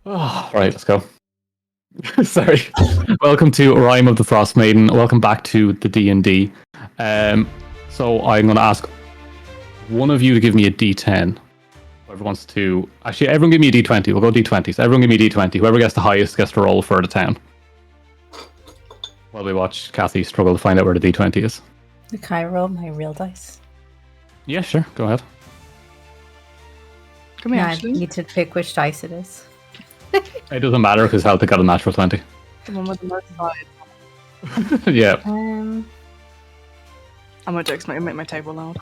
Oh, right, let's go. Sorry. Welcome to Rime of the Frost Maiden. Welcome back to the D&D. So I'm going to ask one of you to give me a D10. Whoever wants to... Actually, everyone give me a D20. We'll go D20. So everyone give me a D20. Whoever gets the highest gets to roll for the town. While we watch Cathy struggle to find out where the D20 is. Can I roll my real dice? Yeah, sure. Go ahead. Can we I actually? need to pick which dice it is. It doesn't matter because Heltic got a natural 20. The one with the most five. Yeah. I'm gonna do it, make my table loud.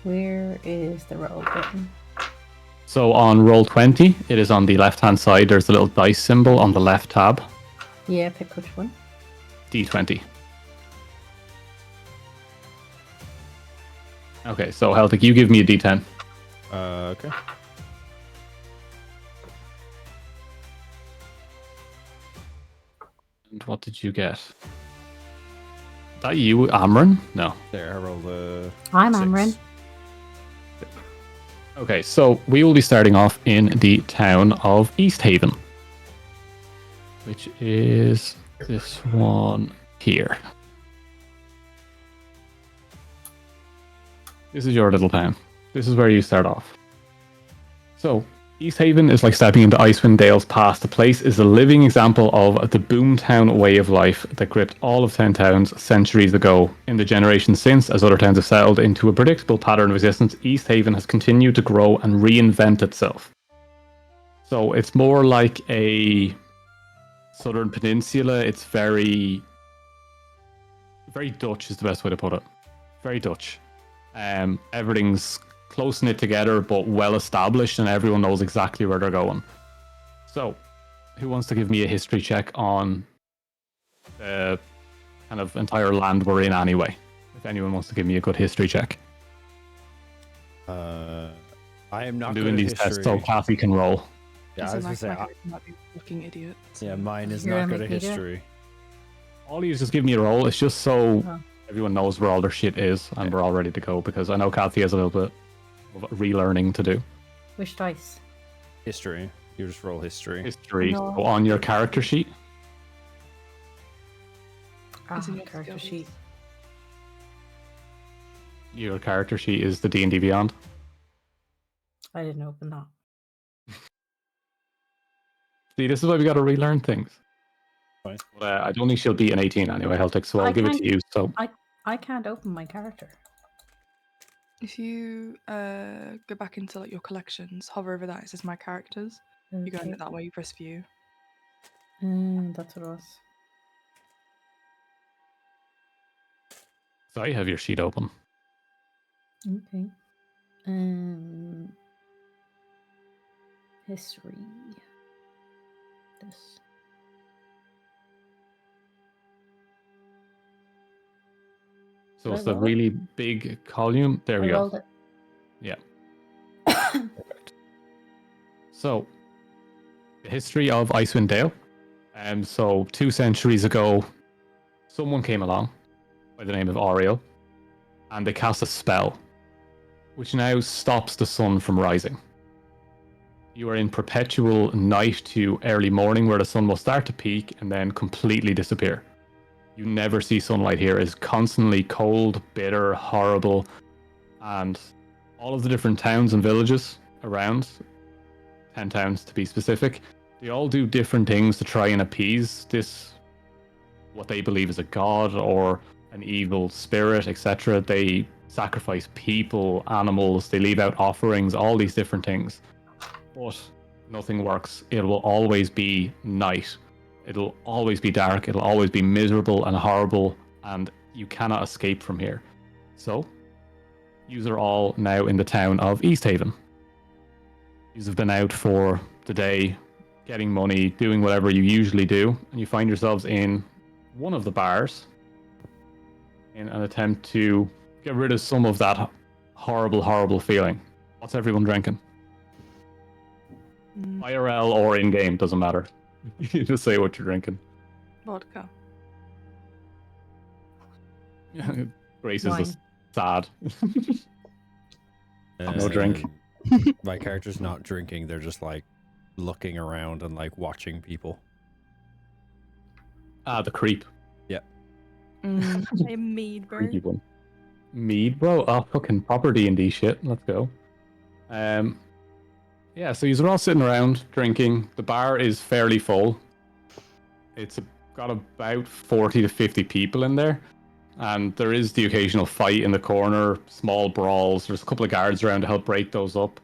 Where is the roll button? So on roll 20, it is on the left-hand side. There's a little dice symbol on the left tab. Yeah, pick which one. D20. Okay, so Heltic, you give me a D10. Okay. And what did you get? Is that you, Amren? No. There, I rolled a. I'm 6. Amren. Okay, so we will be starting off in the town of Easthaven, which is this one here. This is your little town. This is where you start off. So, Easthaven is like stepping into Icewind Dale's past. The place is a living example of the boomtown way of life that gripped all of 10 towns centuries ago. In the generations since, as other towns have settled into a predictable pattern of existence, Easthaven has continued to grow and reinvent itself. So it's more like a southern peninsula. It's very Dutch is the best way to put it. Very Dutch. Everything's close knit together but well established and everyone knows exactly where they're going. So, who wants to give me a history check on the kind of entire land we're in anyway? If anyone wants to give me a good history check. I am not I'm good doing at these history. tests so Cathy can roll. Yeah, I was gonna say. Might be fucking idiot. Yeah, mine is You're not gonna good at make me do it? history. All you just give me a roll. It's just so Oh. everyone knows where all their shit is and we're all ready to go, because I know Cathy has a little bit of relearning to do. Which dice? History. You just roll history. History. No. So on your character sheet. Is it your Character skills? sheet. Your character sheet is the D&D Beyond. I didn't open that. See, this is why we got to relearn things. Fine. But, I don't think she'll beat an 18 anyway, Heltic, so I'll I give it can't- to you. So I can't open my character. If you go back into like your collections, hover over that, it says my characters. You go in it that way, you press view. That's what it was. I have your sheet open. Okay. History. This. So Did I it's the roll it? really big column. There we I go. rolled it. Yeah. Perfect. So, the history of Icewind Dale. So 2 centuries ago, someone came along by the name of Aria, and they cast a spell, which now stops the sun from rising. You are in perpetual night to early morning, where the sun will start to peak and then completely disappear. You never see sunlight here. It's constantly cold, bitter, horrible, and all of the different towns and villages around, 10 towns to be specific, they all do different things to try and appease this, what they believe is a god or an evil spirit, etc. They sacrifice people, animals, they leave out offerings, all these different things. But nothing works. It will always be night. It'll always be dark. It'll always be miserable and horrible, and you cannot escape from here. So, yous are all now in the town of Easthaven. Yous have been out for the day, getting money, doing whatever you usually do, and you find yourselves in one of the bars in an attempt to get rid of some of that horrible, horrible feeling. What's everyone drinking? IRL or in-game, doesn't matter. You just say what you're drinking. Vodka. Grace is Wine. just sad. And No drink. My character's not drinking. They're just like looking around and like watching people. The creep. A mead, bro. Creepy one. Mead, bro. Oh, fucking proper D&D shit. Let's go. Yeah, so you're all sitting around drinking. The bar is fairly full. It's got about 40 to 50 people in there. And there is the occasional fight in the corner, small brawls. There's a couple of guards around to help break those up.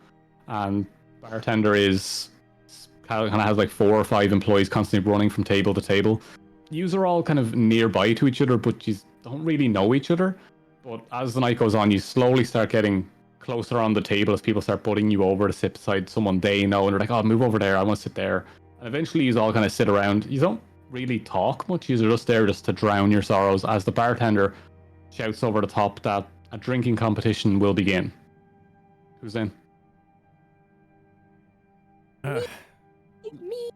And bartender kind of has like 4 or 5 employees constantly running from table to table. Yous are all kind of nearby to each other, but you don't really know each other. But as the night goes on, you slowly start getting closer on the table as people start butting you over to sit beside someone they know, and they're like, "Oh, move over there. I want to sit there." And eventually, you all kind of sit around. You don't really talk much. You're just there just to drown your sorrows as the bartender shouts over the top that a drinking competition will begin. Who's in? Me.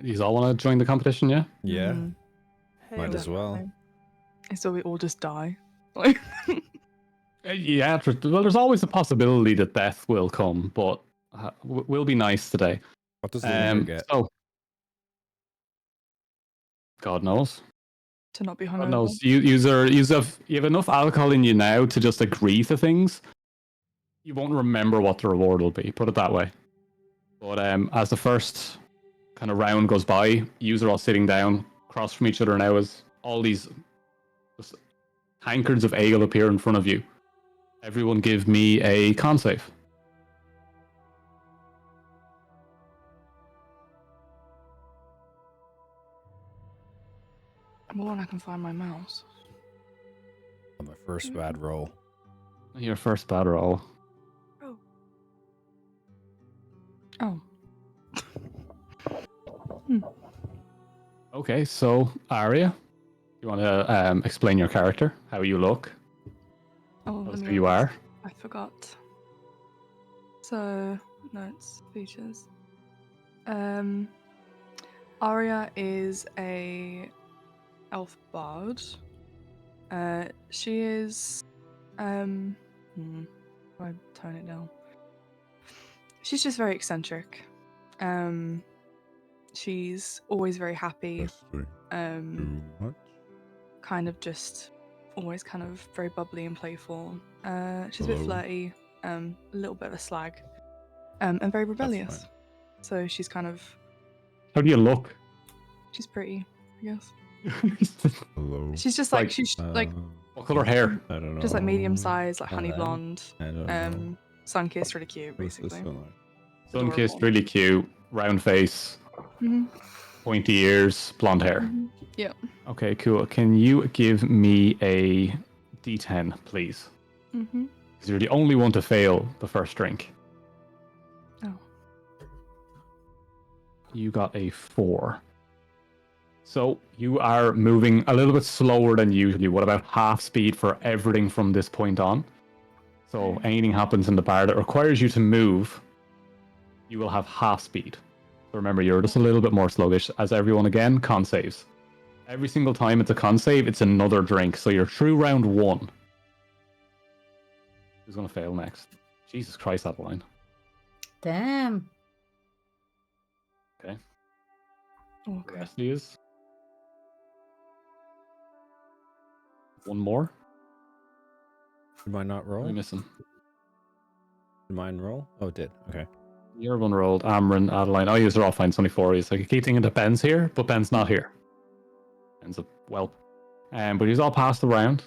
You all want to join the competition, yeah? Yeah, Mm. might as well. And so we all just die. Like, Yeah, well, there's always a possibility that death will come, but we'll be nice today. What does the winner get? So, God knows. to not be God hungover. knows. You have enough alcohol in you now to just agree to things. You won't remember what the reward will be, put it that way. But as the first kind of round goes by, you are all sitting down across from each other now as all these just tankards of ale appear in front of you. Everyone give me a con save. More when I can find my mouse. On my first bad roll. Your first bad roll. Oh. Okay, so Aria, you want to explain your character, how you look, Oh, who you are? I forgot. So, notes, features. Aria is a elf bard. She is I tone it down. She's just very eccentric. She's always very happy. Kind of just always kind of very bubbly and playful. She's a bit flirty, a little bit of a slag, and very rebellious. So she's kind of. How do you look? She's pretty, I guess. Hello. She's just like she's like What color hair? I don't know. just like medium size, like honey Hello. blonde, I don't know. sun-kissed, really cute, What's this basically. one? Sun-kissed, really cute, round face, Mm-hmm. pointy ears, blonde hair. Mm-hmm. Yeah. Okay, cool. Can you give me a D10, please? Mm-hmm. Because you're the only one to fail the first drink. Oh. You got a 4. So you are moving a little bit slower than usually. What about half speed for everything from this point on? So anything happens in the bar that requires you to move, you will have half speed. So remember, you're just a little bit more sluggish. As everyone again, con saves. Every single time it's a con save, it's another drink. So you're through round 1. Who's going to fail next? Jesus Christ, Adeline. Damn. Okay. Okay. Rest is. One more. Did mine not What are roll? we missing? Did mine roll? Oh, it did. Okay. Your one rolled. Amren, Adeline. Oh, you're all fine. It's only 4. So I keep thinking that Ben's here, but Ben's not here. Ben's a whelp. But he's all passed the round.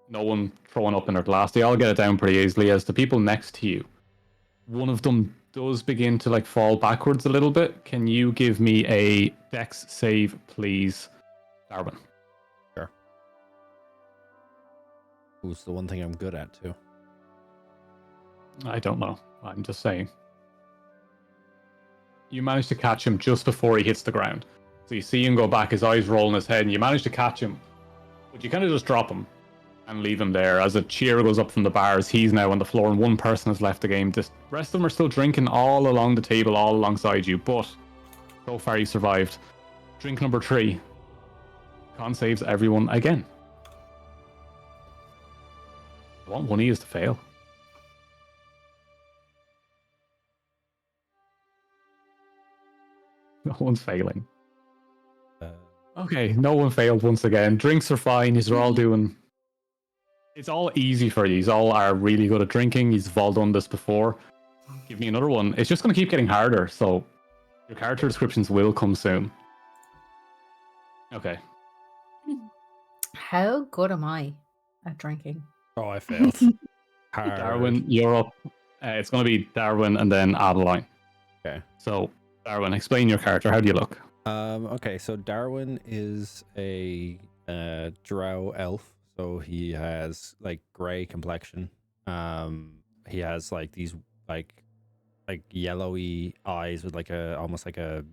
No one throwing up in their glass. They all get it down pretty easily. As the people next to you, one of them does begin to like fall backwards a little bit. Can you give me a dex save, please, Darwin? Sure. Who's the one thing I'm good at too? I don't know. I'm just saying. You manage to catch him just before he hits the ground. So you see him go back, his eyes roll in his head, and you manage to catch him. But you kind of just drop him and leave him there as a cheer goes up from the bars. He's now on the floor and one person has left the game. The rest of them are still drinking all along the table, all alongside you, but so far you survived. Drink number 3. Con saves everyone again. I want one of you to fail. No one's failing. Uh, Okay, no one failed once again. Drinks are fine. You're all doing. It's all easy for you. You all are really good at drinking. You've all done this before. Give me another one. It's just going to keep getting harder. So your character descriptions will come soon. Okay. How good am I at drinking? oh, I failed. Hard. Darwin, you're up. It's going to be Darwin and then Adeline. Okay. So, Darwin, explain your character. How do you look? Okay, so Darwin is a drow elf, so he has like gray complexion. He has like these like yellowy eyes with like a almost like a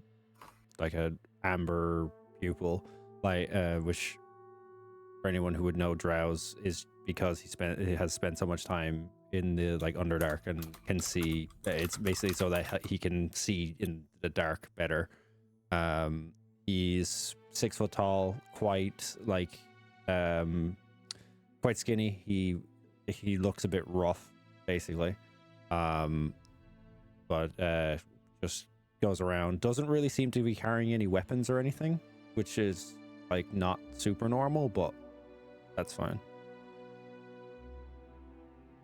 amber pupil, like which for anyone who would know drows is because he has spent so much time in the like Underdark and can see. It's basically so that he can see in the dark better. He's 6 foot tall, quite like quite skinny. He looks a bit rough, basically. But just goes around. Doesn't really seem to be carrying any weapons or anything, which is like not super normal, but that's fine.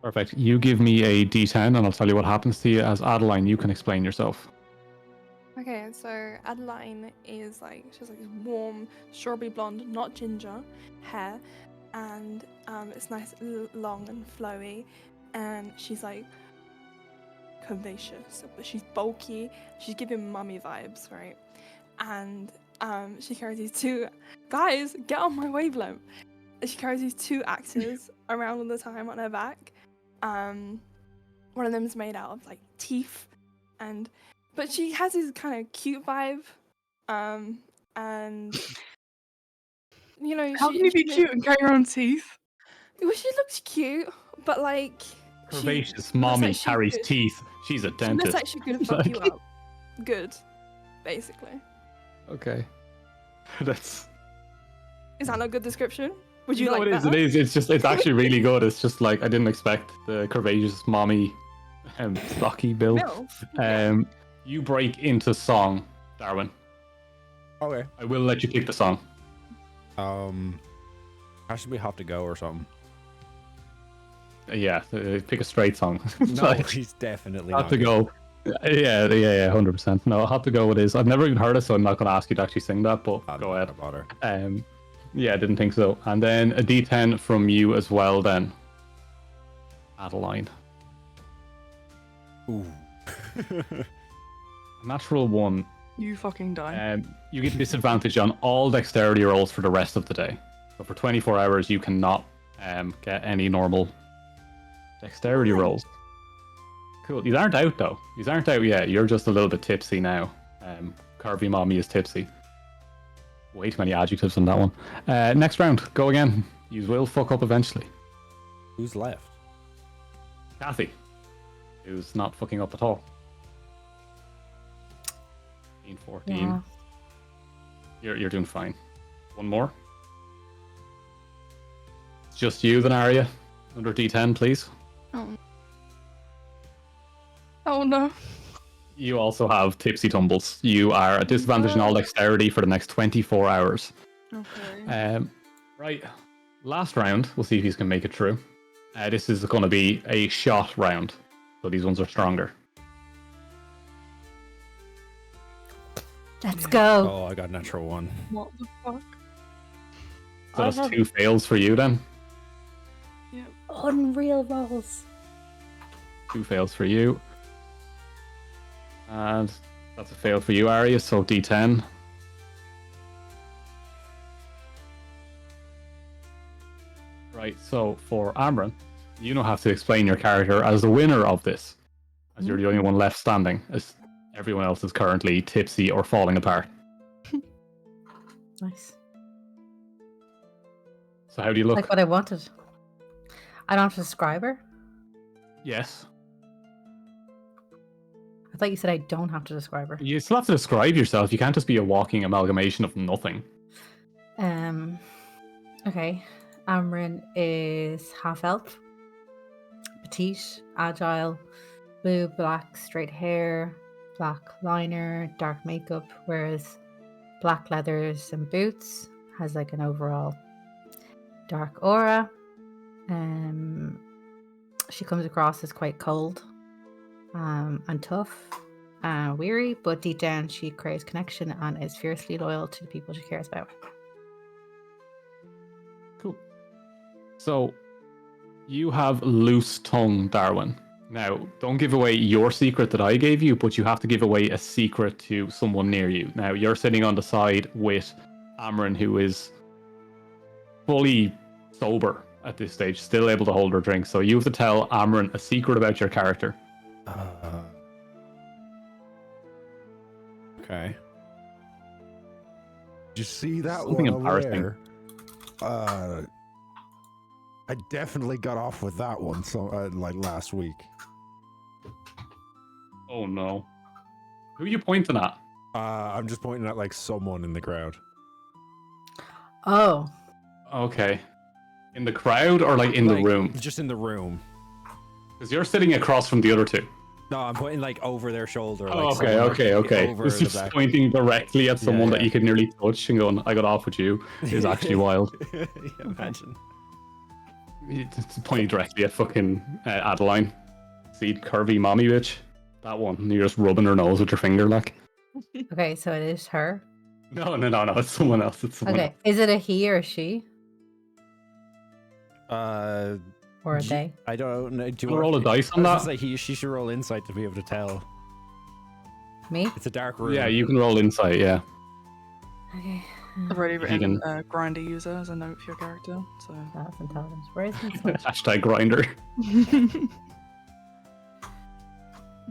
Perfect. You give me a D10 and I'll tell you what happens to you. As Adeline, you can explain yourself. Okay, so Adeline is like she has like this warm strawberry blonde, not ginger, hair, and it's nice, long and flowy, and she's like curvaceous, but she's bulky. She's giving mummy vibes, right? And she carries these two guys. Get on my wavelength. She carries these two axes around all the time on her back. One of them is made out of like teeth, but she has this kind of cute vibe, and you know, How can you be cute and carry your own teeth? Well, she looks cute, but like Curvaceous she mommy looks like carries could- teeth. She's a She looks dentist. like she could fuck you Like- up. Good, basically. Okay. That's. Is that not a good description? Would you No, like it is. that? It is. It's actually really good. It's just like I didn't expect the curvaceous mommy, stocky build. MILF. You break into song, Darwin. Okay. I will let you pick the song. How should we have to go or something? Yeah, pick a straight song. No, Like, he's definitely have not to go. Yeah, 100%. No, I'll have to go with this. I've never even heard it, so I'm not going to ask you to actually sing that. But go ahead. Bother. Yeah, I didn't think so. And then a D10 from you as well. Then, Adeline. Ooh. Natural 1. You fucking die. You get disadvantage on all dexterity rolls for the rest of the day. So for 24 hours, you cannot get any normal dexterity rolls. Cool. These aren't out though. These aren't out yet. You're just a little bit tipsy now. Curvy mommy is tipsy. Way too many adjectives on that one. Next round, go again. You will fuck up eventually. Who's left? Cathy, who's not fucking up at all. 14. Yeah. You're doing fine. One more. It's just you then, Aria. Under D10, please. Oh no. You also have tipsy tumbles. You are at disadvantage in all dexterity for the next 24 hours. Okay. Right. Last round, we'll see if you can make it through. This is going to be a shot round. So these ones are stronger. Let's go. Oh, I got natural 1. What the fuck? So that's 2 fails for you then. Unreal rolls. 2 fails for you. And that's a fail for you, Aria, so D10. Right, so for Amren, you now have to explain your character as the winner of this, as you're the only one left standing, as everyone else is currently tipsy or falling apart. Nice. So how do you look? Like what I wanted. I don't have to describe her. Yes. I thought you said I don't have to describe her. You still have to describe yourself. You can't just be a walking amalgamation of nothing. Okay. Amren is half elf, petite, agile, blue, black, straight hair, black liner, dark makeup, wears black leathers and boots, has like an overall dark aura. She comes across as quite cold and tough, weary, but deep down she craves connection and is fiercely loyal to the people she cares about. Cool. So, you have loose tongue, Darwin. Now, don't give away your secret that I gave you, but you have to give away a secret to someone near you. Now, you're sitting on the side with Amren, who is fully sober at this stage, still able to hold her drink. So you have to tell Amren a secret about your character. Okay. Did you see that Something one over embarrassing. there? I definitely got off with that one like last week. Oh no. Who are you pointing at? I'm just pointing at like someone in the crowd. Oh, Okay. In the crowd or like in the Like, room? Just in the room. Because you're sitting across from the other two. No, I'm pointing like over their shoulder. Oh, like okay, someone, okay, like, okay. Over It's the just back. pointing directly at someone that yeah. you could nearly touch and going, I got off with you, is actually wild. Yeah, imagine. It's pointing directly at fucking Adeline. See, curvy mommy bitch. That one. And you're just rubbing her nose with your finger, like. okay, so it is her. No. It's someone else. It's someone Okay, is it a he or a she Uh, or a Ye- they? I don't know. Do else. Roll a dice on I that. was gonna say she should roll insight to be able to tell. Me? It's a dark room. Yeah, you can roll insight, yeah. Okay. I've already If you written can- grinder user as a note for your character, so. That's intelligence. Where is insight? Hashtag grinder.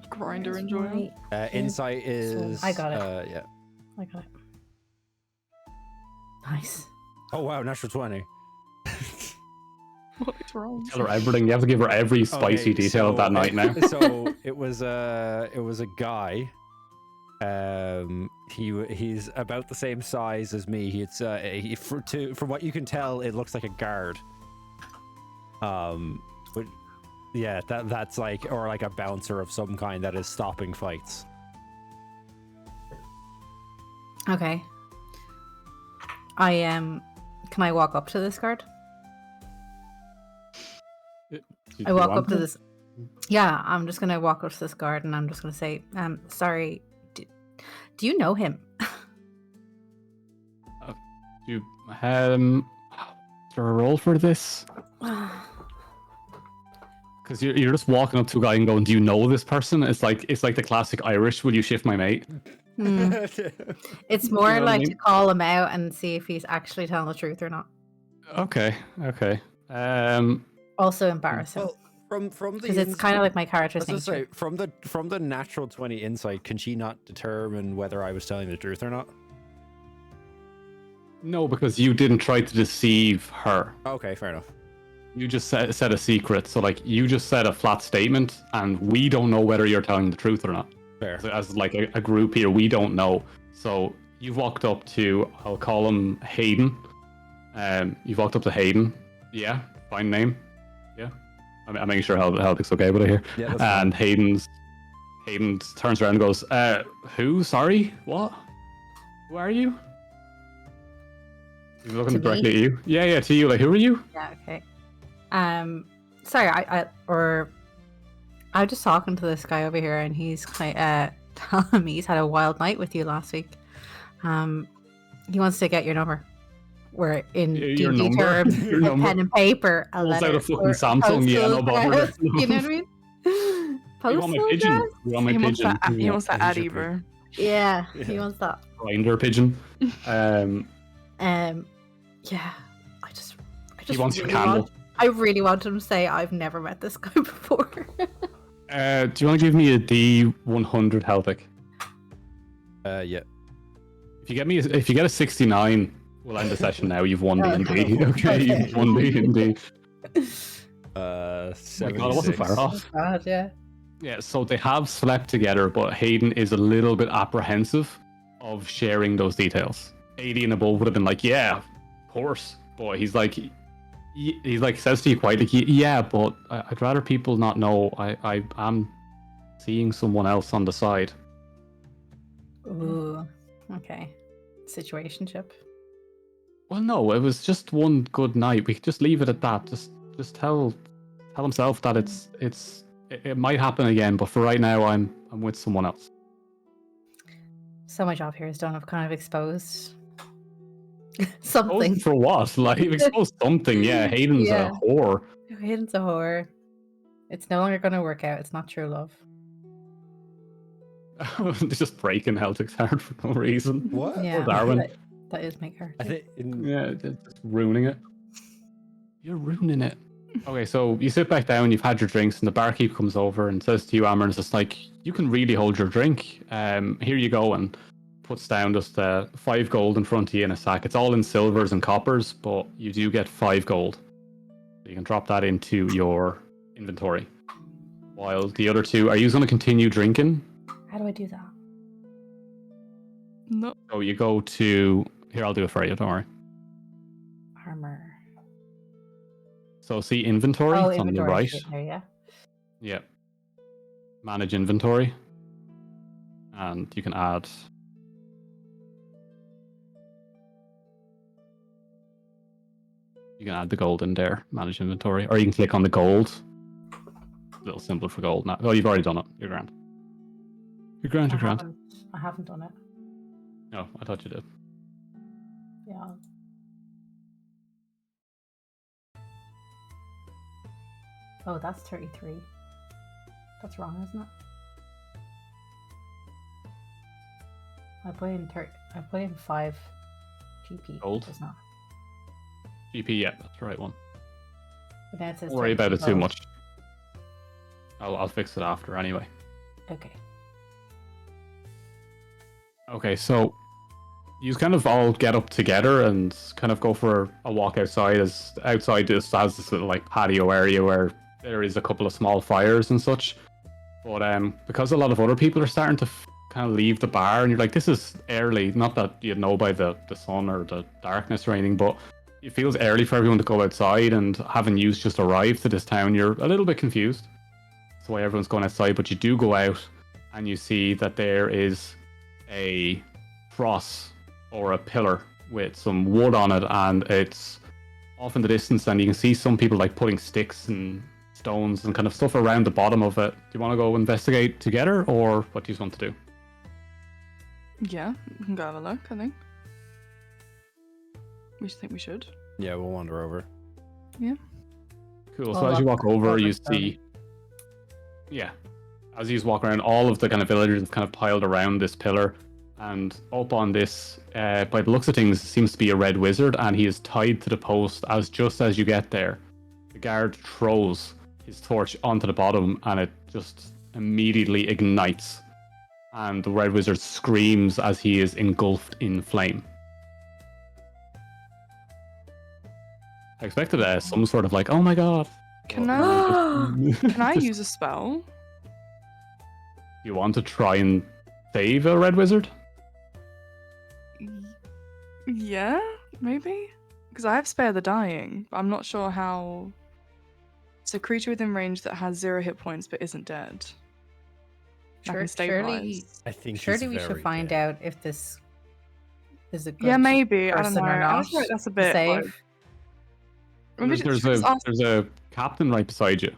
Grinder Where's enjoyer. my- Insight is. I got it. Yeah. I got it. Nice. Oh wow, natural 20. What's wrong? Tell her everything. You have to give her every spicy Okay, detail of that night now. So it was a guy. He's about the same size as me. From what you can tell, it looks like a guard. But yeah, that's like, or like a bouncer of some kind that is stopping fights. Okay. Can I walk up to this guard? I walk up to this. Yeah, I'm just gonna walk up to this guard and I'm just gonna say, sorry, do you know him? Do is there a roll for this? Because you're just walking up to a guy and going, "Do you know this person?" It's like the classic Irish. Will you shift my mate? Hmm. It's more know what I like mean? to call him out and see if he's actually telling the truth or not. Okay. Also embarrassing Well, from the because it's kind of like my character's Let's just say nature. from the natural 20 insight, can she not determine whether I was telling the truth or not? No, because you didn't try to deceive her. Okay, fair enough. You just said a secret. So like you just said a flat statement, and we don't know whether you're telling the truth or not. Fair. As like a group here, we don't know. So you've walked up to, I'll call him Hayden. You've walked up to Hayden. Yeah, fine name. Yeah, I'm making sure Heltic's okay with it here. Yeah, that's And Hayden turns around and goes, "Who? Sorry, what? Who are you?" He's looking To directly me? at you. Yeah, to you. Like, who are you? Yeah. Okay. Sorry. I was just talking to this guy over here, and he's telling me he's had a wild night with you last week. He wants to get your number. We're in Your D&D number? terms, Your a number? pen and paper, a Pulls out letter, a fucking or Samsung, yeah, no postal bother. address, you know what I mean? You want my Postal pigeon? address? You want my He wants pigeon? that. He wants that Here's Addy, your bro. Yeah, he Yeah. wants that. Grinder pigeon. Yeah, I just He wants your really candle. I really want him to say I've never met this guy before. Do you want to give me a D100 Heltic? Yeah. If you get a 69, we'll end the session now. You've won Okay. D&D. Okay, you've won D&D. Oh my God, it wasn't 76. far off. God, yeah. Yeah, so they have slept together, but Hayden is a little bit apprehensive of sharing those details. 80 and above would have been like, yeah, of course. But he's like says to you quietly, yeah, but I'd rather people not know I am seeing someone else on the side. Ooh. Okay. Situationship. Well, no, it was just one good night. We could just leave it at that. Just tell himself that it might happen again, but for right now, I'm with someone else. So my job here is done. I've kind of exposed Exposed something. for what? Like, exposed something. Yeah, Hayden's Yeah. a whore. Hayden's a whore. It's no longer going to work out. It's not true love. Just breaking Heltic's heart for no reason. What? Yeah, Darwin. that is my character. I think Yeah, just ruining it. You're ruining it. Okay, so you sit back down, you've had your drinks, and the barkeep comes over and says to you, Amren, it's just like, you can really hold your drink. Here you go, and puts down just 5 gold in front of you in a sack. It's all in silvers and coppers, but you do get 5 gold. So you can drop that into your inventory. While the other 2, are you going to continue drinking? How do I do that? No. So you go to... Here, I'll do it for you, don't worry. Armor. So see inventory, Oh, it's inventory. on the right. Shit, there, yeah. Yeah. Manage inventory. And you can add... You can add the gold in there, manage inventory. Or you can click on the gold. A little symbol for gold now. Oh, you've already done it. You're grand. You're grand, you're grand. I haven't done it. No, I thought you did. Yeah. Oh, that's 33. That's wrong, isn't it? I put in 5 GP. Gold? It's not. GP, yeah, that's the right one. But now it says Don't worry about it 32 too gold. much. I'll fix it after anyway. Okay. Okay, so you kind of all get up together and kind of go for a walk outside. As outside just has this little like patio area where there is a couple of small fires and such. But because a lot of other people are starting to kind of leave the bar, and you're like, this is early. Not that you know by the sun or the darkness or anything, but it feels early for everyone to go outside. And having you just arrived to this town, you're a little bit confused. That's why everyone's going outside. But you do go out, and you see that there is a cross or a pillar with some wood on it, and it's off in the distance, and you can see some people like putting sticks and stones and kind of stuff around the bottom of it. Do you want to go investigate together, or what do you want to do? Yeah, we can go have a look, I think. We should. Yeah, we'll wander over. Yeah. Cool. Oh, So as you walk over, you stone. see, yeah, as you just walk around, all of the kind of villagers have kind of piled around this pillar, and up on this, by the looks of things, seems to be a red wizard, and he is tied to the post. Just as you get there, the guard throws his torch onto the bottom, and it just immediately ignites, and the red wizard screams as he is engulfed in flame. I expected some sort of like, oh my god. Can I use a spell? You want to try and save a red wizard? Yeah, maybe? Because I have Spare the Dying, but I'm not sure how... It's a creature within range that has 0 hit points but isn't dead. I can stabilize. I think Surely he's we should very find dead. out if this is a good Yeah, maybe. I don't person know. or I not. feel like that's a to bit... save. Like... Maybe There's just ask... a captain right beside you.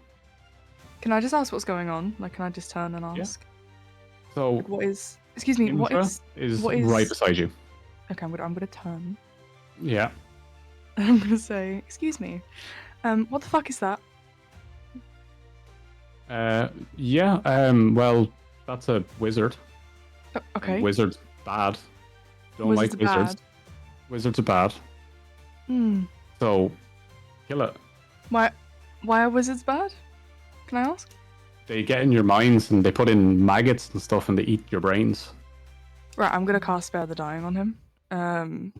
Can I just ask what's going on? Like, can I just turn and Yeah. ask? So Like, what is... Excuse me, what Indra is... right beside you. Okay, I'm gonna turn. Yeah. I'm gonna say, excuse me. What the fuck is that? Well, that's a wizard. Okay. Wizard's bad. Don't Wizards like are wizards. bad. Wizards are bad. Hmm. So, kill it. Why are wizards bad? Can I ask? They get in your minds and they put in maggots and stuff and they eat your brains. Right, I'm gonna cast Spare the Dying on him.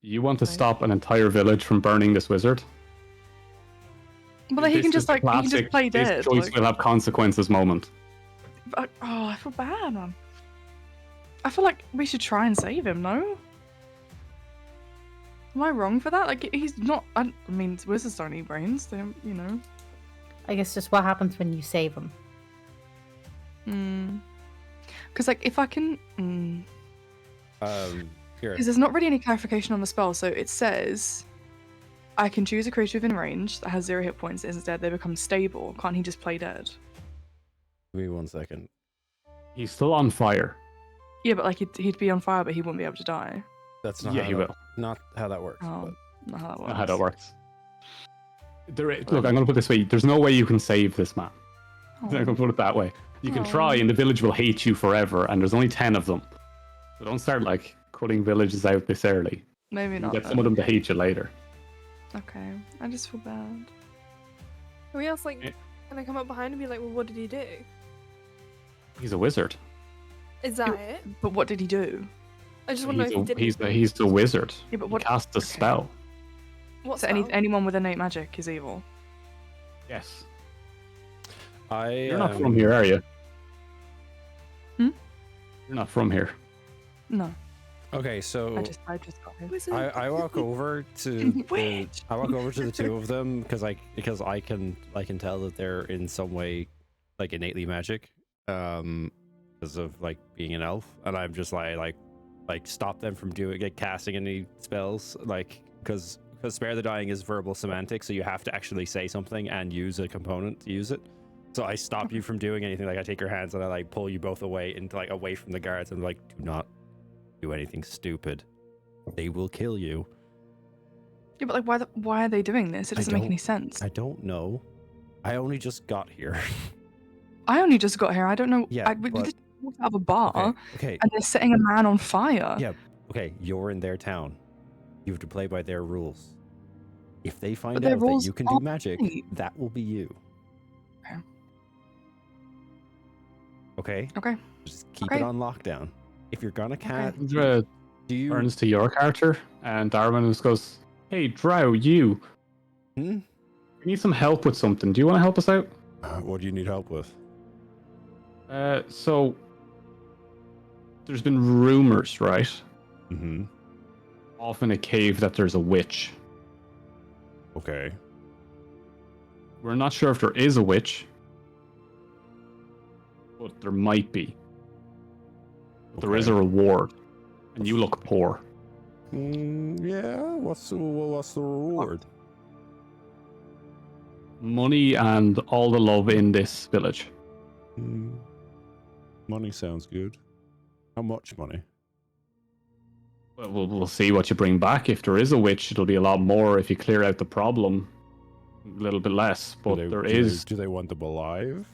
You want to Right. stop an entire village from burning this wizard? But like, he This can is just the like he can classic, just play dead. This choice Like, will have consequences moment. oh, I feel bad, man. I feel like we should try and save him. No. Am I wrong for that? Like, he's not. I mean, wizards don't eat brains. They, you know. I guess just what happens when you save him. Because like, if I can. Here. Because there's not really any clarification on the spell. So it says, I can choose a creature within range that has 0 hit points that isn't dead. They become stable. Can't he just play dead? Give me 1 second. He's still on fire. Yeah, but like he'd be on fire, but he wouldn't be able to die. That's not Yeah, how he that, will. not how that works. Oh, not how that works. Not how that works. Look, I'm going to put it this way. There's no way you can save this man. I'm going to put it that way. You can try, and the village will hate you forever, and there's only 10 of them. So don't start, like, cutting villages out this early. Maybe You not. get some of them to hate you later. Okay, I just feel bad. Can we else, like, can I come up behind and be like, well, what did he do? He's a wizard. Is that it? But what did he do? I just want to know if he did. He's the wizard. Yeah, but He what? cast a spell. What So spell? anyone with innate magic is evil. Yes. You're You're not from here, are you? Hmm? You're not from here. No, Okay, so I just got him. Wizard. I walk over to Witch. I walk over to the two of them because I can tell that they're in some way like innately magic, because of like being an elf, and I'm just like stop them from casting any spells, like because Spare the Dying is verbal semantics, so you have to actually say something and use a component to use it. So I stop you from doing anything. Like I take your hands and I like pull you both away into like away from the guards and like, do not do anything stupid. They will kill you. Yeah, but like, why are they doing this? It doesn't make any sense. I don't know. I only just got here. I only just got here. I don't know. Yeah, We but- just walked out of a bar Okay. and they're setting a man on fire. Yeah. Okay. You're in their town. You have to play by their rules. If they find their out that rules you can do aren't magic, right. that will be you. Okay. Okay. Just keep Okay. it on lockdown. If you're gonna cast, Kindred do you? turns to your character, and Darwin just goes, "Hey, Drow, you. Hmm? We need some help with something. Do you want to help us out?" What do you need help with? So there's been rumors, right? Mm-hmm. Off in a cave that there's a witch. Okay. We're not sure if there is a witch, but there might be. There is a reward, and you look poor. Yeah. What's the reward? Money and all the love in this village. Money sounds good. How much money? Well, we'll see what you bring back. If there is a witch, it'll be a lot more. If you clear out the problem, a little bit less. But Do they want them alive?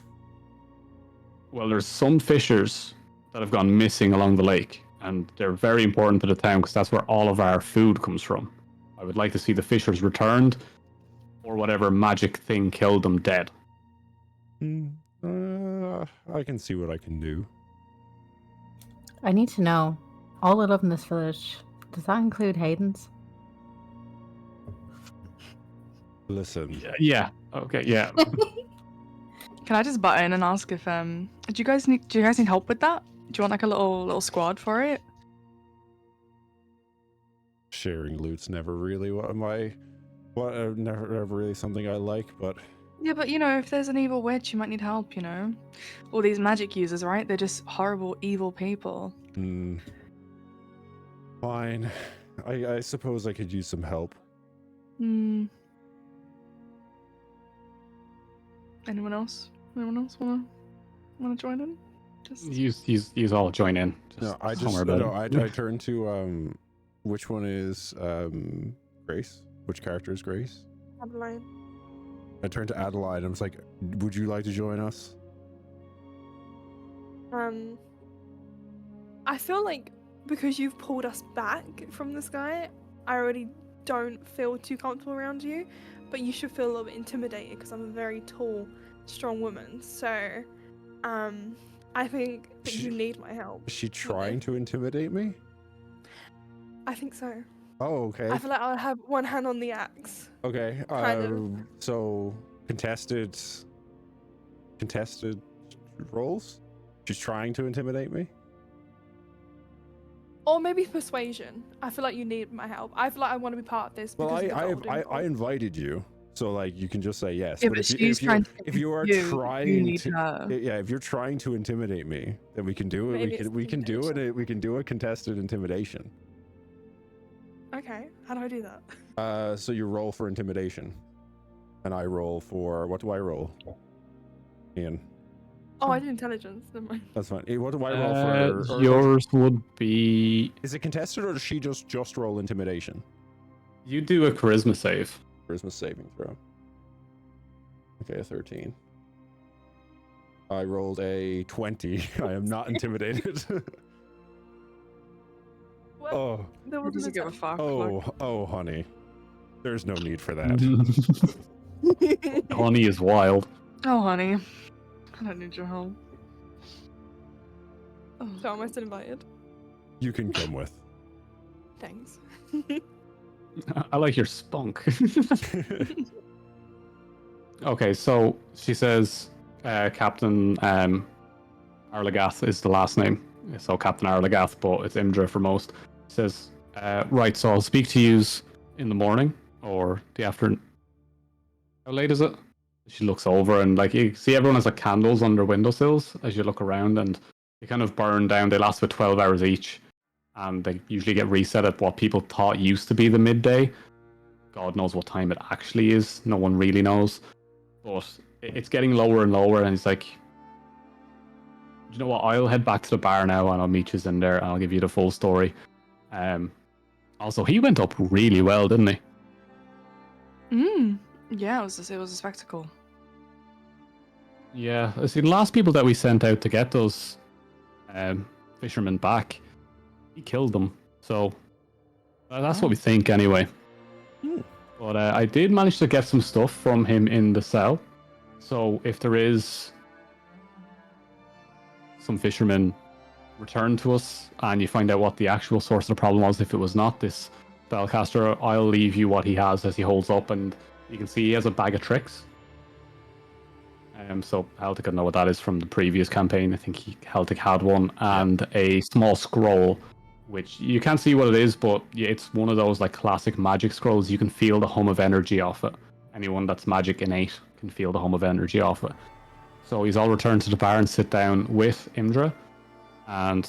Well, there's some fishers that have gone missing along the lake, and they're very important to the town because that's where all of our food comes from. I would like to see the fishers returned, or whatever magic thing killed them dead. I can see what I can do. I need to know. All I love in this village, does that include Hayden's? Listen. Yeah. Okay. Yeah. Can I just butt in and ask if do you guys need help with that? Do you want like a little squad for it? Sharing loot's never really never really something I like, but Yeah, but you know, if there's an evil witch, you might need help, you know? All these magic users, right? They're just horrible, evil people. fine. I suppose I could use some help. Anyone else? Anyone else wanna join in? Just Use all join in. No, I don't just worry about no, it. I turn to which one is Grace? Which character is Grace? Adeline. I turn to Adeline. I was like, "Would you like to join us?" I feel like because you've pulled us back from this guy, I already don't feel too comfortable around you, but you should feel a little bit intimidated because I'm a very tall, strong woman. So, I think that you need my help. Is she trying to intimidate me? I think so. Oh, okay. I feel like I'll have one hand on the axe. Okay. Kind of. So contested roles. She's trying to intimidate me. Or maybe persuasion. I feel like you need my help. I feel like I want to be part of this. Well, because of the gold I involved. invited you, So like you can just say yes. Yeah, but but if you she's trying to if you are you trying need to her. yeah, if you're trying to intimidate me, then we can do it. Maybe it's We can do it. intimidation. We can do a contested intimidation. Okay, how do I do that? So you roll for intimidation, and I roll for what do I roll? Ian, Oh, I did intelligence. Never mind. that's fine. What do I roll for? or- Yours would be. Is it contested or does she just roll intimidation? You do a charisma save. Charisma saving throw. Okay, a 13. I rolled a 20. I am not intimidated. What? oh, There Who wasn't doesn't give a fuck? oh, honey. There's no need for that. Honey is wild. Oh, honey. I don't need your help. Oh. So am I still invited? You can come with. Thanks. I like your spunk. Okay, so she says Captain Arlagath is the last name. So Captain Arlagath, but it's Imdra for most. Says, right, so I'll speak to yous in the morning or the afternoon. How late is it? She looks over and like you see everyone has like candles on their windowsills as you look around and they kind of burn down. They last about 12 hours each and they usually get reset at what people thought used to be the midday. God knows what time it actually is. No one really knows. But it's getting lower and lower and it's like, you know what, I'll head back to the bar now and I'll meet you in there and I'll give you the full story. Also, he went up really well, didn't he? Yeah, it was a spectacle. Yeah, I see the last people that we sent out to get those fishermen back, he killed them. So that's what we think anyway. But I did manage to get some stuff from him in the cell. So if there is some fishermen return to us and you find out what the actual source of the problem was, if it was not this spellcaster, I'll leave you what he has as he holds up and you can see he has a bag of tricks. So Heltic will know what that is from the previous campaign. I think Heltic had one and a small scroll, which you can't see what it is, but it's one of those like classic magic scrolls. You can feel the hum of energy off it. Anyone that's magic innate can feel the hum of energy off it. So he's all returned to the bar and sit down with Imdra, and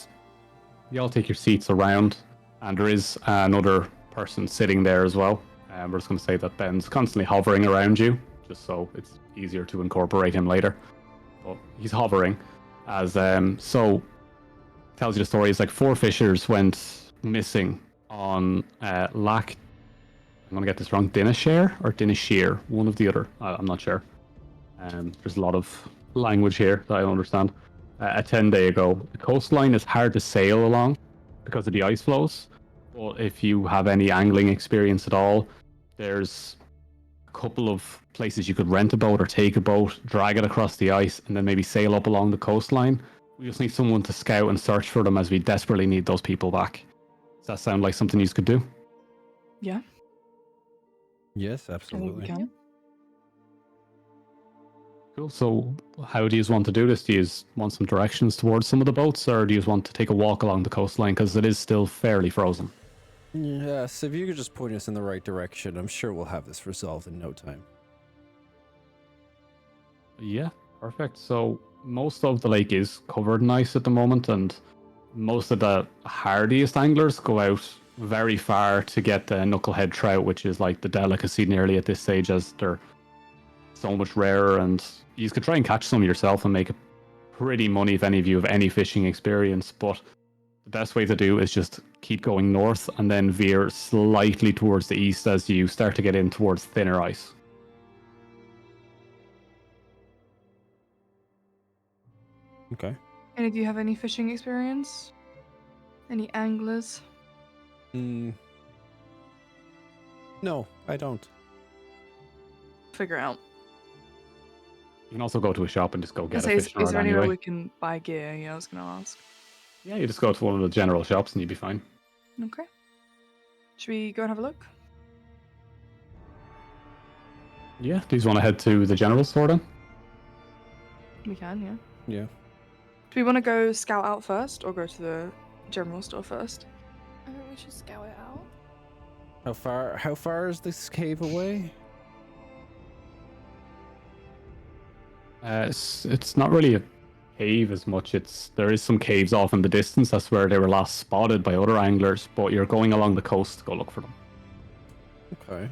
you all take your seats around. And there is another person sitting there as well. We're just going to say that Ben's constantly hovering around you, just so it's easier to incorporate him later. But he's hovering as so tells you the story. It's like 4 fishers went missing on Lac. I'm going to get this wrong. Dinashare or Dinashire, one of the other. I'm not sure. There's a lot of language here that I don't understand. A 10-day ago, the coastline is hard to sail along because of the ice flows. But if you have any angling experience at all, there's a couple of places you could rent a boat or take a boat, drag it across the ice, and then maybe sail up along the coastline. We just need someone to scout and search for them as we desperately need those people back. Does that sound like something you could do? Yeah, Yes, I think we absolutely. can. Cool. So how do you want to do this? Do you want some directions towards some of the boats, or do you want to take a walk along the coastline because it is still fairly frozen? Yes, if you could just point us in the right direction, I'm sure we'll have this resolved in no time. Yeah, perfect. So most of the lake is covered in ice at the moment, and most of the hardiest anglers go out very far to get the knucklehead trout, which is like the delicacy nearly at this stage, as they're so much rarer, and you could try and catch some yourself and make pretty money if any of you have any fishing experience. But the best way to do is just keep going north and then veer slightly towards the east as you start to get in towards thinner ice. Okay. Any of you have any fishing experience? Any anglers? No, I don't. Figure out. You can also go to a shop and just go get a Say, is fishing rod there anywhere anyway. we can buy gear? Yeah, I was gonna ask. Yeah, you just go to one of the general shops and you'd be fine. Okay. Should we go and have a look? Yeah, do you want to head to the general store then? We can, yeah. Yeah. Do we want to go scout out first, or go to the general store first? I think we should scout it out. How far is this cave away? It's not really a cave as much. There is some caves off in the distance. That's where they were last spotted by other anglers. But you're going along the coast to go look for them. Okay.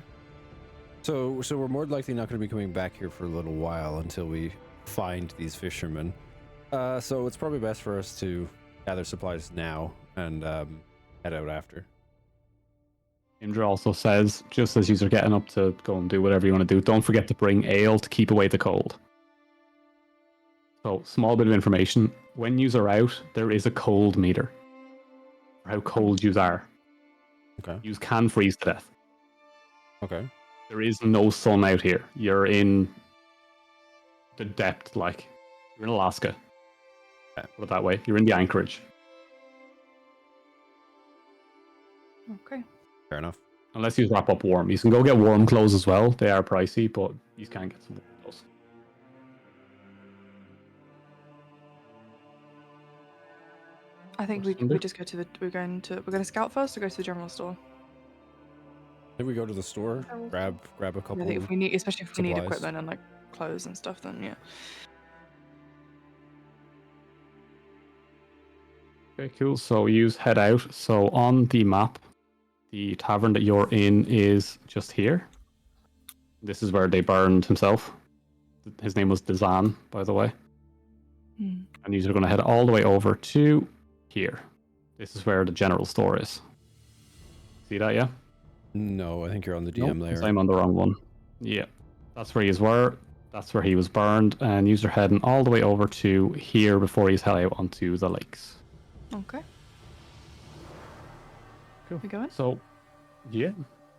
So we're more likely not going to be coming back here for a little while until we find these fishermen. So it's probably best for us to gather supplies now and head out after. Indra also says, just as you're getting up to go and do whatever you want to do, don't forget to bring ale to keep away the cold. So, small bit of information. When yous are out, there is a cold meter. For how cold yous are. Okay. Yous can freeze to death. Okay. There is no sun out here. You're in the depth, like, you're in Alaska. Put it that way. You're in the anchorage. Okay. Fair enough. Unless you wrap up warm. You can go get warm clothes as well. They are pricey, but you can get some warm clothes. I think we just go to we're going to scout first or go to the general store. If we go to the store, grab a couple. I think if we need, especially if we need supplies. equipment and like clothes and stuff, then yeah. Okay, cool. So you head out. So on the map, the tavern that you're in is just here. This is where they burned himself. His name was Dazan, by the way. Hmm. And you're going to head all the way over to here. This is where the general store is. See that, yeah? No, I think you're on the Nope, DM layer. I'm on the wrong one. Yeah. That's where he's were. That's where he was burned. And you're heading all the way over to here before he's head out onto the lakes. Okay. Cool. We going? So, yeah.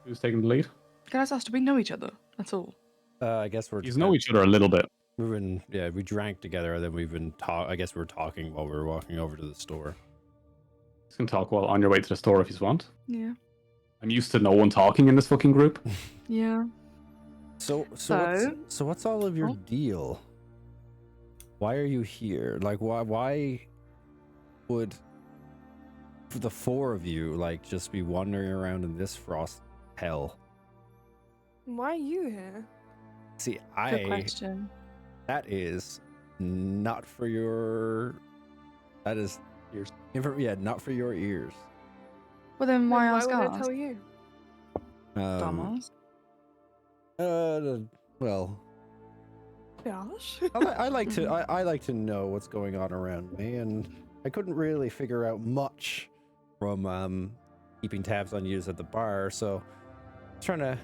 Who's taking the lead? Can I just ask, do we know each other? That's all. I guess we're You know each other a little bit. we drank together, and then we've been I guess we're talking while we were walking over to the store. You can talk while on your way to the store if you want. Yeah. I'm used to no one talking in this fucking group. Yeah. So what's all of your deal? Why are you here? Like, why would the four of you like just be wandering around in this frost hell? Why are you here? See, Good question. that is not for your. That is Ears. Not for your ears. Well, then why ask would I us? tell you? Dumbass. Well, Gosh. I like to I like to know what's going on around me, and I couldn't really figure out much from keeping tabs on you at the bar, so trying to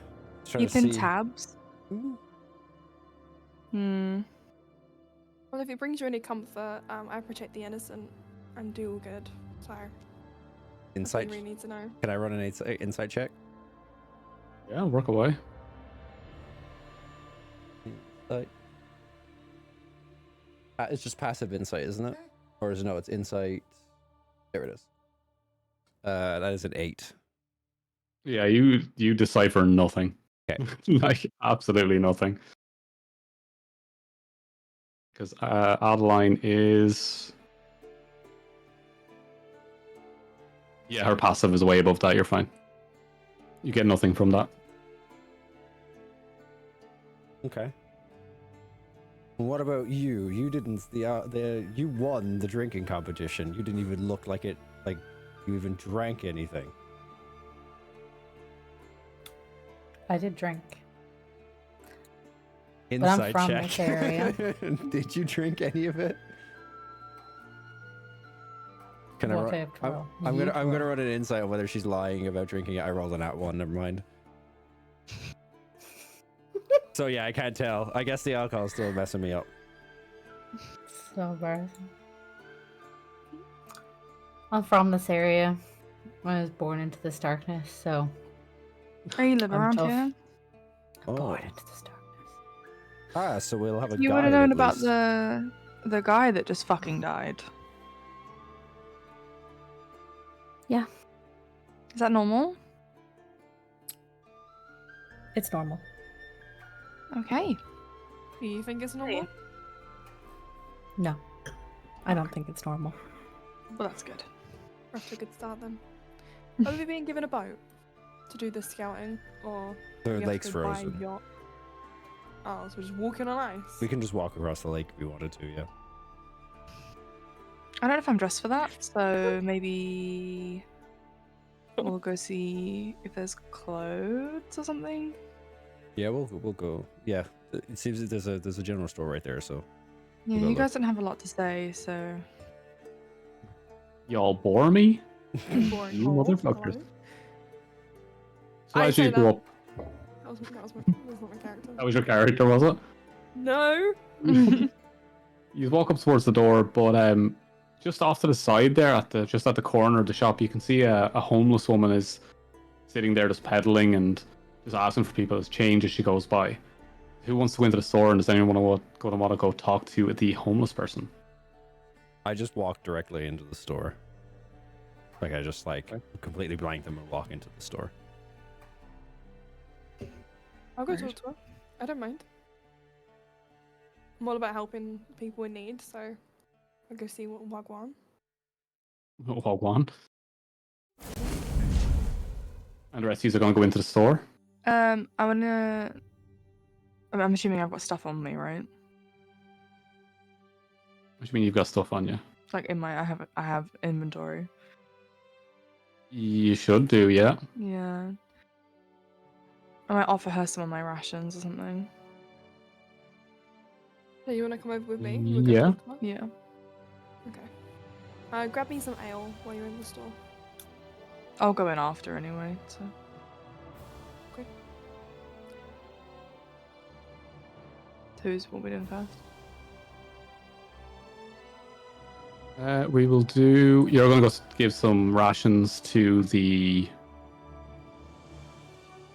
Keeping see. tabs? Hmm. Well, if it brings you any comfort, I protect the innocent and do all good. So, that's all Insight. you really need to know. Can I run an insight check? Yeah, work away. Insight. It's just passive insight, isn't it? Or is no? It's insight. There it is. That is an 8. Yeah, you decipher nothing. Okay. Like, absolutely nothing. Because Adeline is... Yeah, her passive is way above that. You're fine. You get nothing from that. Okay. What about you? You didn't you won the drinking competition. You didn't even look like you even drank anything. I did drink. Inside from check. this area. Did you drink any of it? Can I What run? type of roll? I'm You gonna roll. run an insight on whether she's lying about drinking it. I rolled an at 1. Never mind. So yeah, I can't tell. I guess the alcohol's still messing me up. So embarrassing. I'm from this area. I was born into this darkness, so Are you live I'm around tough. here? I'm Oh. born into this darkness. Ah, so we'll have a You would guide have known at about least. the guy that just fucking died. Yeah. Is that normal? It's normal. Okay. Do you think it's normal? No, I don't think it's normal. Well, that's good. We're off to a good start then. Have we been given a boat to do the scouting, or The we have lake's to buy a frozen. yacht? Oh, so we're just walking on ice. We can just walk across the lake if we wanted to, yeah. I don't know if I'm dressed for that, so maybe we'll go see if there's clothes or something. Yeah, we'll go. Yeah, it seems that there's a general store right there, so Yeah, go you guys look. don't have a lot to say, so Y'all bore me? Boring You hole. motherfuckers. Hello? So I as say you go that. up, That's not my character. that was your character, was it? No. You walk up towards the door, but just off to the side there, just at the corner of the shop, you can see a homeless woman is sitting there just peddling and just asking for people's change as she goes by. Who wants to go into the store, and does anyone want to go talk to the homeless person? I just walk directly into the store. Like I just Okay. completely blank them and walk into the store. I'll go Alright. talk to her. I don't mind. I'm all about helping people in need, so I'll go see what Wagwan. One. And the rest of you are going to go into the store. I'm assuming I've got stuff on me, right? What do you mean you've got stuff on you? Like I have inventory. You should do, yeah. Yeah. I might offer her some of my rations or something. Yeah, you want to come over with me? We'll go Yeah. talk to her? Yeah. Okay. Grab me some ale while you're in the store. I'll go in after anyway, so. Okay. Who's what we doing first? We will do. You're going to go give some rations to the.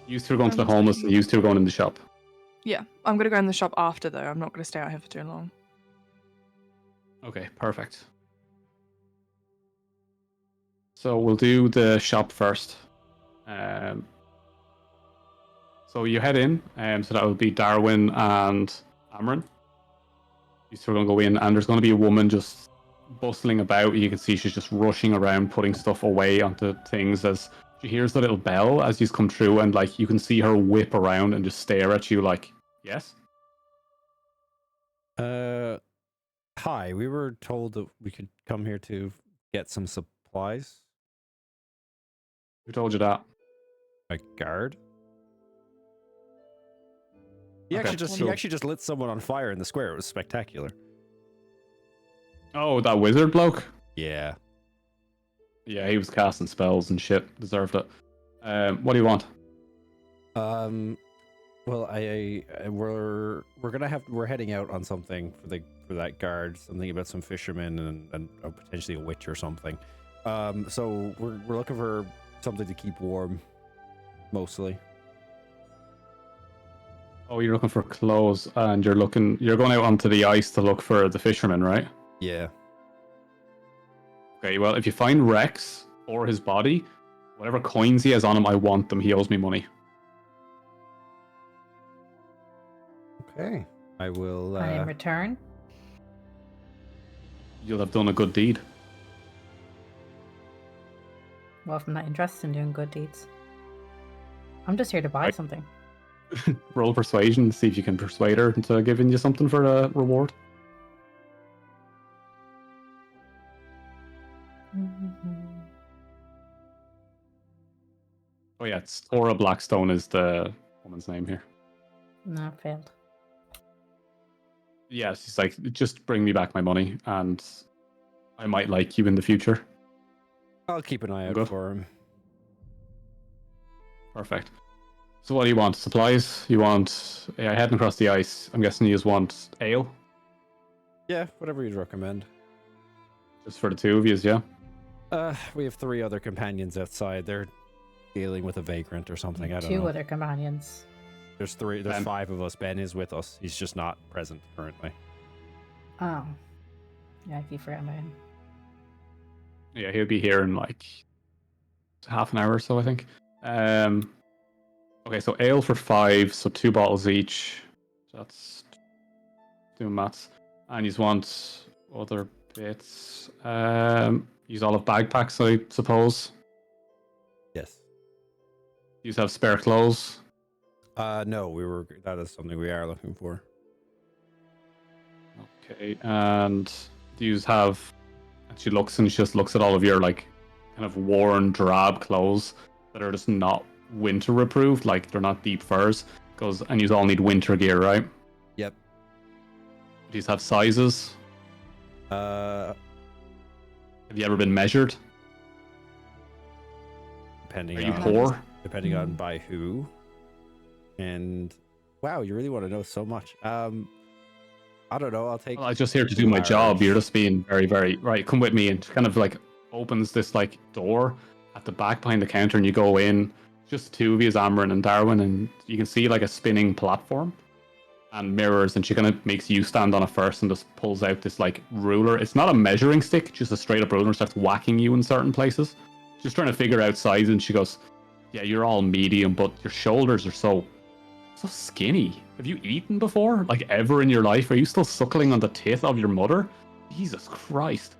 Used to going to the homeless, and used to going in the shop. Yeah, I'm gonna go in the shop after though. I'm not gonna stay out here for too long. Okay, perfect. So we'll do the shop first. So you head in, so that will be Darwin and Amren. You still going to go in, and there's going to be a woman just bustling about. You can see she's just rushing around, putting stuff away onto things as she hears the little bell as you come through, and like you can see her whip around and just stare at you like, yes? Hi, we were told that we could come here to get some supplies. Who told you that? A guard? He Okay, he actually just lit someone on fire in the square. It was spectacular. Oh, that wizard bloke? Yeah. Yeah, he was casting spells and shit. Deserved it. What do you want? Well, we're heading out on something for that guard. Something about some fishermen and potentially a witch or something. So we're looking for something to keep warm, mostly. Oh, you're looking for clothes, and you're going out onto the ice to look for the fisherman, right? Yeah. Okay, well, if you find Rex or his body, whatever coins he has on him, I want them. He owes me money. Okay. I will. And in return, You'll have done a good deed. well, if I'm not interested in doing good deeds, I'm just here to buy Right. something. Roll persuasion, see if you can persuade her into giving you something for a reward. Oh yeah, it's Tora Blackstone is the woman's name here. No, failed. Yeah, she's like, just bring me back my money, and I might like you in the future. I'll keep an eye out Good. for him. Perfect. So what do you want? Supplies? You want... Yeah, heading across the ice. I'm guessing you just want ale? Yeah, whatever you'd recommend. Just for the two of you, yeah? We have 3 other companions outside. They're dealing with a vagrant or something. I don't know. 2 other companions. There's 5 of us. Ben is with us. He's just not present currently. Oh. Yeah, I keep forgetting about him. Yeah, he'll be here in like half an hour or so, I think. Okay, so ale for 5, so 2 bottles each. That's doing maths. And you want other bits. Use all of bagpacks, I suppose. Yes. You have spare clothes. No, that is something we are looking for. Okay, and do you have? And she looks and she just looks at all of your like kind of worn, drab clothes that are just not winter approved, like they're not deep furs. Goes, and you all need winter gear, right? Yep. Do you have sizes? Uh, Have you ever been measured? depending Are you on poor? depending on by who. And wow, you really want to know so much. I don't know. I'll take. Well, I'm just here to do my job. large. You're just being very, very right. Come with me, and she kind of like opens this like door at the back behind the counter, and you go in. Just two of you, Amren and Darwin, and you can see like a spinning platform and mirrors, and she kind of makes you stand on it first, and just pulls out this like ruler. It's not a measuring stick, just a straight up ruler, and starts whacking you in certain places. Just trying to figure out size, and she goes, "Yeah, you're all medium, but your shoulders are so skinny. Have you eaten before? Like ever in your life? Are you still suckling on the teeth of your mother? Jesus Christ."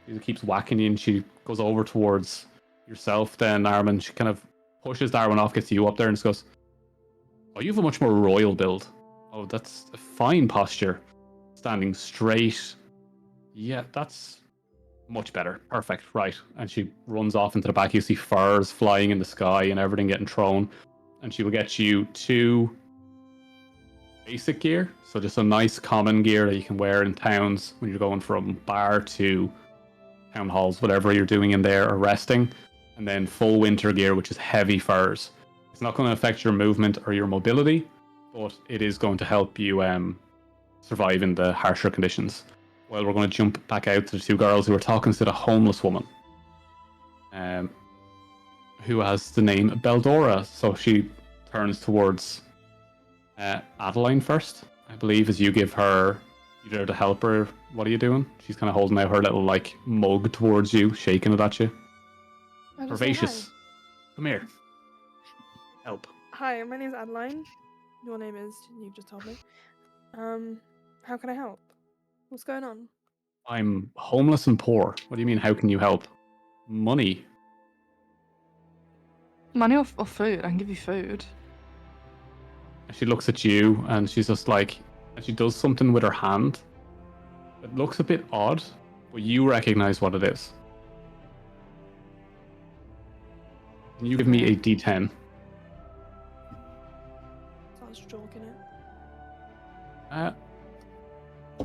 She keeps whacking you, and she goes over towards yourself then, Armin. She kind of pushes Darwin off, gets you up there, and just goes, "Oh, you have a much more royal build. Oh, that's a fine posture. Standing straight. Yeah, that's much better. Perfect. Right." And she runs off into the back. You see furs flying in the sky and everything getting thrown. And she will get you 2 basic gear. So just a nice common gear that you can wear in towns when you're going from bar to town halls, whatever you're doing in there or resting. And then full winter gear, which is heavy furs. It's not going to affect your movement or your mobility, but it is going to help you survive in the harsher conditions. Well, we're going to jump back out to the 2 girls who are talking to the homeless woman, who has the name Beldora. So she turns towards Adeline first, I believe, as you give her, you're there to help her. What are you doing? She's kind of holding out her little like mug towards you, shaking it at you. I just say Herbaceous, come here. Help. Hi, my name's Adeline. Your name is, you've just told me. How can I help? What's going on? I'm homeless and poor. What do you mean, how can you help? Money. Money or food? I can give you food. And she looks at you and she's just like, and she does something with her hand. It looks a bit odd, but you recognize what it is. Can you give me a D10? Starts joking it.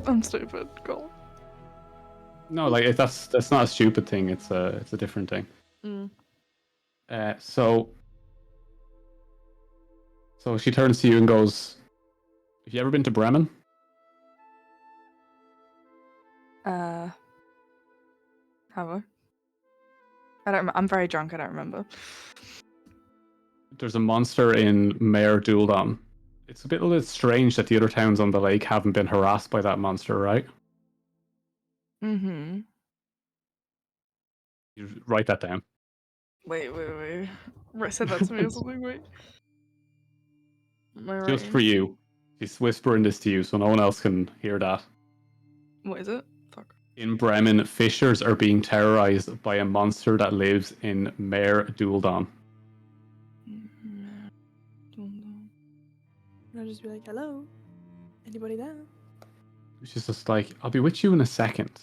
I'm stupid. Go. No, like that's not a stupid thing. It's a different thing. So she turns to you and goes, "Have you ever been to Bremen?" Have I? I don't. I'm very drunk. I don't remember. There's a monster in Mare Duldan. It's a bit strange that the other towns on the lake haven't been harassed by that monster, right? Mm-hmm. You write that down. Wait. Right, said that to me or something. Wait. Am I Just right? for you. She's whispering this to you, so no one else can hear that. What is it? Fuck. In Bremen, fishers are being terrorized by a monster that lives in Mare Duldan. And I'll just be like, hello? Anybody there? She's just like, "I'll be with you in a second."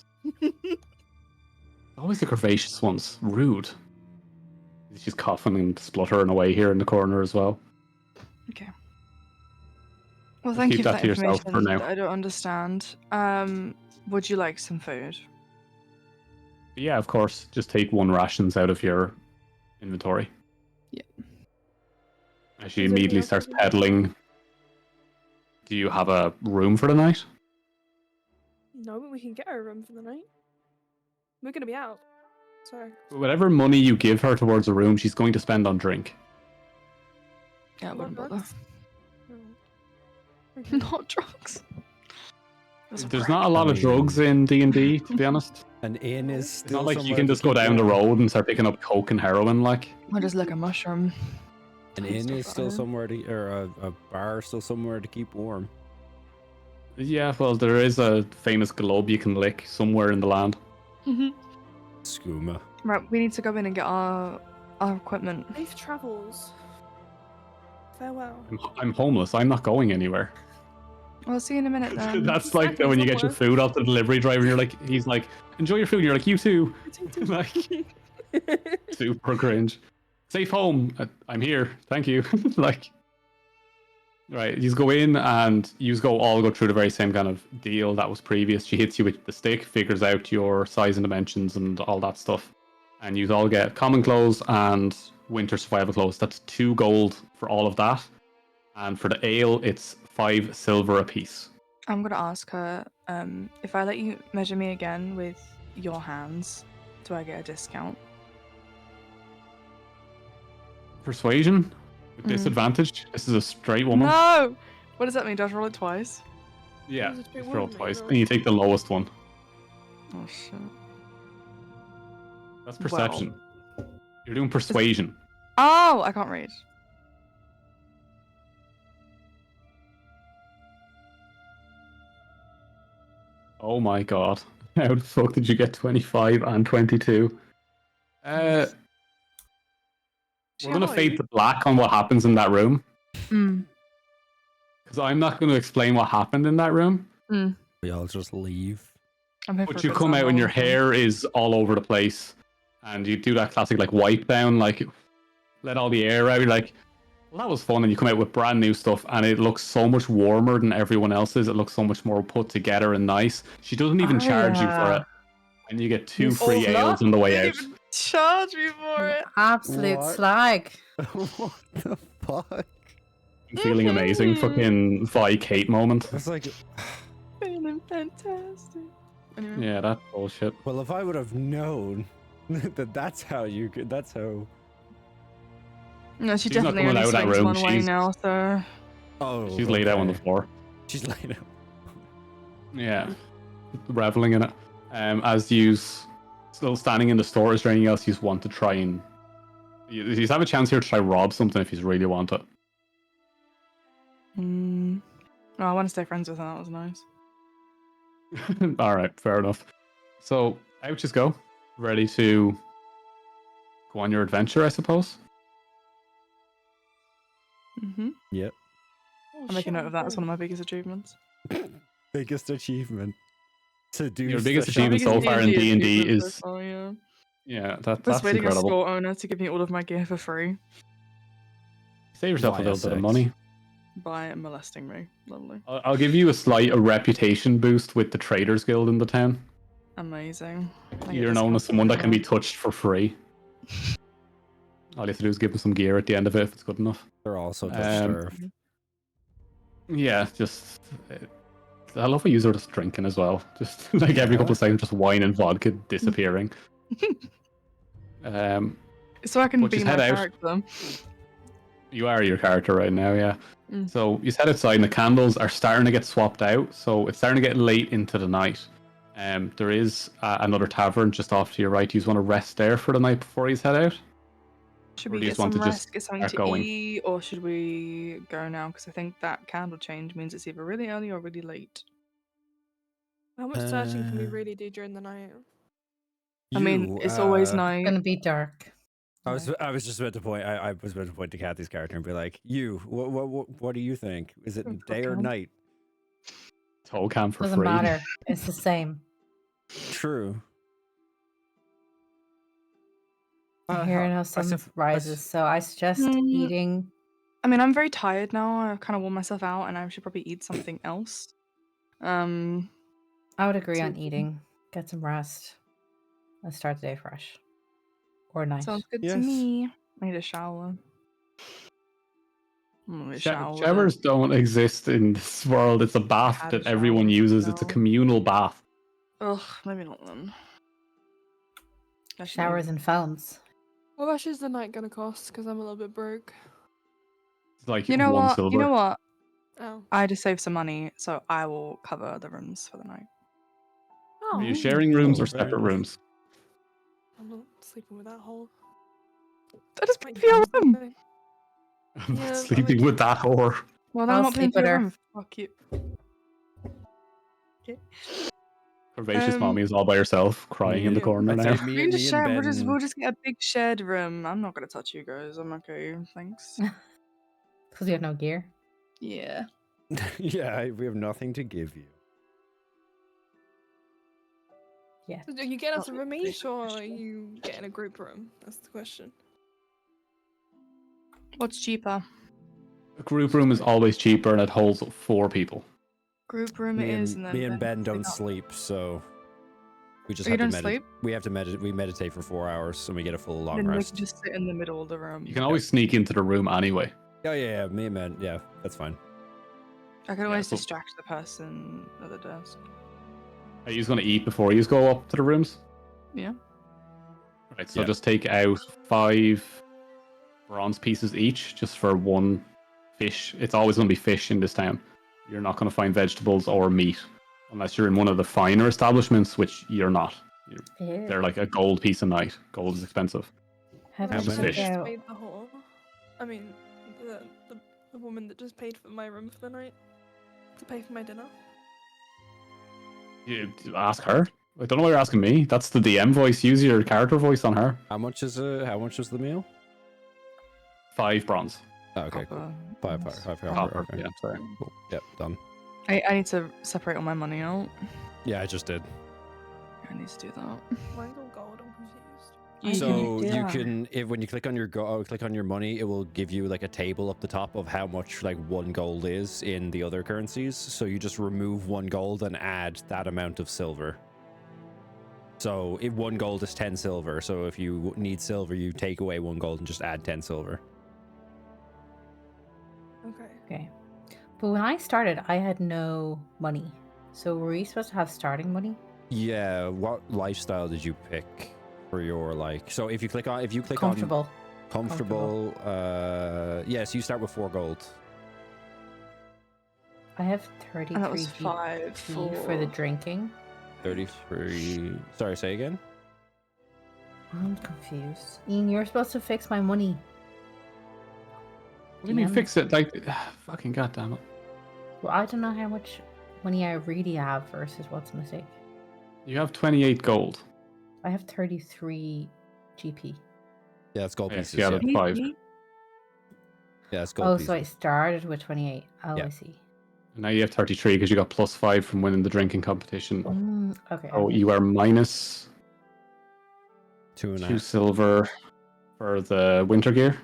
Always the curvaceous ones. Rude. She's coughing and spluttering away here in the corner as well. Okay. Well, Just thank keep you for that that to yourself for information. now. I don't understand. Would you like some food? Yeah, of course. Just take 1 rations out of your inventory. Yeah. As she Is there anything immediately else I starts can do? pedaling. Do you have a room for the night? No, but we can get her a room for the night. We're gonna be out. So Whatever money you give her towards a room, she's going to spend on drink. Yeah, I Not wouldn't bother. drugs? Okay. Not drugs. There's not a lot of mean- drugs in D&D, to be honest. An inn is It's still not like you somewhere can to just go keep down the warm. road and start picking up coke and heroin, like. I just like a mushroom. An and inn stuff is like still that. somewhere to, or a bar is still somewhere to keep warm. Yeah, well, there is a famous globe you can lick somewhere in the land. Skooma. Right, we need to go in and get our equipment. Safe travels. Farewell. I'm homeless. I'm not going anywhere. I'll see you in a minute then. That's He's like snacking when you get your somewhere. food off the delivery driver and you're like, he's like, enjoy your food. And you're like, you too. Like, super cringe. Safe home. I'm here. Thank you. Like, right. You go in and you all go through the very same kind of deal that was previous. She hits you with the stick, figures out your size and dimensions and all that stuff. And you all get common clothes and winter survival clothes. That's 2 gold for all of that. And for the ale, it's 5 silver apiece. I'm gonna ask her, if I let you measure me again with your hands, do I get a discount? Persuasion with disadvantage. This is a straight woman. No! What does that mean? Do I have to roll it twice? Yeah, It's a straight just roll woman, twice, you know. and you take the lowest one. Oh shit. That's perception. You're doing persuasion. Oh, I can't read. Oh my god. How the fuck did you get 25 and 22? We're gonna fade to black on what happens in that room. Because I'm not gonna explain what happened in that room. We all just leave. I'm here But for you a come good out and your sample. hair is all over the place. And you do that classic like wipe down, like let all the air out. You're like, well, that was fun. And you come out with brand new stuff and it looks so much warmer than everyone else's. It looks so much more put together and nice. She doesn't even charge you for Aria. it. And you get 2 You free slut. ales on the way They out. didn't even charge me for it. Absolute What? slag. What the fuck? I'm feeling amazing. Fucking Vi Kate moment. It's like, Feeling fantastic. Anyway. Yeah, that's bullshit. well, if I would have known that's how you could, that's how. No, she She's not definitely coming only out of that swings room, one way she's- now, so. Oh, She's laid out on the okay. floor. She's laid out. Yeah, reveling in it. As you still standing in the store, is there anything else you want to try and? You have a chance here to try rob something if you really want it. Oh, I want to stay friends with her. That was nice. All right, fair enough. So out you go, ready to go on your adventure, I suppose. Yep. I'll make a note of that. It's one of my biggest achievements. Biggest achievement. To do Your biggest stuff. achievement so far in D&D achievement is so far, yeah. yeah, that's Persuading a incredible. store owner to give me all of my gear for free Save yourself a Via little bit of sex. money. by molesting me. Lovely. I'll give you a reputation boost with the Traders Guild in the town. Amazing. I get You're known as discounts someone that can be everywhere. touched for free. All you have to do is give them some gear at the end of it if it's good enough. They're also Um, disturbed. Yeah, just I love how you are just drinking as well. Just like every couple of seconds, just wine and vodka disappearing. So I can but be just my head out. character. You are your character right now, yeah. Mm. So you head outside, and the candles are starting to get swapped out. So it's starting to get late into the night. There is another tavern just off to your right. Do you want to rest there for the night before you head out? Should Or we do you get just want some to just rest, get something start to going? eat, or should we go now? Because I think that candle change means it's either really early or really late. How much searching can we Uh, really do during the night? I mean, it's always It's night. gonna be dark. I was just about to point. I was about to point to Cathy's character and be like, "You, what do you think? Is it Oh, day or fuck, night?" Toll cam for Doesn't free. matter. It's the same. True. I'm hearing how sun rises, so I suggest eating. I mean, I'm very tired now. I've kind of worn myself out, and I should probably eat something else. I would agree So- on eating. Get some rest. Let's start the day fresh. Or night. Sounds good to Yes. me. I need a shower. I'm gonna shower. Showers don't exist in this world. It's a bath Had a that everyone shower, uses. It's a no. communal bath. Ugh, maybe not then. I should Showers and fountains. How much is the night gonna cost? Because I'm a little bit broke. It's like You know one what? silver. You know what? Oh. I just saved some money, so I will cover the rooms for the night. Oh. Are you sharing rooms or Oh, very separate nice. rooms? I'm not sleeping with that hole. That is Wait, for your I'm room. sleeping. I'm Yeah, not I'm sleeping like- with that whore. Well, then I'll I'm not paying sleep for with your her. room. Fuck you. Okay. Herbaceous mommy is all by herself, crying in the Yeah. corner I'd now. say me We can and just me share. and We'll Ben. just get a big shared room. I'm not gonna touch you guys. I'm okay. Thanks. Because we have no gear. Yeah. Yeah, we have nothing to give you. Yeah. So do you get us a Oh, room great each, or are question. you getting a group room? That's the question. What's cheaper? A group room is always cheaper and it holds 4 people. Group room Me it is, and, and then me and Ben sleep don't out. sleep, so we just Oh, you have to don't sleep? We have to meditate. We meditate for 4 hours, and we get a full long Then they rest. can just sit in the middle of the room. You can always sneak into the room anyway. Oh yeah, me and Ben. Yeah, that's fine. I can always so- distract the person at the desk. Are you going to eat before you go up to the rooms? Yeah. Right, so Yeah. just take out 5 bronze pieces each, just for 1 fish. It's always going to be fish in this town. You're not going to find vegetables or meat, unless you're in one of the finer establishments, which you're not. Ew. They're like a gold piece a night. Gold is expensive. How How much much is fish? it? Paid the whole. I mean, the woman that just paid for my room for the night to pay for my dinner. You ask her. I don't know why you're asking me. That's the DM voice. Use your character voice on her. How much was the meal? 5 bronze. Oh, okay, cool. Copper. Five, Copper. okay. Yeah, sorry. Cool. Yep, done. I need to separate all my money out. Yeah, I just did. I need to do that. Mine's all gold. I'm confused. You So can do you that. can, if when you click on click on your money, it will give you like a table up the top of how much like 1 gold is in the other currencies. So you just remove 1 gold and add that amount of silver. So if 1 gold is 10 silver, so if you need silver, you take away 1 gold and just add 10 silver. Okay. Okay. But when I started, I had no money. So were we supposed to have starting money? Yeah. What lifestyle did you pick for your like? So if you click on Comfortable. on comfortable, yes, you start with 4 gold. I have 33 And that was GP 5 for the drinking. 33. Sorry, say again. I'm confused. Ian, you're supposed to fix my money. What do you mean DM? fix it? Like, fucking goddamn it. Well, I don't know how much money I really have versus what's missing. You have 28 gold. I have 33 GP. Yeah, it's gold Yes, pieces. you Yeah, added 5. yeah, it's gold Oh, pieces. so I started with 28. Oh, Yeah. I see. And now you have 33 because you got +5 from winning the drinking competition. Okay. So you are minus 2 2.5. silver for the winter gear.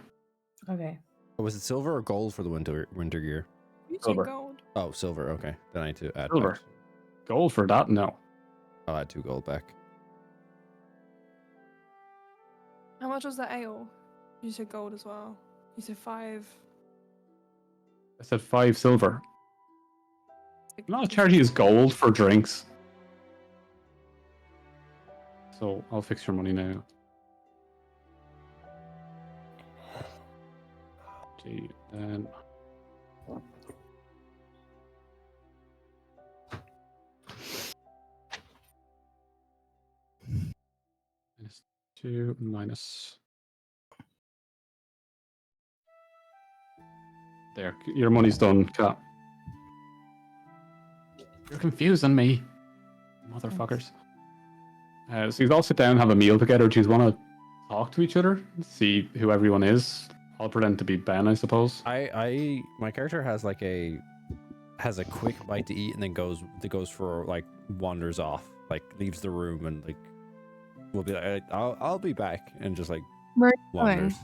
Okay. Oh, was it silver or gold for the winter gear? You say Silver. gold. Oh, silver. Okay, then I need to add Silver. back. Gold for that? No. I'll add 2 gold back. How much was the ale? You said gold as well. You said 5. I said 5 silver. I'm not charging you gold for drinks. So I'll fix your money now. Gee, then. -2 minus. There, your money's done, Cat. You're confusing me, motherfuckers. So you all sit down, have a meal together. Do you want to talk to each other? See who everyone is? I'll pretend to be Ben, I suppose. My character has like a quick bite to eat and then goes for like wanders off, like leaves the room and like will be like I'll be back and just like Where are you wanders.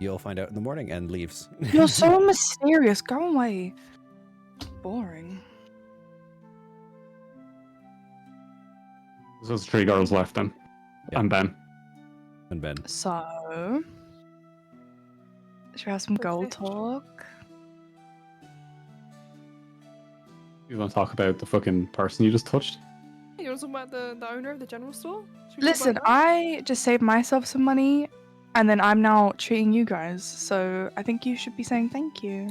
You'll find out in the morning and leaves. You're so mysterious. Go away. Boring. So there's 3 girls left then. Yeah. And Ben. And Ben. So, should we have some What's gold next? talk? You want to talk about the fucking person you just touched? You want to talk about the owner of the general store? Should we talk Listen, about that? I just saved myself some money, and then I'm now treating you guys. So I think you should be saying thank you.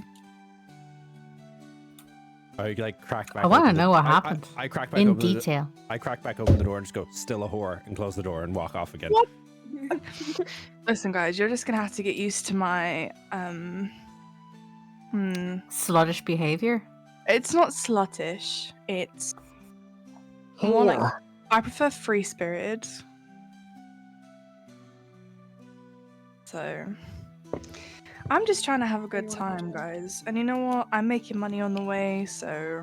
I like crack back. I want to open the- know what I- happened I crack back in open the- detail. I crack back open the door and just go, still a whore, and close the door and walk off again. What? Listen, guys, you're just gonna have to get used to my Sluttish behavior. It's not sluttish. It's more like I prefer free spirited. So I'm just trying to have a good You wanna time, enjoy. guys. And you know what? I'm making money on the way, so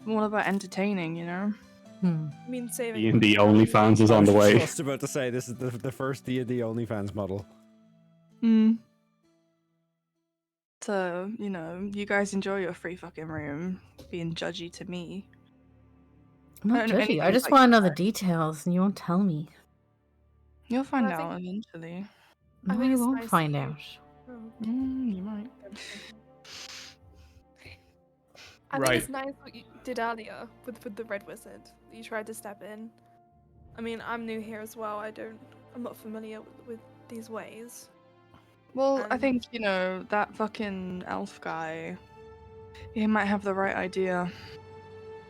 I'm all about entertaining, you know? Hmm. I mean, saving. D&D money. OnlyFans is I on was the way. just about to say this is the first D&D OnlyFans model. So, you know, you guys enjoy your free fucking room, being judgy to me. I'm not I don't know judgy. I anything just like want to know the that. details, and you won't tell me. You'll find I out think- eventually. No, think I it's won't nice find that out. You might. I think Right. it's nice what you did earlier with the Red Wizard. You tried to step in. I mean, I'm new here as well. I'm not familiar with these ways. Well, I And- think, you know, that fucking elf guy, he might have the right idea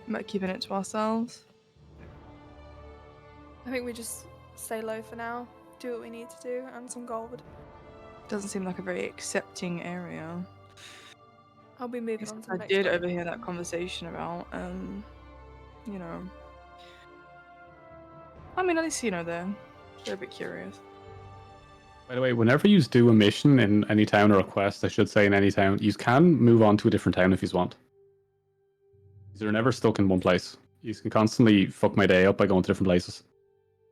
about keeping it to ourselves. I think we just stay low for now, do what we need to do, and some gold. Doesn't seem like a very accepting area. I'll be moving on to the I next did one. overhear that conversation about, you know. I mean, at least, you know, they're a bit curious. By the way, whenever you do a mission in any town or a quest, I should say in any town, you can move on to a different town if you want. You're never stuck in one place. You can constantly fuck my day up by going to different places.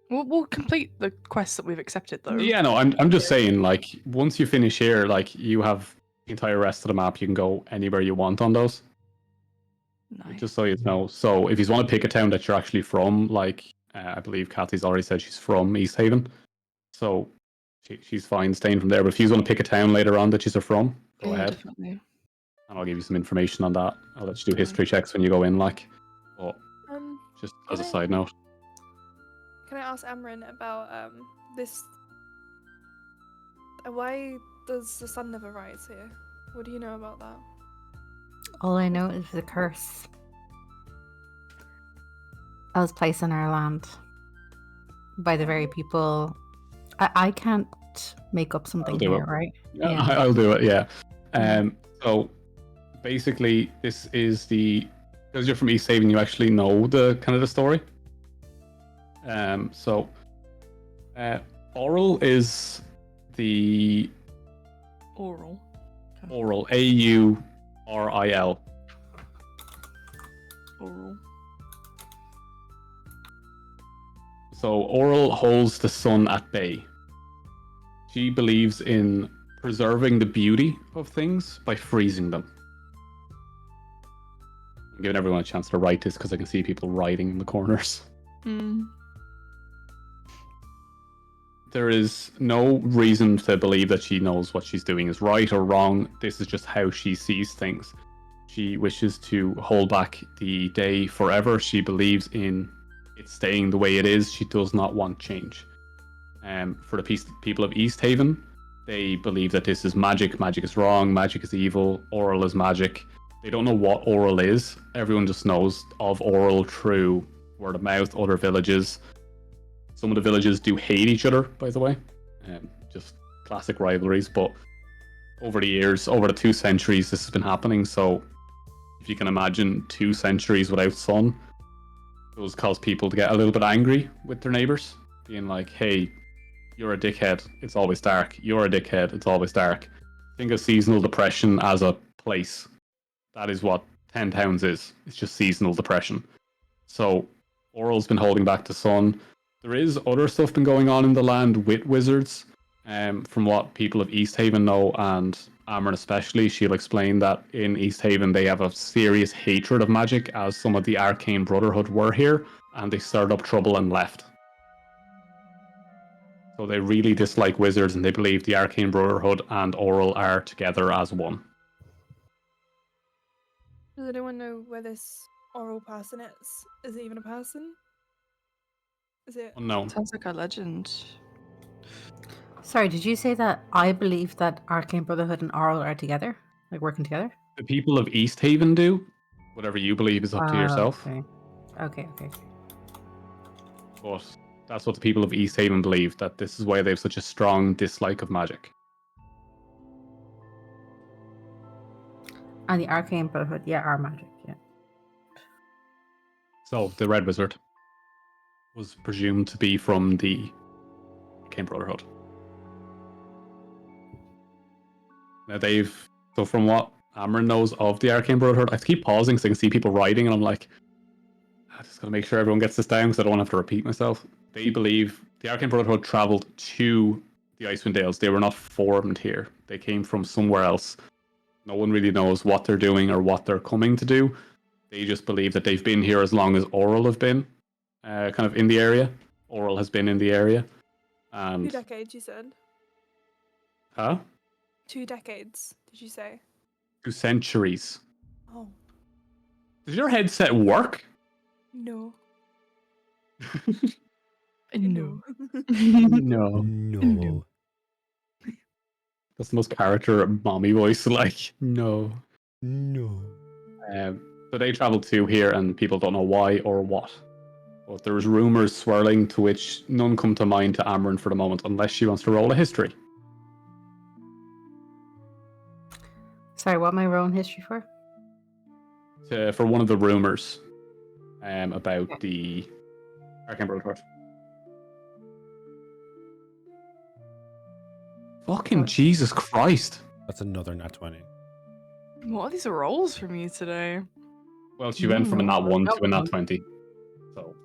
We'll complete the quests that we've accepted, though. Yeah, no, I'm just saying, like, once you finish here, like, you have the entire rest of the map. You can go anywhere you want on those. Nice. Just so you know. So if you want to pick a town that you're actually from, like, I believe Cathy's already said she's from Easthaven. So she's fine staying from there. But if you want to pick a town later on that she's from, go ahead. Definitely. And I'll give you some information on that. I'll let you do Okay. history checks when you go in, like. But just as a can I- side note. Can I ask Amren about this? Why does the sun never rise here? What do you know about that? All I know is the curse that was placed on our land by the very people. I can't make up something do here, it. right? Yeah, Yeah. I'll do it. Yeah. Yeah. So basically, this is because you're from Easthaven, you actually know the kind of the story. So Oral is the Oral. Oral Auril. Oral. So Oral holds the sun at bay. She believes in preserving the beauty of things by freezing them. I'm giving everyone a chance to write this because I can see people writing in the corners. There is no reason to believe that she knows what she's doing is right or wrong. This is just how she sees things. She wishes to hold back the day forever. She believes in it staying the way it is. She does not want change. For the people of Easthaven, they believe that this is magic. Magic is wrong. Magic is evil. Oral is magic. They don't know what Oral is. Everyone just knows of Oral through word of mouth, other villages. Some of the villages do hate each other, by the way. Just classic rivalries. But over the years, over the 2 centuries, this has been happening. So if you can imagine 2 centuries without sun, those cause people to get a little bit angry with their neighbors, being like, hey, you're a dickhead, it's always dark. You're a dickhead, it's always dark. Think of seasonal depression as a place. That is what 10 towns is. It's just seasonal depression. So Oral's been holding back the sun. There is other stuff been going on in the land with wizards. From what people of Easthaven know, and Amren especially, she'll explain that in Easthaven they have a serious hatred of magic, as some of the Arcane Brotherhood were here, and they stirred up trouble and left. So they really dislike wizards, and they believe the Arcane Brotherhood and Oral are together as one. Does anyone know where this Oral person is? Is it even a person? Is it? Unknown. Sounds like a legend. Sorry, did you say that I believe that Arcane Brotherhood and Oral are together? Like working together? The people of Easthaven do. Whatever you believe is up to yourself. Okay. But that's what the people of Easthaven believe, that this is why they have such a strong dislike of magic. And the Arcane Brotherhood, yeah, are magic, yeah. So the Red Wizard was presumed to be from the Arcane Brotherhood. Now so from what Amren knows of the Arcane Brotherhood, I keep pausing so I can see people writing, and I'm like, I just gotta make sure everyone gets this down because I don't have to repeat myself. They believe the Arcane Brotherhood traveled to the Icewind Dales. They were not formed here. They came from somewhere else. No one really knows what they're doing or what they're coming to do. They just believe that they've been here as long as Oral have been, kind of in the area. Oral has been in the area. 2 And decades, you said. huh? 2 decades, did you say? 2 centuries. Oh, Does your headset work? no. No. No. No. That's the most character mommy voice. Like, no. No. So they traveled to here, and people don't know why or what. But there's rumors swirling to which none come to mind to Amren for the moment, unless she wants to roll a history. Sorry, what am I rolling history for? For one of the rumors about the Arcane Brotherhood. Fucking Jesus Christ. That's another nat 20. What are these rolls from you today? Well, she went from a nat 1 to a nat one. 20. So,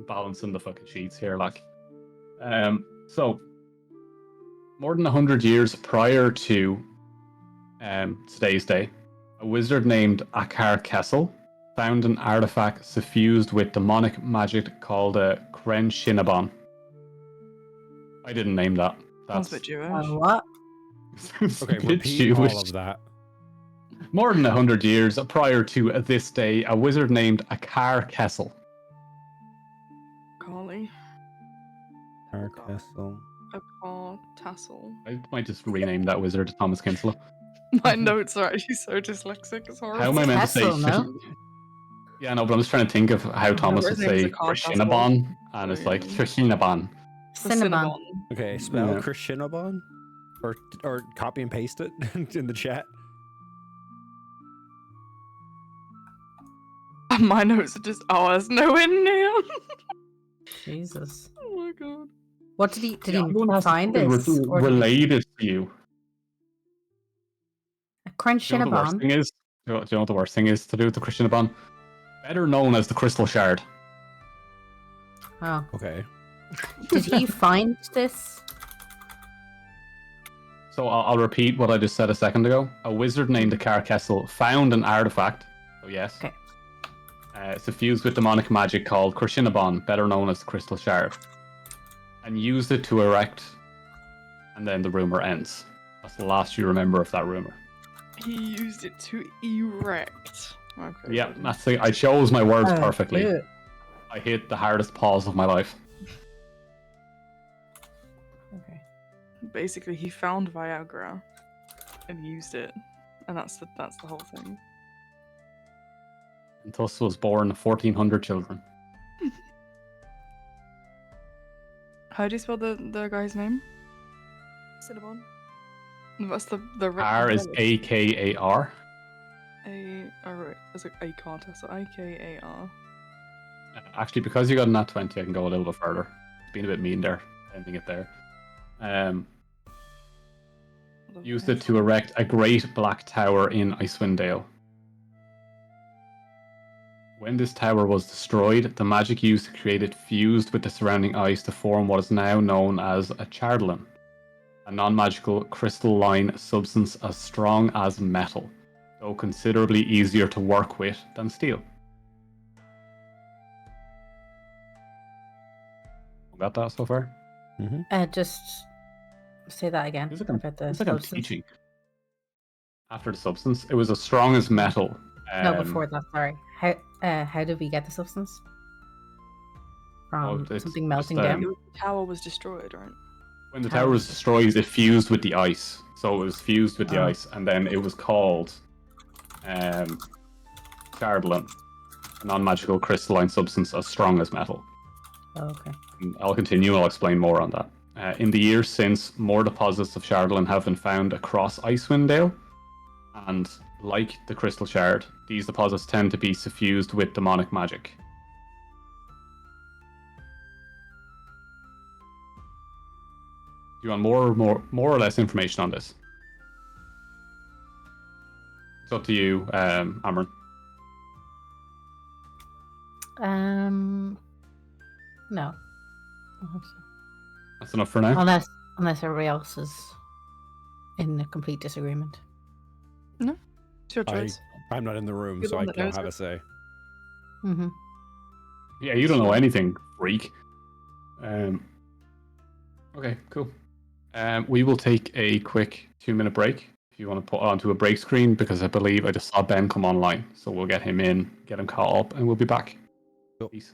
balancing the fucking sheets here, like. So, more than 100 years prior to today's day, a wizard named Akar Kessel found an artifact suffused with demonic magic called a Kren Shinabon. I didn't name that. Sounds a bit Jewish. What? Okay, a bit repeat Jewish. all of that. More than 100 years prior to this day, a wizard named Akar Kessel. Carly. Castle. A car tassel. I might just rename that wizard to Thomas Kinsella. My notes are actually so dyslexic. It's horrible. How am I meant Kessel, to say? no? Yeah, no, but I'm just trying to think of how Thomas would his name is say Akar Kessel. Krishinabon, and it's like Yeah. Krishinabon. Cinnabon. Okay, spell Yeah. Krishinabon? Or copy and paste it in the chat. My notes are just ours, nowhere near. Jesus. Oh my god. What did he Everyone has find to be this? Or did he- related to you. A Crunch Do you know what the worst Shinabon? thing is? Do you know what the worst thing is to do with the Krishinabon? Better known as the Crystal Shard. Oh. Okay. Did he find this? So I'll repeat what I just said a second ago. A wizard named Akar Kessel found an artifact. Oh yes. Okay. Suffused with demonic magic called Krishinabon, better known as the Crystal Shard, and used it to erect. And then the rumor ends. That's the last you remember of that rumor. He used it to erect. Okay. Yeah, that's the, I chose my words Oh, perfectly. cute. I hit the hardest pause of my life. Okay. Basically, he found Viagra and used it, and that's the whole thing. And thus was born 1,400 children. How do you spell the guy's name? Cinnabon. What's the R is A-K-A-R. Right. There's a can't so I-K-A-R. Actually, because you got a nat 20, I can go a little bit further. It's been a bit mean there, ending it there. Used it to erect a great black tower in Icewind Dale. When this tower was destroyed, the magic used to create it fused with the surrounding ice to form what is now known as a Chardalin, a non-magical crystalline substance as strong as metal, though considerably easier to work with than steel. Got that so far? Just say that again. It's like about the It's like I'm substance. teaching. After the substance, it was as strong as metal. No, before that, sorry. How did we get the substance? From it's something just, melting down? The tower was destroyed, right? When the tower was destroyed, it fused with the ice. So it was fused with the Oh. ice, and then it was called Chardalin, a non-magical crystalline substance as strong as metal. Oh, okay. And I'll continue, I'll explain more on that. In the years since, more deposits of Chardalin have been found across Icewind Dale, and like the Crystal Shard, these deposits tend to be suffused with demonic magic. Do you want more or less information on this? It's up to you, Amren. No. I don't think so. That's enough for now. Unless everybody else is in a complete disagreement. No, it's your choice. I'm not in the room, You're the so one I that don't knows have it. a say. Mm-hmm. Yeah, you don't know anything, freak. Okay, cool. We will take a quick 2-minute break if you want to put onto a break screen, because I believe I just saw Ben come online. So we'll get him in, get him caught up, and we'll be back. Cool. Peace.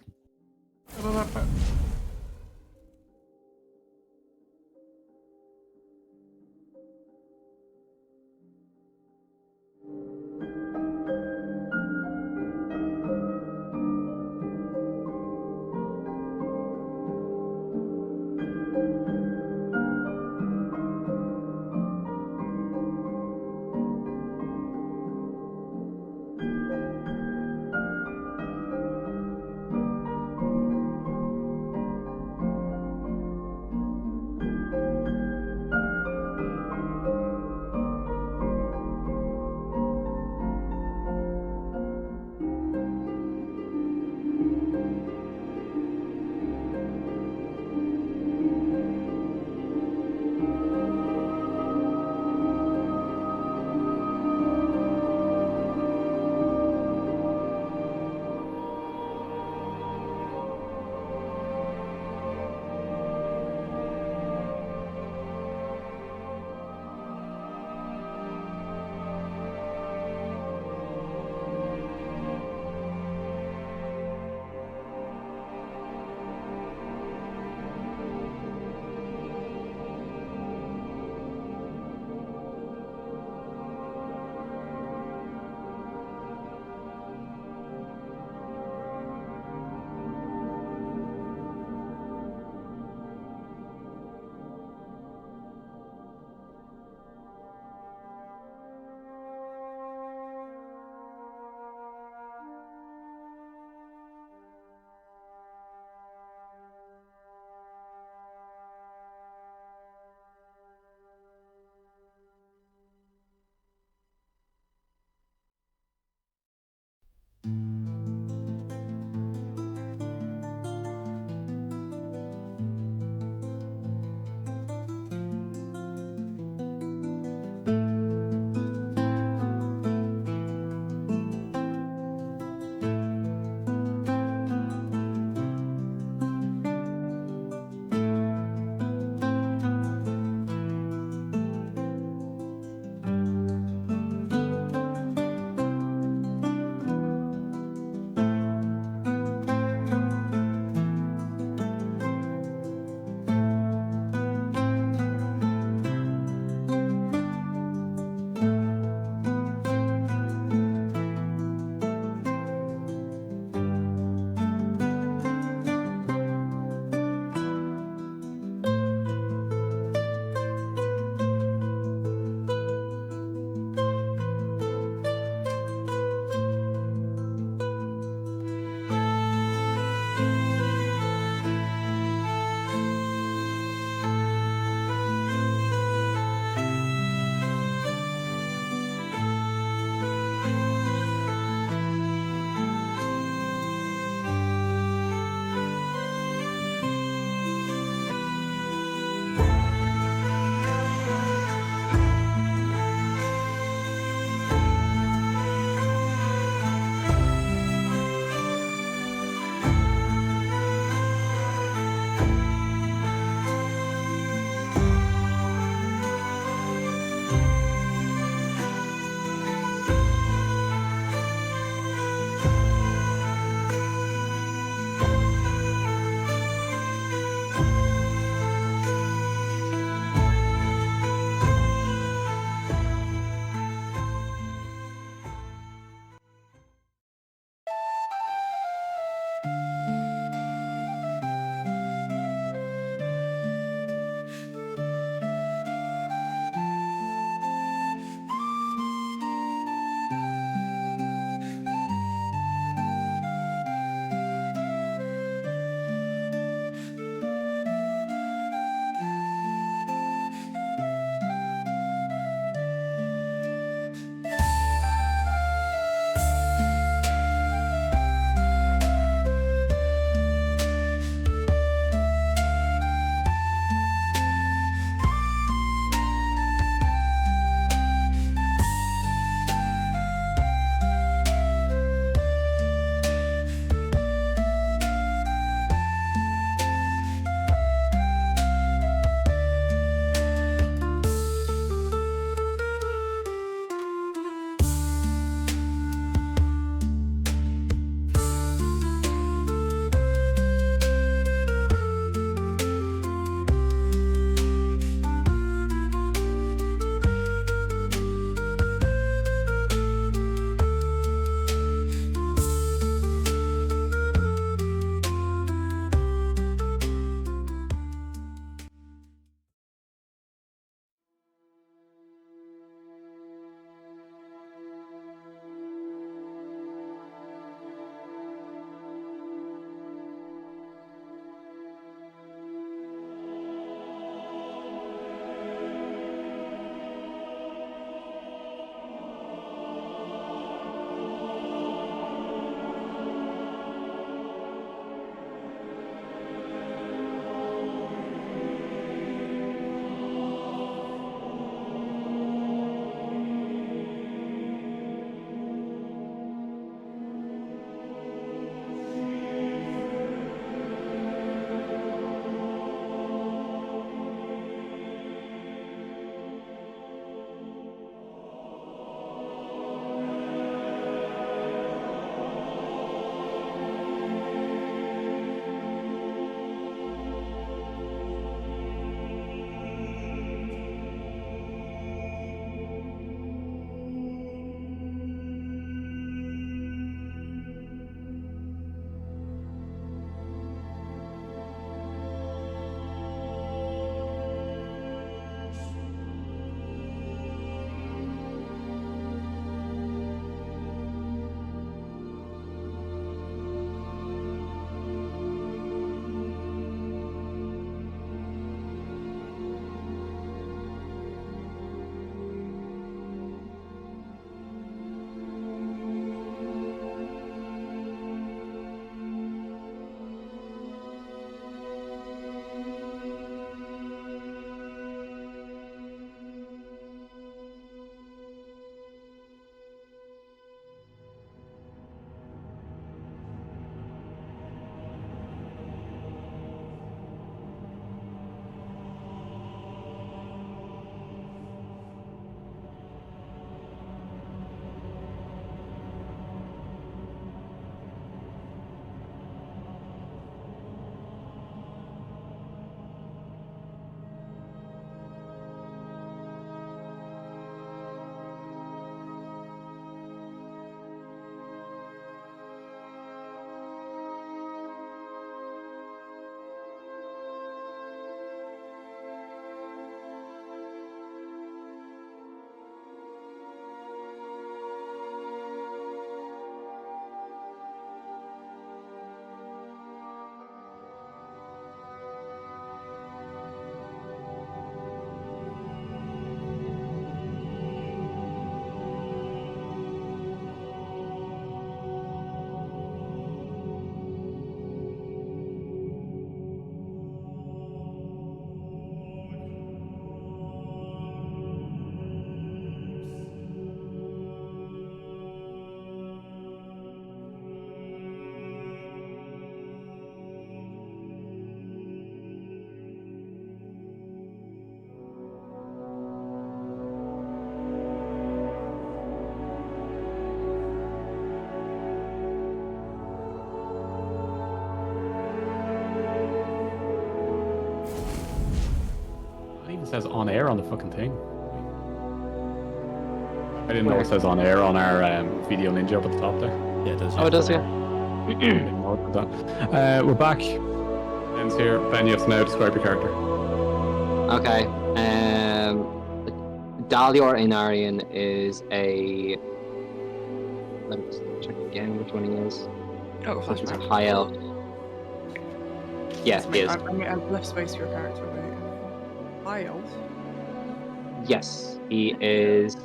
It says on air on the fucking thing. I didn't know it says on air on our video ninja up at the top there. Yeah, it does. Oh, it does, yeah. We're back. Ben's here. Ben, you have to now describe your character. Okay. Dalyor Aenarion is a. Let me just check again which one he is. Oh, He's a flashback. high elf. Yeah, he is. I mean, I've left space for your character, but high elf. Yes, he is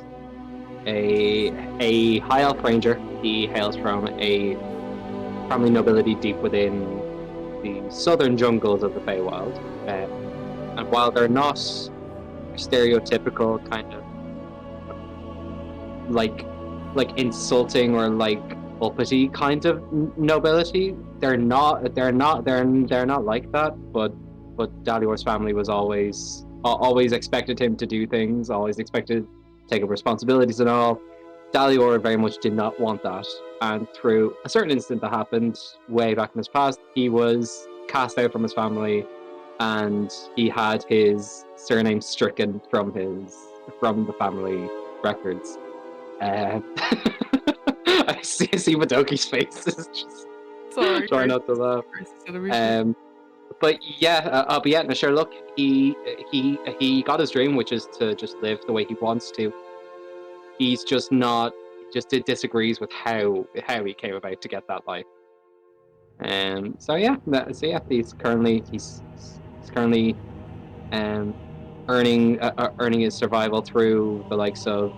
a high elf ranger. He hails from a family nobility deep within the southern jungles of the Feywild. And while they're not stereotypical kind of like insulting or like uppity kind of nobility, they're not like that. But Dalyor's family was always expected him to do things, always expected to take up responsibilities and all. Dalyor very much did not want that, and through a certain incident that happened way back in his past, he was cast out from his family, and he had his surname stricken from the family records. I see Badokie's face is just Sorry. trying not to laugh. Um, But yeah, no, sure. Look, he got his dream, which is to just live the way he wants to. He's just disagrees with how he came about to get that life. He's currently earning his survival through the likes of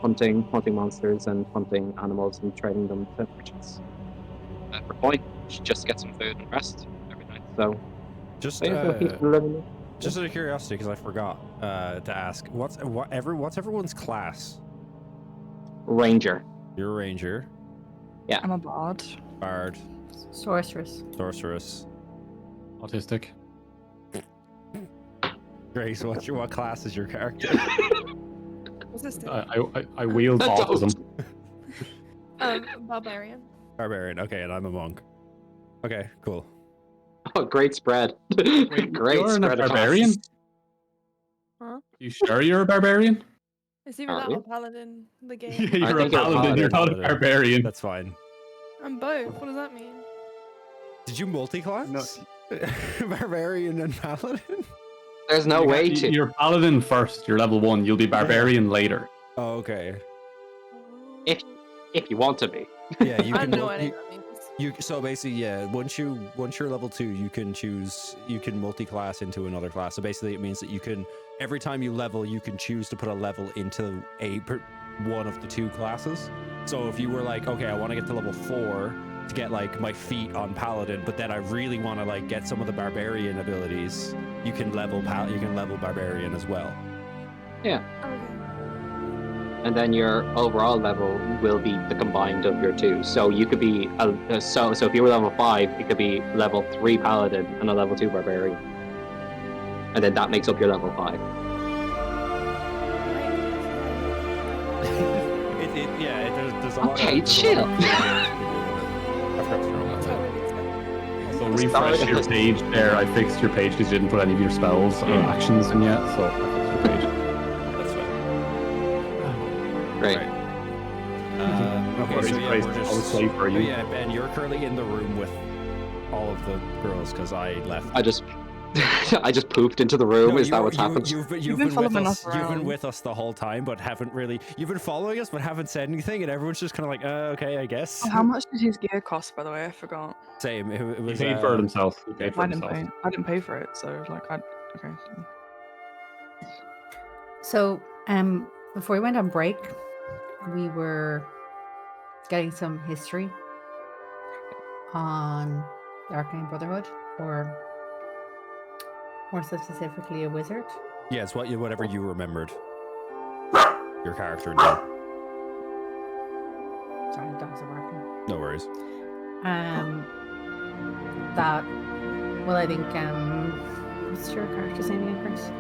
hunting monsters and hunting animals and trading them to merchants. For point, just get some food and rest every night. So Just just out of curiosity, because I forgot to ask, what's everyone's class? Ranger. You're a ranger, I'm a bard. bard, Sorceress. sorceress. Autistic. Grace, what class is your character? What's this thing? I wield Don't. autism. Barbarian. Barbarian. Okay, and I'm a monk. Okay, cool. Oh, great spread. Wait, Great you're spread. a of barbarian? classes. Huh? You sure you're a barbarian? It's either Are that we? or paladin. The game. Yeah, you're a think you're a paladin. You're not a paladin. barbarian. That's fine. I'm both. What does that mean? Did you multi-class? No. Barbarian and paladin? There's no way to. You're paladin first. You're level 1. You'll be barbarian later. Oh, okay. If you want to be. Yeah, you I can. don't know what any of that means. So basically, yeah. Once you're level 2, you can multi-class into another class. So basically, it means that you can every time you level, you can choose to put a level into one of the 2 classes. So if you were like, okay, I want to get to level 4 to get like my feet on paladin, but then I really want to like get some of the barbarian abilities, you can level barbarian as well. Yeah. Okay. And then your overall level will be the combined of your 2. So you could be so if you were level 5, it could be level 3 paladin and a level 2 barbarian, and then that makes up your level 5. There's a lot. Okay, chill. So refresh your page there. I fixed your page because you didn't put any of your spells or actions in yet. So I fixed your page. That's fine. Great. Okay, so yeah, Christ, we're I'll just. slave for Oh, you. yeah, Ben, you're currently in the room with all of the girls because I left. I just pooped into the room. No, Is that what's happened? You've been been with following us. us You've been around. with us the whole time, but haven't really. You've been following us, but haven't said anything, and everyone's just kind of like, okay, I guess. Oh, how much did his gear cost, by the way? I forgot. Same. It He was. paid for it himself. He paid for I it didn't himself. pay. I didn't pay for it, so like okay. So, before we went on break, we were getting some history on the Arcane Brotherhood, or more specifically, a wizard. Yeah, it's whatever you remembered. Your character knew. Sorry, the dogs are barking. No worries. That, well, I think, what's your character's name again, Chris?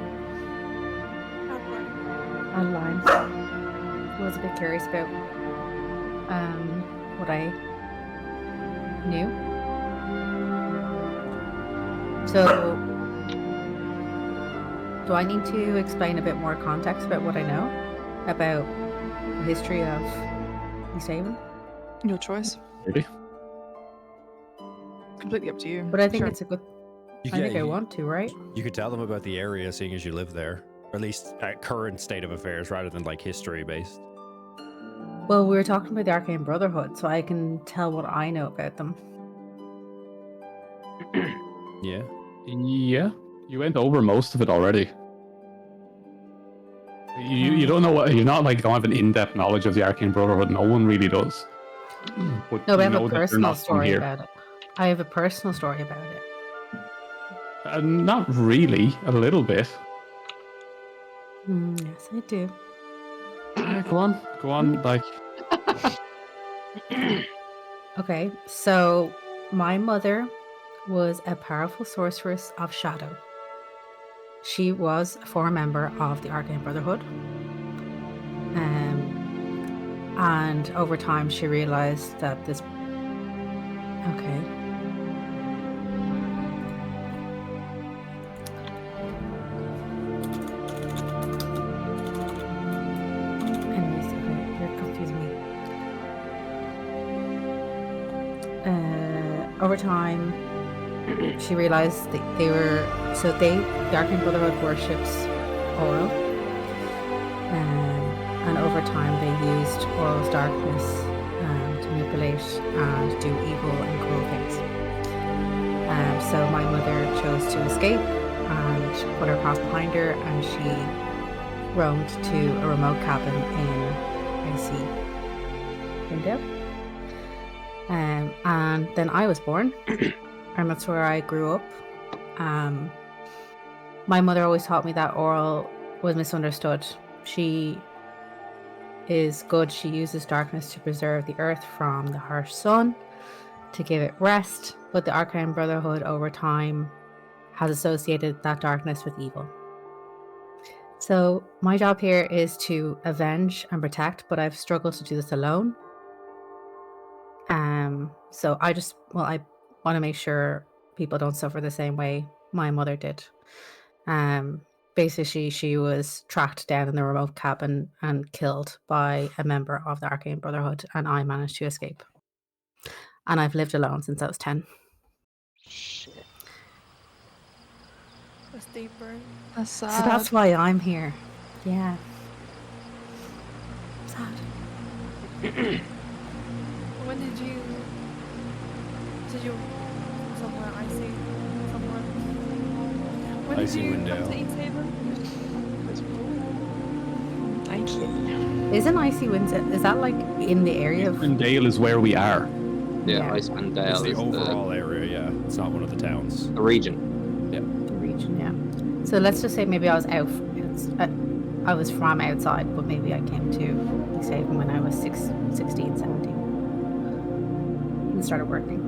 Adeline. I was a bit curious about what I knew. So Do I need to explain a bit more context about what I know about the history of Easthaven? Your choice. Really? Completely up to you. But I think Sure. it's a good. You I think I want to, right? You could tell them about the area, seeing as you live there, or at least at current state of affairs, rather than like history based. Well, we were talking about the Arcane Brotherhood, so I can tell what I know about them. Yeah. Yeah, you went over most of it already. You don't know what you're not like don't have an in-depth knowledge of the Arcane Brotherhood. No one really does. But No, but I you have know a that they're personal not from story here. about it. I have a personal story about it. Not really. A little bit. Yes, I do. Go on. Like, Okay, so my mother was a powerful sorceress of shadow. She was a former member of the Arcane Brotherhood. And over time she realized that this... Okay. Anyways, okay, you're confusing me. Over time, she realized that they were... So the Arcane Brotherhood worships Oral. And over time they used Oral's darkness to manipulate and do evil and cruel things. So my mother chose to escape and put her cross behind her, and she roamed to a remote cabin in Icewind Dale. And then I was born, and that's where I grew up. My mother always taught me that Oral was misunderstood. She is good. She uses darkness to preserve the earth from the harsh sun, to give it rest, but the Arcane Brotherhood over time has associated that darkness with evil. So my job here is to avenge and protect, but I've struggled to do this alone. So I want to make sure people don't suffer the same way my mother did. Basically, she was tracked down in the remote cabin and killed by a member of the Arcane Brotherhood, and I managed to escape. And I've lived alone since I was 10. Shit. That's deeper. That's So sad. that's why I'm here. Yeah. Sad. When did you somewhere icy? Somewhere. When did you Icewind come to Dale. Easthaven? Thank you. Isn't Icewind Dale, is that like in the area of... Icewind Dale is where we are. Yeah, Yeah. Icewind Dale It's the is overall area, yeah. It's not one of the towns. the region. the region, yeah. So let's just say maybe I was I was from outside, but maybe I came to Easthaven when I was 16, 17 and started working.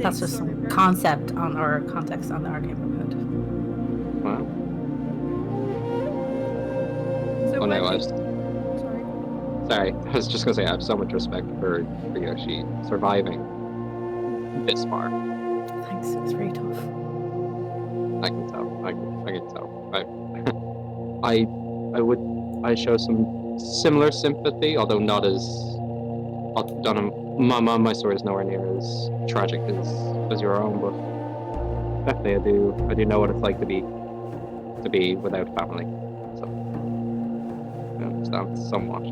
That's just some context on the Arcane Brotherhood. Wow. So Oh when no, did- Sorry, I was just gonna say I have so much respect for Yoshi surviving this far. Thanks, it was very tough. I can tell. I can tell. I show some similar sympathy, although not as. My story is nowhere near as tragic as your own, but definitely I do know what it's like to be without family. So I understand somewhat.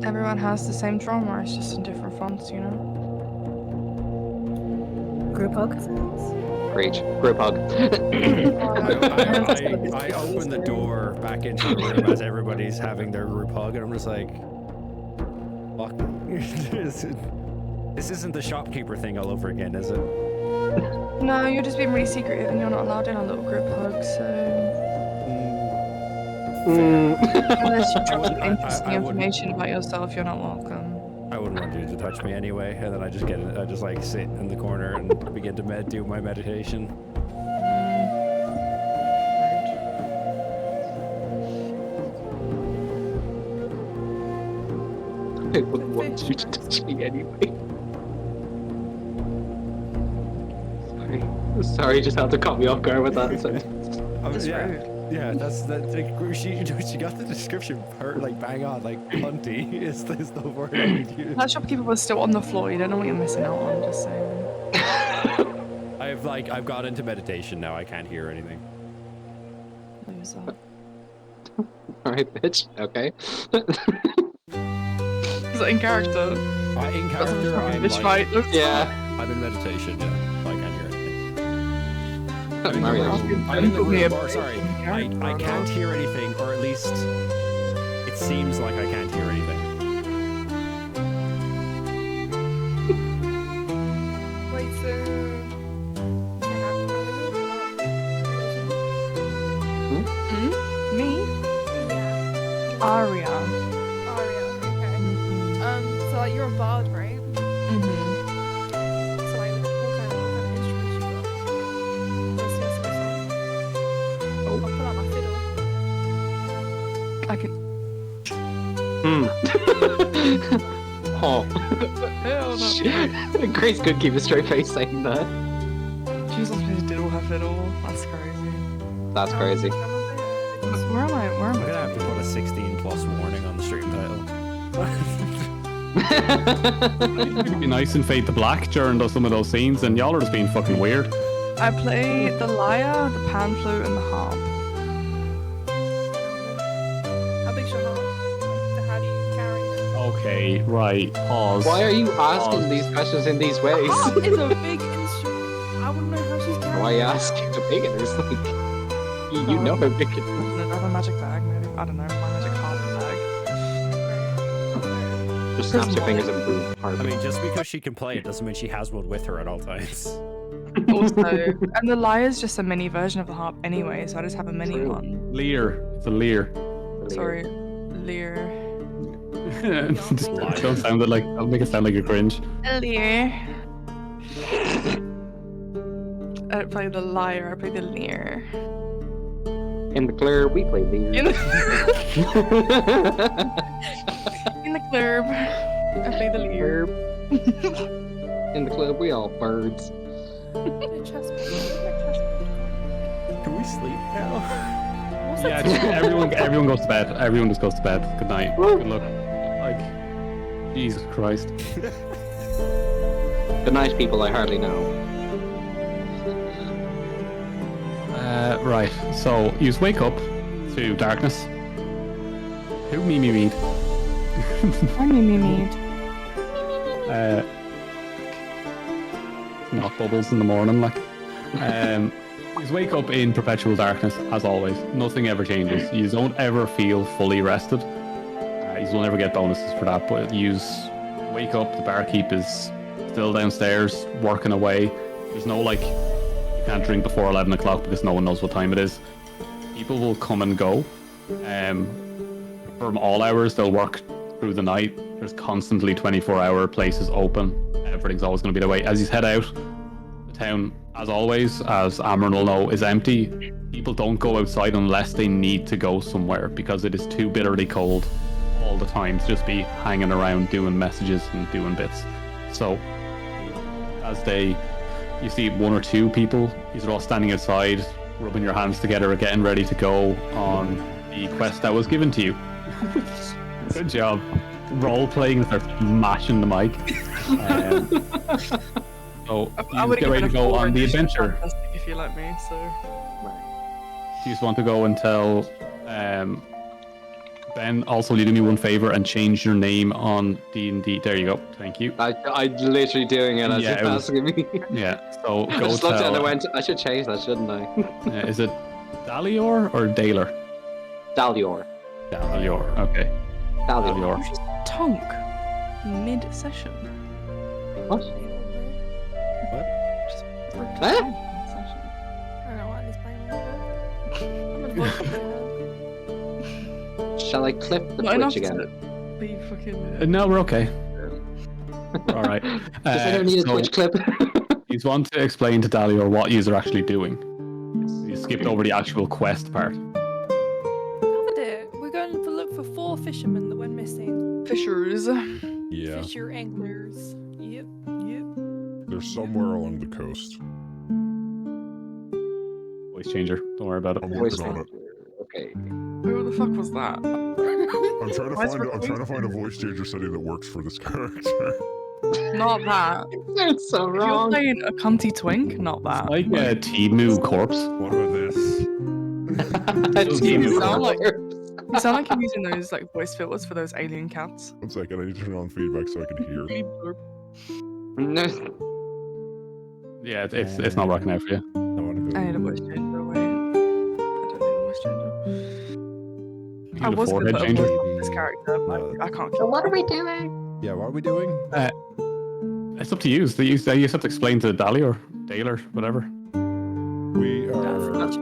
Everyone has the same trauma, it's just in different fonts, you know? Group hug? Preach. Group hug. I open the door back into the room as everybody's having their group hug, and I'm just like, fuck. This isn't the shopkeeper thing all over again, is it? No, you're just being really secretive and you're not allowed in a little group hug, so... Unless you drop some interesting information about yourself, you're not welcome. I wouldn't want you to touch me anyway, and then I just like sit in the corner and begin to do my meditation. I wouldn't want you to touch me anyway. Sorry, just had to cut me off guard with that sentence. That's yeah, rude. yeah, that's she got the description like bang on, like punty is the word I would use. That shopkeeper was still on the floor. You don't know what you're missing out on. Just saying. I've got into meditation now. I can't hear anything. Loser. Alright, bitch. Okay. Is that in character? In character, I'm Bitch like, fight. Yeah. I'm in meditation. Yeah, so I can't hear anything. Mario. I'm in the room. Or, sorry, I can't hear anything, or at least it seems like I can't hear anything. Wait, so. Me? Yeah. Aria. Aria, okay. So like you're a bard, right? Mm-hmm. So like what kind of instruments you got? Let's sing some song. I'll pull out my fiddle. I can. Oh. Hell no. Grace could keep a straight face saying that. She was supposed to diddle her fiddle. That's crazy. That's crazy. Where am I? Where am I'm I? gonna have to put a 16+ warning on the stream title. It'd be nice and fade to black during some of those scenes, and y'all are just being fucking weird. I play the lyre, the pan flute, and the harp. How big's your harp? How do you carry it? Okay, right. Pause. Why are you asking these questions in these ways? Harp is a big instrument. I wouldn't know how she's carrying Why it. are you asking how big it is? Like, you know how big it is. I have a magic bag, maybe. I don't know. My magic harp bag. Just snaps your fingers and boom. I mean, just because she can play it doesn't mean she has one with her at all times. Also, and the lyre is just a mini version of the harp anyway, so I just have a mini True. one. Lear. It's a lear. Sorry, lyre. Don't sound it like. I'll make it sound like a cringe. Lyre. I don't play the lyre, I play the lyre. In the clear, we play lead. In the, in the club, I play the lyre. In the club, we all birds. Can we sleep now? Yeah, just everyone goes to bed. Everyone just goes to bed. Good night. Good luck. Like, Jesus Christ. Good night, people I hardly know. Right. So you just wake up to darkness. Who me mead? I mead. Not bubbles in the morning, like. You just wake up in perpetual darkness, as always. Nothing ever changes. You don't ever feel fully rested. You will never get bonuses for that, but you wake up, the barkeep is still downstairs, working away. There's no, like, you can't drink before 11 o'clock because no one knows what time it is. People will come and go. From all hours, they'll work through the night. There's constantly 24-hour places open. Everything's always going to be the way. As you head out, the town, as always, as Amren will know, is empty. People don't go outside unless they need to go somewhere because it is too bitterly cold all the time to just be hanging around doing messages and doing bits. So, as you see one or two people, these are all standing outside, rubbing your hands together, getting ready to go on the quest that was given to you. Good job. Role playing and start mashing the mic. So you get ready to go on the adventure. If you let me, so. Do you just want to go and tell Ben? Also, will you do me one favor and change your name on D&D? There you go. Thank you. I'm literally doing it as Yeah, you're asking me. Yeah. So I go just looked at it and I tell. went, I should change that, shouldn't I? Is it Dalyor or Daler? Dalyor. Dalyor. Okay. Dalyor. Dalyor. You just tonk mid-session. What? Just Huh? I tonk don't know what this playing. Shall I clip the Not enough Twitch again? to be fucking. No, we're okay. All right. Does anyone need a so Twitch clip? you just want to explain to Dalyor what you are actually doing. You skipped over the actual quest part. Covered it. We're going to look for 4 fishermen that went missing. Fishers. Yeah, Fisher anglers. Yep. they're somewhere along the coast. voice changer. Don't worry about it. I'm Voice working on it. Okay. Wait, what the fuck was that? I'm trying to Why is find. I'm trying to recording- find a voice changer setting that works for this character. Not that. That's so If you're wrong. playing a cunty twink, not that. Like a Timu corpse. What about this? Team You sound Corp. You sound like you're using those like voice filters for those alien cats. 1 second, I need to turn on feedback so I can hear. No. Yeah, it's not working out for you. I want to go. I need a voice changer. Wait. I don't need a voice changer. You I need a was gonna forehead put a changer. voice on this character, but I can't keep What are up. we doing? Yeah, what are we doing? It's up to you. You have to explain to Dalyor, Dale, whatever. We are That's-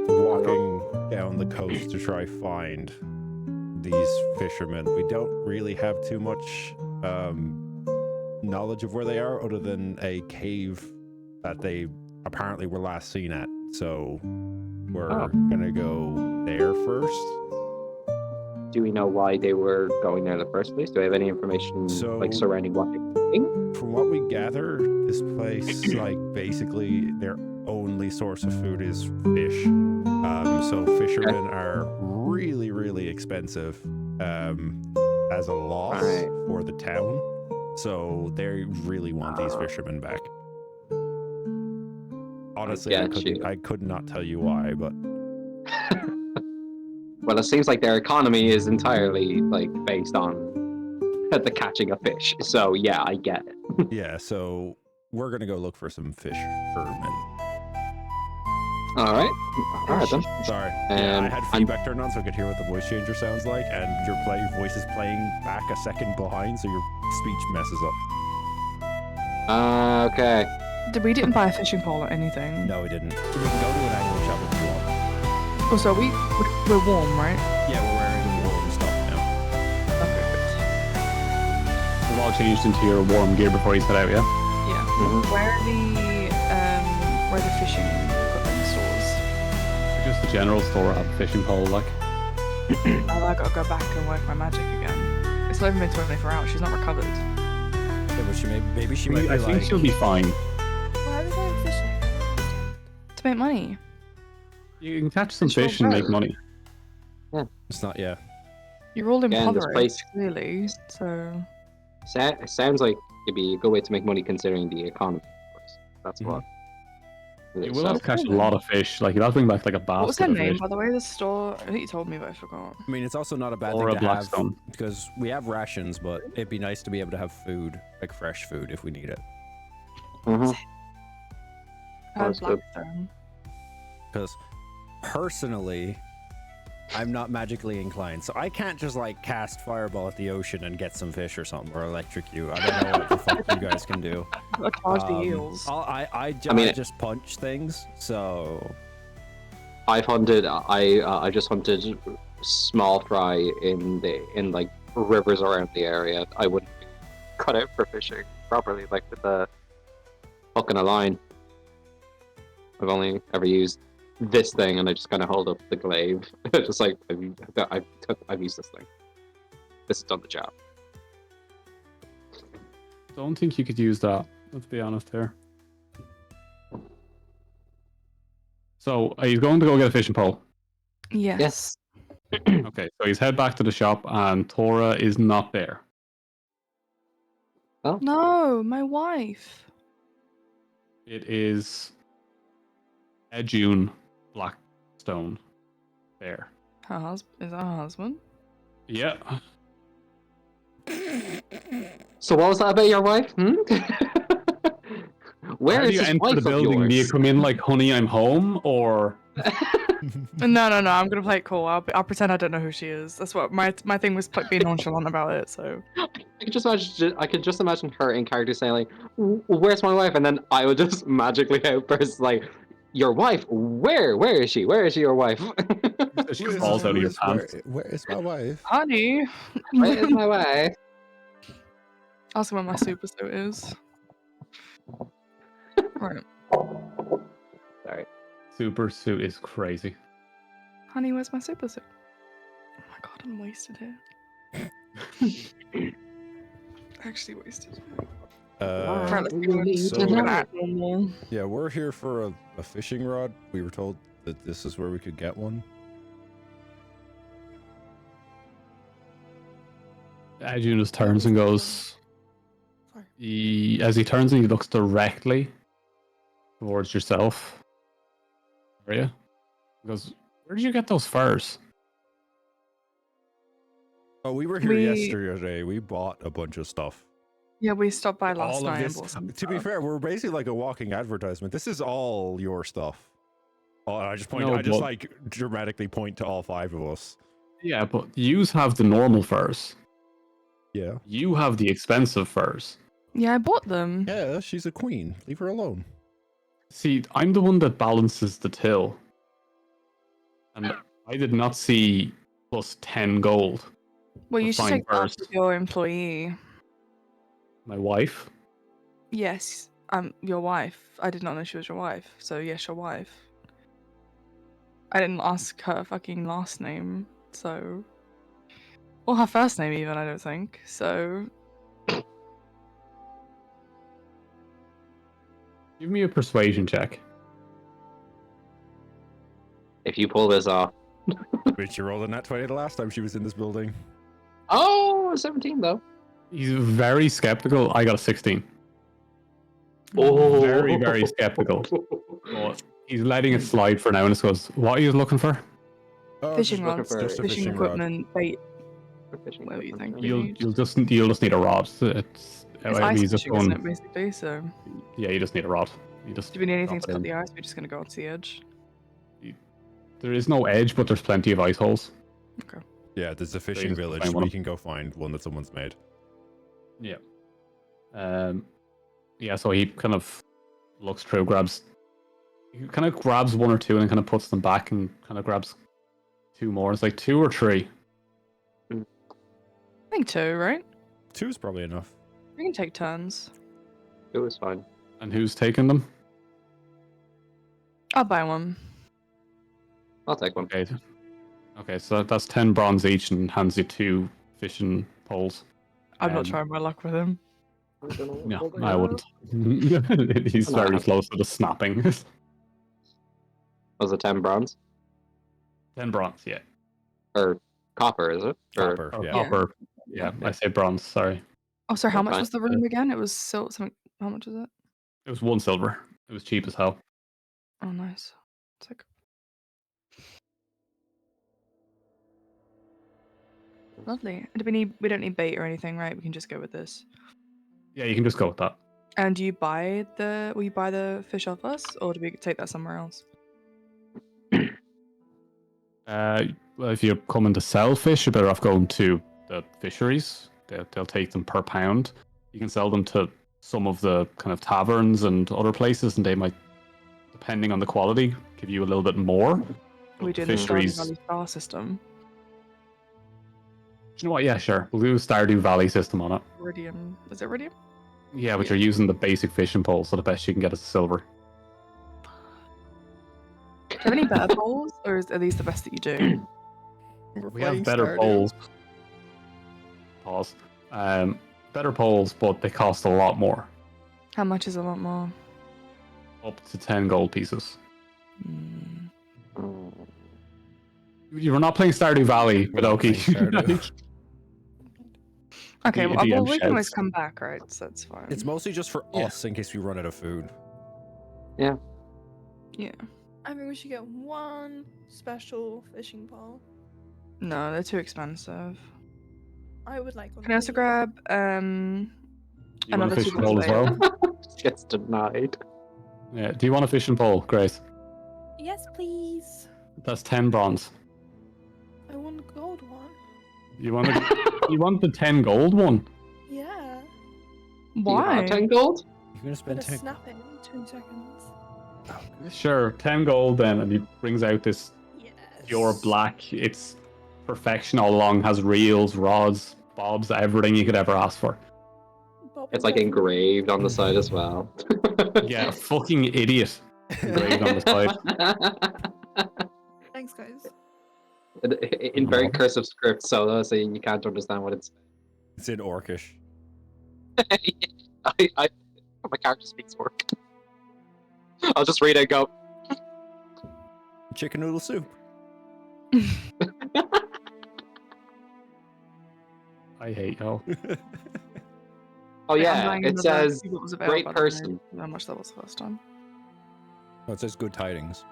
walking down the coast to try find these fishermen. We don't really have too much knowledge of where they are, other than a cave that they apparently were last seen at. So we're gonna go there first. Do we know why they were going there in the first place? Do we have any information like surrounding what they were doing? From what we gather, this place, like, basically their only source of food is fish. So fishermen are really, really expensive as a loss Right. for the town. So they really want these fishermen back. Honestly, I could not tell you why, but Well, it seems like their economy is entirely like based on the catching of fish. So yeah, I get it. yeah. So we're gonna go look for some fishermen. All right then. Sorry. Yeah, I had I'm- feedback turned on so I could hear what the voice changer sounds like, and your voice is playing back a second behind, so your speech messes up. Okay. We didn't buy a fishing pole or anything. No, we didn't. We can go to an angler shop if you want. Oh, so we're warm, right? Yeah, we're wearing warm stuff now. Okay, We've all changed into your warm gear before you set out, yeah? good. Yeah. Mhm. Where are the fishing equipment stores? Just the general store have a fishing pole, like. Oh, I gotta go back and work my magic again. It's not even been 24 hours. She's not recovered. Yeah, but maybe she might be I think like, she'll be fine. Why are we going fishing? To make money. You can catch some Fish will fish and make grow. money. it's not. Yeah, You're all Again, this impoverished, place- clearly. So It sounds like it'd be a good way to make money considering the economy. Of course. That's Mhm. what. it You is. will have So- to catch a lot of fish. Like, you'll have to bring back like a basket what was her of name, fish. by the way? The store. I think you told me, but I forgot. I mean, it's also not a bad Or thing a to have Blackstone. because we have rations, but it'd be nice to be able to have food, like fresh food, if we need it. Mhm. How's That's good. Blackstone? Because personally, I'm not magically inclined, so I can't just like cast fireball at the ocean and get some fish or something, or electrocute. I don't know what the fuck you guys can do. Gotta charge the eels. I mean, just punch things, so I've hunted. I just hunted small fry in like rivers around the area. I wouldn't be cut out for fishing properly, like with a hook and a line. I've only ever used this thing, and I just kind of hold up the glaive, just like I've used this thing. This has done the job. Don't think you could use that. Let's be honest here. So, he's going to go get a fishing pole. Yes. Okay, so he's head back to the shop, and Tora is not there. No, my wife. It is June Blackstone there. Her husband is that her husband? Yeah. So what was that about your wife? Where How is do you this enter wife the of building? Do you yours? come in like, honey, I'm home, or No. I'm gonna play it cool. I'll pretend I don't know who she is. That's what my thing was being nonchalant about it. So I could just imagine her in character saying like, "Where's my wife?" And then I would just magically outburst like, "Your wife? Where? Where is she? Where is she? Your wife? she falls out of your pants? Where is my wife? honey, Where is my wife?" ask where my super suit is. Right, Sorry. Super suit is crazy. honey, where's my super suit? Oh my god, I'm wasted here. Actually wasted. Right, let's go. so- We're gonna act normal. yeah, we're here for a fishing rod. We were told that this is where we could get one? Adrian just turns and goes. Sorry. As he turns and he looks directly towards yourself, Aria. He goes, "Where did you get those furs?" Oh, we were here yesterday. We bought a bunch of stuff. Yeah, we stopped by last All of night this. and bought some To be stuff. fair, we're basically like a walking advertisement. This is all your stuff. Oh, I just point. No, I just but- like dramatically point to all 5 of us. Yeah, but yous have the normal furs. Yeah. You have the expensive furs. Yeah, I bought them. Yeah, she's a queen. Leave her alone. See, I'm the one that balances the till. And I did not see plus 10 gold. Well, for you should fine take that up furs. with your employee. My wife. Yes, your wife. I did not know she was your wife. So yes, your wife. I didn't ask her fucking last name, so. Or her first name even, I don't think. So Give me a persuasion check. If you pull this off. But she rolled a nat 20 the last time she was in this building. Oh, 17 though. He's very skeptical. I got a 16. Oh, Very, very skeptical. But he's letting it slide for now and just goes, "What are you looking for?" Oh, fishing looking rods, for just a fishing fishing rod. equipment, bait, Fishing whatever you think. equipment. You'll just need a rod. It's He's ice just fishing, isn't it, going, basically? So yeah, you just need a rod. You just do we need anything to drop it cut in. the ice? We're just gonna go to the edge. There is no edge, but there's plenty of ice holes. Yeah, there's a fishing just village. find one. We can go find one that someone's made. Yeah. Yeah, so he kind of looks through, he kind of grabs one or two and then kind of puts them back and kind of grabs 2 more. It's like 2 or 3. I think 2, right? 2 is probably enough. We can take turns. It was fine. And who's taking them? I'll buy one. I'll take one. Okay. Okay, so that's 10 bronze each and hands you 2 fishing poles. I'm not Um, trying my luck with him. No, I wouldn't. He's very close to the snapping. Was it 10 bronze? 10 bronze, yeah. Or copper, is it? Or Copper, Or yeah. copper. Yeah, I say bronze, sorry. Oh, sorry, how much Fine. was the room again? It was something. How much was it? It was 1 silver. It was cheap as hell. Oh, nice. It's like lovely. Do we don't need bait or anything, right? We can just go with this. Yeah, you can just go with that. And will you buy the fish off us, or do we take that somewhere else? Well, if you're coming to sell fish, you're better off going to the fisheries. They'll take them per pound. You can sell them to some of the kind of taverns and other places, and they might, depending on the quality, give you a little bit more. We But do the the Stardew fisheries. Valley star system. Do you know what? Yeah, sure. We'll do a Stardew Valley system on it. Iridium. Is it Iridium? Yeah, but you're using the basic fishing pole, so the best you can get is silver. Do you have any better poles, or are these the best that you do? We have better poles. Pause. Better poles, but they cost a lot more. How much is a lot more? Up to 10 gold pieces. Mm. You were not playing Stardew Valley, We're not playing Stardew. Badokie. Okay, The well, DM we can always shouts. come back, right? So that's fine. It's mostly just for Yeah. us in case we run out of food. Yeah. I think we should get 1 special fishing pole. No, they're too expensive. I would like one. Can I also please. grab You want Another a fishing super pole as slave. well? Gets denied. Yeah. Do you want a fishing pole, Grace? Yes, please. That's 10 bronze. I want a gold one. You want you want the 10 gold one? Yeah. Do you Why? have 10 gold? You're gonna For spend the 10. snapping in 2 seconds. Sure, 10 gold then, and he brings out this Yes. pure black. It's perfection all along. Has reels, rods, bobs, everything you could ever ask for. Bob It's like and engraved on the side as well. Yeah, fucking idiot. Engraved on the side. Bev. Thanks, guys. In very cursive script, so you can't understand what it's. It's in Orcish. My character speaks orc. I'll just read it and go. Chicken noodle soup. I hate y'all. Oh Wait, I'm yeah, buying it another says see what was great available. I don't person. know how much that was the first time. Oh, it says good tidings.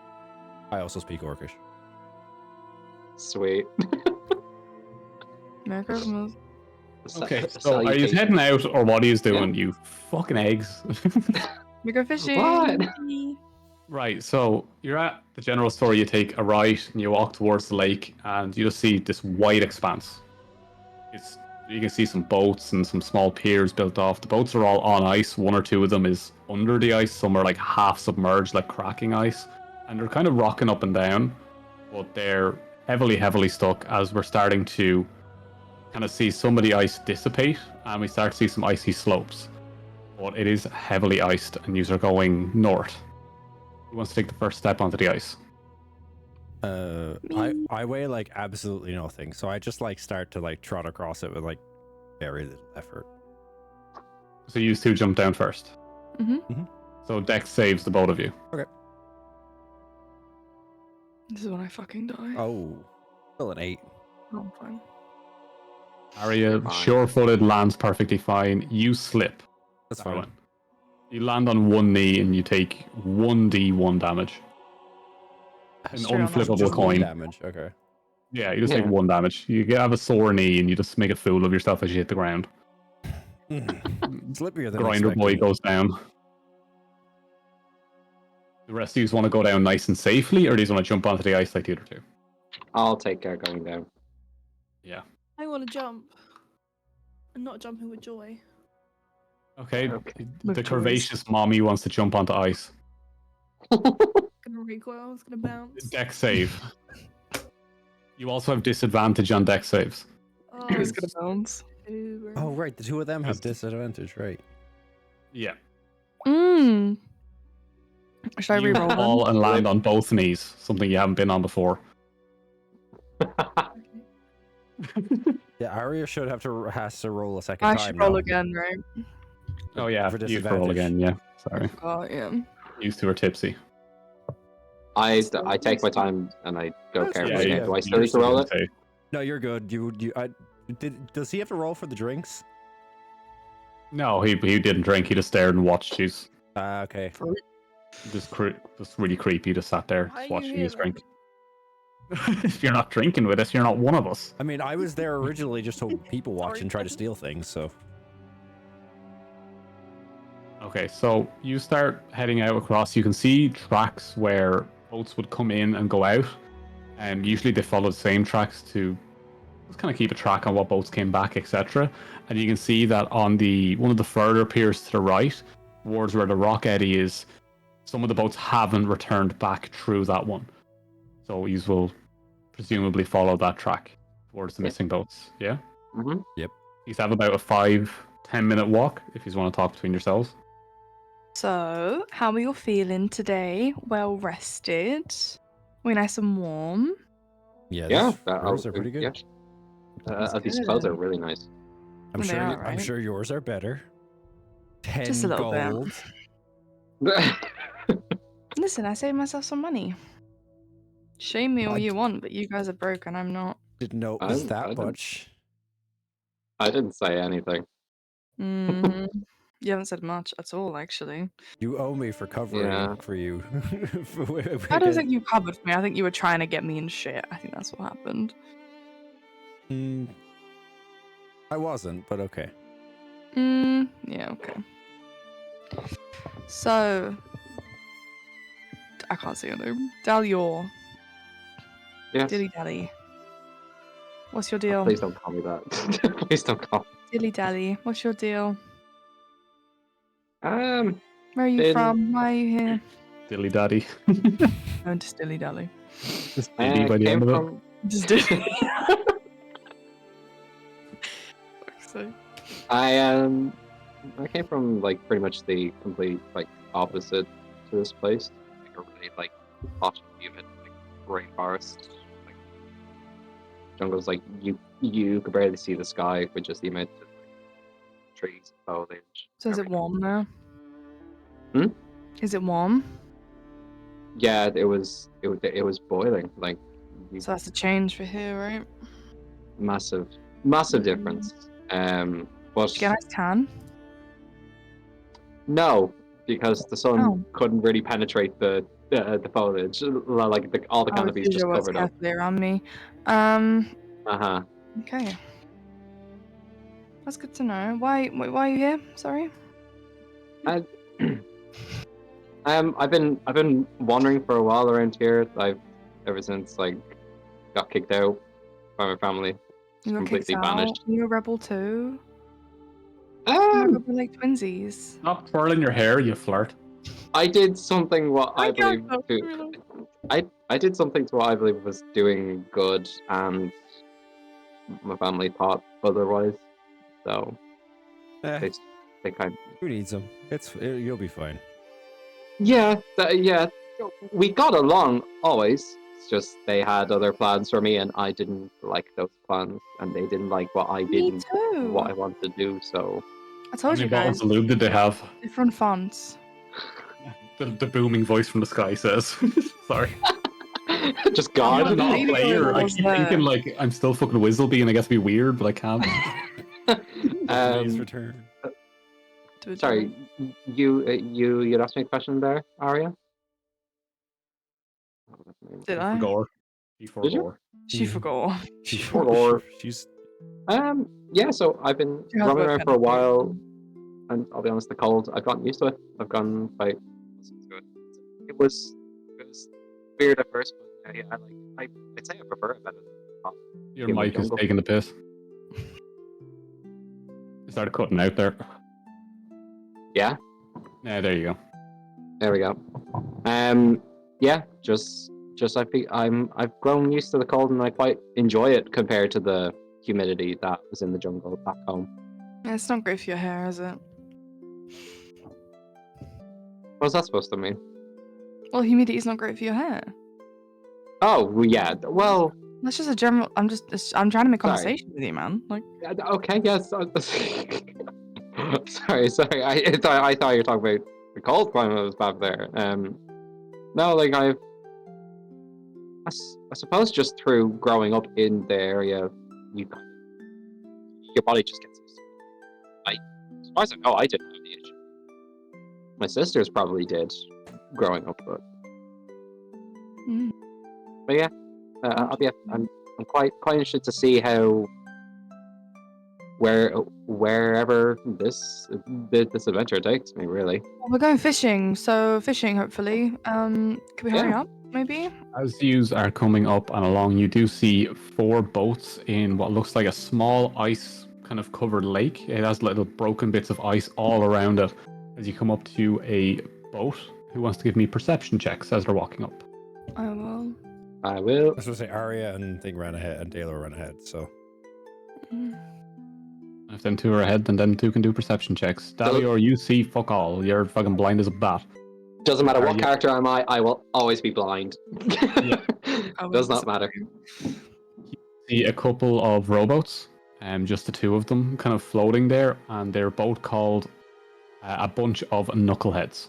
I also speak Orcish. Sweet. Merry Christmas. Okay, so are you heading out or what are you doing? You fucking eggs. We go fishing. What? Right, so you're at the general store, you take a right and you walk towards the lake and you just see this wide expanse. You can see some boats and some small piers built off. The boats are all on ice. One or two of them is under the ice. Some are like half submerged, like cracking ice. And they're kind of rocking up and down, but they're heavily stuck as we're starting to kind of see some of the ice dissipate and we start to see some icy slopes. But it is heavily iced and you are going north. Who wants to take the first step onto the ice? I weigh like absolutely nothing, so I just like start to like trot across it with like very little effort. So you two jump down first. Mm-hmm. So Dex saves the both of you. Okay. This is when I fucking die. Oh, still an 8. Oh, I'm fine. Aria, Fine. sure-footed, lands perfectly fine. You slip. That's Darwin. fine. You land on one knee and you take 1d1 damage. An Straight on that. unflippable Just 1 coin. damage. Okay. Yeah, you just Yeah. take 1 damage. You have a sore knee and you just make a fool of yourself as you hit the ground. Slippier than Grinder boy expected. goes down. The rest of you want to go down nice and safely, or do you want to jump onto the ice like the other two? I'll take care going down. Yeah. I want to jump. And not jumping with joy. Okay. Okay. The With curvaceous mommy wants to jump onto ice. Gonna recoil, it's gonna bounce. Dex save. You also have disadvantage on dex saves. Oh, Who's gonna bounce? super. Oh right, the two of them have Just- disadvantage, right? Yeah. Should I You reroll fall them? and land on both knees, something you haven't been on before. Yeah, Aria has to roll a second I time should roll now. again, right? Oh yeah, For you can roll disadvantage. again, yeah. Sorry. Oh, yeah. Used to her tipsy. I take my time and I go That's carefully. yeah, again. Do I you still need to roll it? No, you're good. Does he have to roll for the drinks? No, he didn't drink. He just stared and watched you. Okay. Just really creepy. Just sat there Why just are you watching here you drink. If you're not drinking with us, you're not one of us. I mean, I was there originally just to people watch Sorry. and try to steal things, so. Okay, so you start heading out across. You can see tracks where boats would come in and go out, and usually they follow the same tracks to just kind of keep a track on what boats came back, etc. And you can see that on one of the further piers to the right, towards where the rock eddy is, some of the boats haven't returned back through that one. So you will presumably follow that track towards the Yeah. missing boats. Yeah. Mm-hmm. You have about a 5-10 minute walk if you want to talk between yourselves. So, how are you feeling today? Well rested? We nice and warm? Yeah, Yeah, yours are pretty good. Yeah. These good. clothes are really nice. I'm They sure. are, I'm right? sure yours are better. 10 Just a little bit. gold. Listen, I saved myself some money. Shame me all you want, but you guys are broke and I'm not. Didn't know it I was didn't- that I didn't- much. I didn't say anything. hmm You haven't said much at all, actually. You owe me for covering Yeah. for you. I don't think you covered me. I think you were trying to get me in shit. I think that's what happened. I wasn't, but okay. Yeah, okay. So, I can't see your name. Dalyor. Yes. Dilly dally. What's your deal? Please don't call me that. Please don't call. Dilly dally. What's your deal? Where Where are you In- from? Why are you here? Dilly daddy. No, just dilly dally. Just dilly by the came end of it. from. Just dilly. Fuck's sake. I came from like pretty much the complete like opposite to this place. Like a really like hot, humid, like rainforest. Like jungles, like you could barely see the sky with just the amount of like, trees and foliage. So is it everything. warm now? Hmm? Is it warm? Yeah, it was boiling. Like So that's a change for here, right? massive difference. Did But you get a nice tan? no, because the sun Oh. couldn't really penetrate the foliage. Like all the canopies just Visual what's covered up. carefully around me. Uh-huh. Okay. That's good to know. Why are you here? Sorry. I've been wandering for a while around here. Ever since like got kicked out by my family, You got completely kicked banished. out. You a rebel too? You're a Um, rebel like twinsies. Stop twirling your hair, you flirt. I did something what I believe so to. I did something to what I believe was doing good, and my family thought otherwise. So Eh, they kind. who needs them? You'll be fine. Yeah, we got along always. It's just they had other plans for me, and I didn't like those plans, and they didn't like what I Me didn't, too. what I wanted to do. So I How told many you bottles guys. of lube did they have? Different fonts. The booming voice from the sky says. Sorry. just I'm God. not a Maybe player. it I was keep the- thinking like I'm still fucking Whizzleby and I guess be weird, but I can't. Please return. Sorry, you'd asked me a question there, Aria? Did I? Gore. Did you? Gore. She forgot. She's Yeah, so I've been She has roaming work around for a ethic. while, and I'll be honest, the cold, I've gotten used to it. I've gone quite. It was weird at first, but yeah, I'd say I prefer it better than hot Your human mic is jungle. taking the piss. It started cutting out there. Yeah, Yeah, there you go. there we go. Yeah, just I've grown used to the cold, and I quite enjoy it compared to the humidity that was in the jungle back home. Yeah, it's not great for your hair, is it? What's that supposed to mean? Well, humidity is not great for your hair. Oh, well, yeah. Well, That's just a general. I'm trying to make Sorry. conversation with you, man. Like, yeah, okay, yes. Sorry. I thought you were talking about the cold climate was bad there. No, like I suppose just through growing up in the area, your body just gets used to it. As far as I know, I didn't have the issue. My sisters probably did growing up, but mm. yeah, I'm quite interested to see how wherever this adventure takes me, really. Well, we're going fishing, so fishing hopefully. Can we hurry up, maybe? As yous are coming up and along, you do see 4 boats in what looks like a small ice kind of covered lake. It has little broken bits of ice all around it. As you come up to a boat, who wants to give me perception checks as they're walking up? I will. I will. I was gonna say Aria and Thing ran ahead and Dalyor ran ahead, so Mm. If them 2 are ahead, then them 2 can do perception checks. Dalyor, you see fuck all. You're fucking blind as a bat. Doesn't matter what Aria. character am I will always be blind. Does not matter. See a couple of rowboats, just the 2 of them, kind of floating there, and they're both called a bunch of knuckleheads.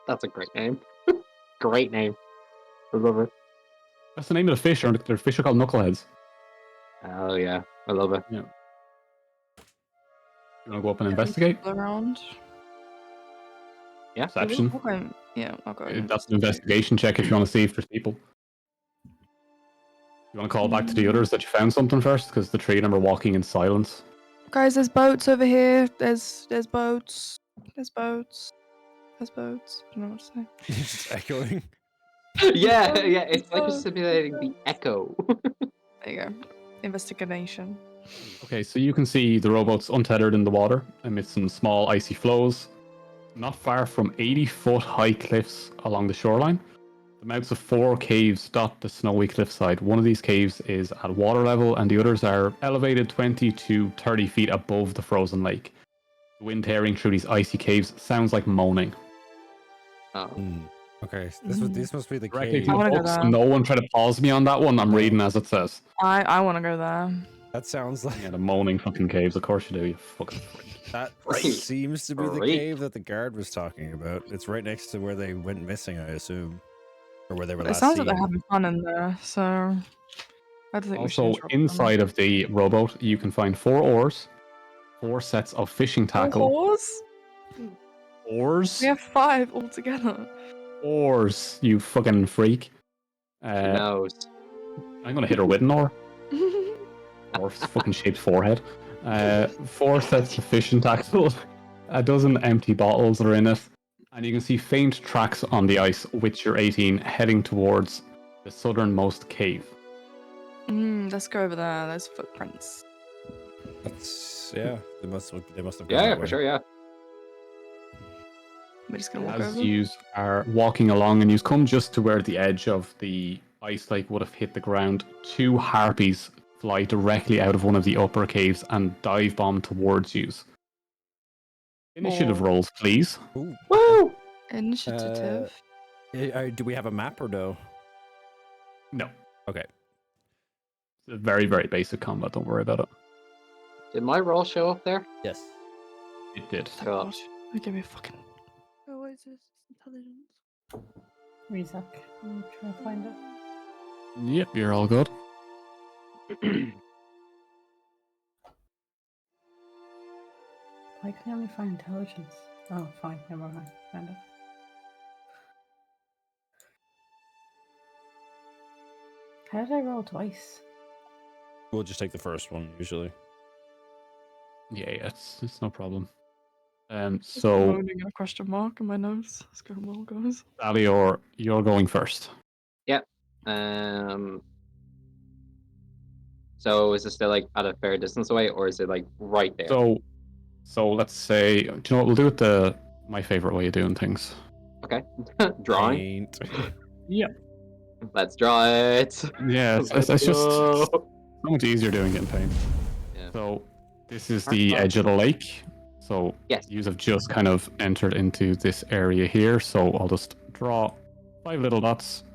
That's a great name. Great name. I love it. That's the name of the fish. Their fish are called knuckleheads. Oh yeah, I love it. Yeah. You want to go up and investigate? Around. Yeah. Perception. Okay. Yeah, I'll go. and That's an investigation check if you want to see if there's people. You want to call back to the others that you found something first, because the 3 of them are walking in silence. Guys, there's boats over here. There's boats. There's boats. There's boats. I don't know what to say. just echoing. Yeah. It's like you're simulating the echo. There you go. Investigation. Okay, so you can see the rowboats untethered in the water amidst some small icy floes, not far from 80-foot high cliffs along the shoreline. The mouths of 4 caves dot the snowy cliffside. One of these caves is at water level, and the others are elevated 20 to 30 feet above the frozen lake. The wind tearing through these icy caves sounds like moaning. Oh. Okay, so this must be the Directly cave. to I the wanna go book, so there. no one try to pause me on that one. I'm reading as it says. I want to go there. That sounds like Yeah, the moaning fucking caves. Of course you do. You fucking freak. that Freak. seems to be the Freak. cave that the guard was talking about. It's right next to where they went missing, I assume, or where they were It last sounds seen. like they're having fun in there, so I don't think we should Also, interrupt them. inside of the rowboat, you can find 4 oars, 4 sets of fishing tackle. Horse? Oars? We have 5 altogether. Oars, you fucking freak. She knows. I'm gonna hit her with an oar. Or fucking shaped forehead. 4 sets of fishing tackle, a dozen empty bottles are in it, and you can see faint tracks on the ice with your 18 heading towards the southernmost cave. Let's go over there. There's footprints. That's They must have. Gone Yeah, that yeah, for way. sure, yeah. We're just gonna walk As over. you are walking along and you come just to where the edge of the ice lake would have hit the ground, 2 harpies fly directly out of one of the upper caves and dive bomb towards you. Initiative Oh. rolls, please. Ooh. Woo! Initiative. Do we have a map or no? No. Okay. It's a very, very basic combat, don't worry about it. Did my roll show up there? Yes. It did. Thank Cool. God. They give me a fucking. Oh, what is this? Intelligence. Rizak. I'm trying to find it. Yep, you're all good. Why can I only find intelligence? Oh, fine. Never mind. Found it. How did I roll twice? We'll just take the first one usually. Yeah, it's no problem. There's a So, moaning and a question mark in my nose. It's going well, guys. Dalyor, you're going first. So is it still like at a fair distance away, or is it like right there? So let's say, do you know what? We'll do it my favorite way of doing things. Okay. Drawing. Ain't. Let's draw it. Yeah, it's Let's just go. so much easier doing it in paint. Yeah. So this is the edge of the lake. So Yes. you have just kind of entered into this area here. So I'll just draw 5 little dots.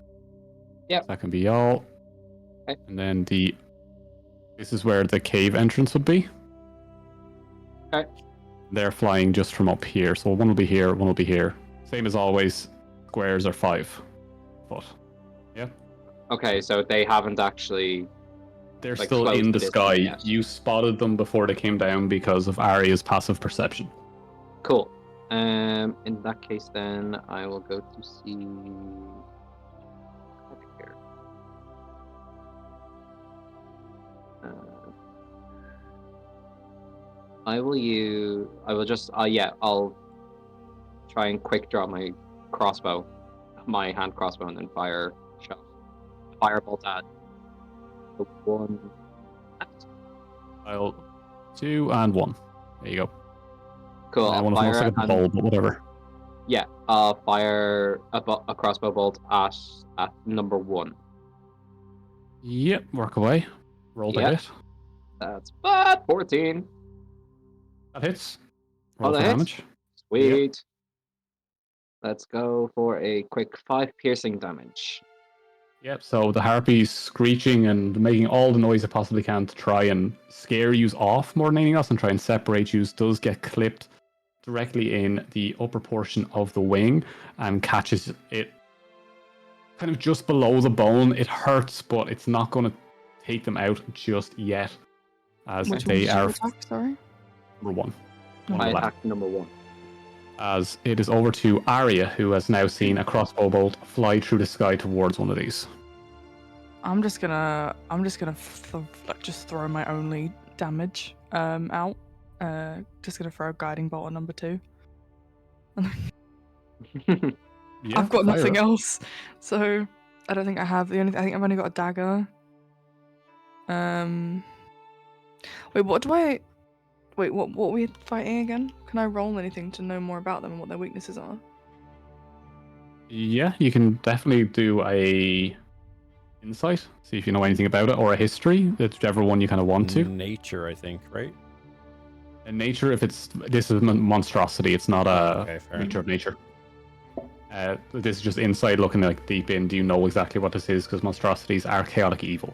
Yep. That can be all. Okay. And then this is where the cave entrance would be. Okay. They're flying just from up here. So one will be here, one will be here. Same as always, squares are 5 foot. Okay, so they haven't actually. They're Like, still close in to the this sky. thing, yes. You spotted them before they came down because of Aria's passive perception. Cool. In that case, then I will go to see. Over here. I will just. I'll try and quick draw my crossbow, my hand crossbow, and then fire shot. Firebolt at the one. I'll 2 and 1. There you go. Cool. I I'll want to fire look at the and bowl, but whatever. yeah, I'll fire a crossbow bolt at number 1. Yep, work away. Roll the Yep. hit. That's bad. 14. That hits. Roll that for hits? damage. Sweet. Let's go for a quick 5 piercing damage. Yep, so the harpy's screeching and making all the noise it possibly can to try and scare you off more than anything else and try and separate you does get clipped directly in the upper portion of the wing and catches it kind of just below the bone. It hurts, but it's not going to take them out just yet, as Which they one are did you attack? Sorry. number 1. One I on the left. attacked number 1. As it is over to Aria, who has now seen a crossbow bolt fly through the sky towards one of these. I'm just gonna just throw my only damage out. Just gonna throw a guiding bolt on number 2. Yeah, I've got fire nothing it. else, so I don't think I have. I think I've only got a dagger. Wait, what are we fighting again? Can I roll anything to know more about them and what their weaknesses are? Yeah, you can definitely do a insight, see if you know anything about it, or a history, whichever one you kind of want to. Nature, I think, right? In nature, if this is monstrosity, it's not a Okay, fair. creature of nature. This is just insight, looking like deep in. Do you know exactly what this is? Because monstrosities are chaotic evil.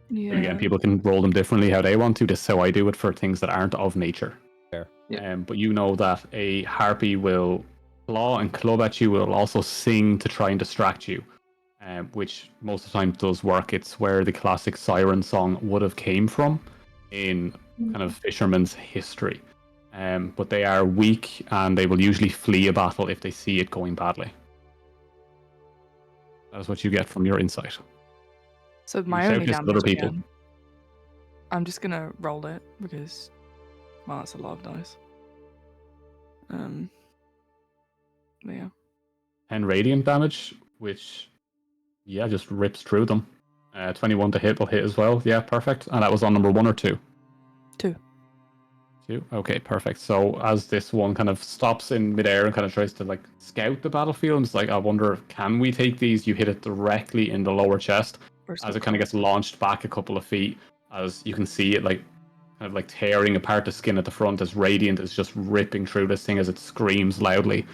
Yeah. And again, people can roll them differently how they want to. This is how I do it for things that aren't of nature. Fair. Yeah. But you know that a harpy will claw and club at you, will also sing to try and distract you, which most of the time does work. It's where the classic siren song would have came from in kind of fisherman's history. But they are weak and they will usually flee a battle if they see it going badly. That's what you get from your insight. So my shout only this at damage other people. again. I'm just gonna roll it because, well, that's a lot of dice. But yeah. 10 radiant damage, which, yeah, just rips through them. 21 to hit will hit as well. Yeah, perfect. And that was on number 1 or 2? 2. 2? Okay, perfect. So as this one kind of stops in midair and kind of tries to like scout the battlefield, it's like, I wonder, can we take these? You hit it directly in the lower chest as it kind of gets launched back a couple of feet. As you can see it like kind of like tearing apart the skin at the front as Radiant is just ripping through this thing as it screams loudly.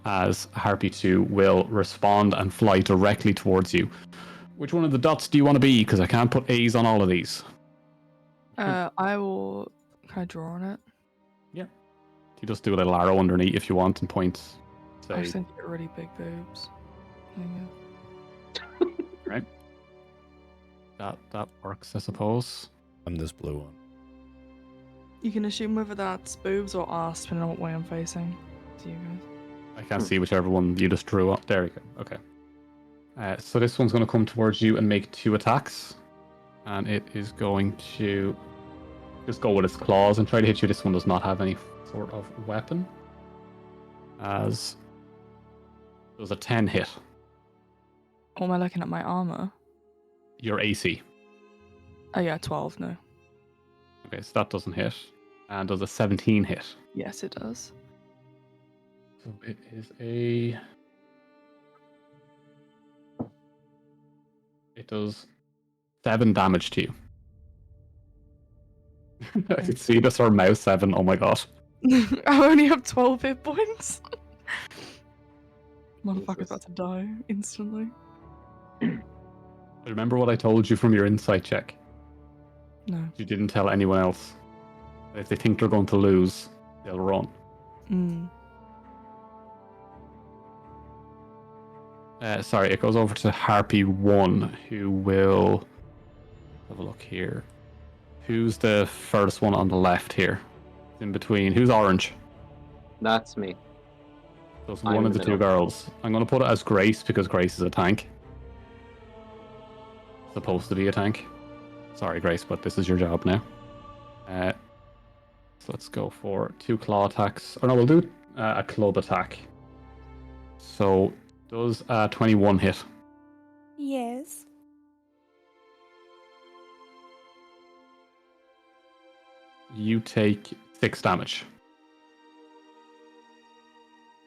As Harpy 2 will respond and fly directly towards you. Which one of the dots do you want to be? Because I can't put A's on all of these. I will. Can I draw on it? Yeah. You just do a little arrow underneath if you want and point. I Say, think you're really big boobs. There you go. right. That works, I suppose. I'm this blue one. You can assume whether that's boobs or arse, depending on what way I'm facing. To you guys. I can't see whichever one you just drew up. There we go. Okay. So this one's going to come towards you and make 2 attacks. And it is going to just go with its claws and try to hit you. This one does not have any sort of weapon. As it was a 10 hit. Or am I looking at my armor? Your AC. Oh yeah, 12, no. Okay, so that doesn't hit. And does a 17 hit. Yes, it does. So it is a... It does 7 damage to you. I can see this, our mouse 7. Oh my god. I only have 12 hit points. Motherfucker's about to die instantly. Remember what I told you from your insight check? No. You didn't tell anyone else. If they think they're going to lose, they'll run. Sorry, it goes over to Harpy 1, who will... Have a look here. Who's the first one on the left here? In between. Who's orange? That's me. So it's I'm one in of the the 2 middle. girls. I'm going to put it as Grace because Grace is a tank. Supposed to be a tank. Sorry, Grace, but this is your job now. So let's go for 2 claw attacks. Or no, we'll do a club attack. So does 21 hit? Yes. You take 6 damage.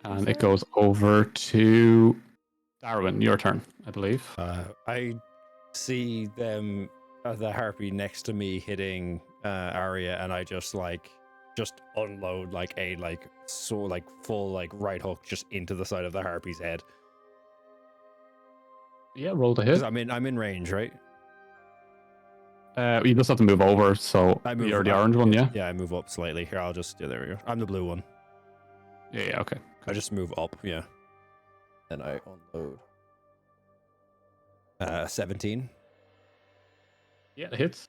And it goes over to Darwin. Your turn, I believe. I see them, the harpy next to me hitting Aria, and I just unload a full right hook just into the side of the harpy's head. Yeah, roll to 'Cause hit. I'm in range, right? You just have to move over, so I move you're the up. orange one, yeah? Yeah, I move up slightly. Here, I'll just there we go. I'm the blue one. Yeah, okay. I just move up, yeah. Then I unload. 17. Yeah, it hits.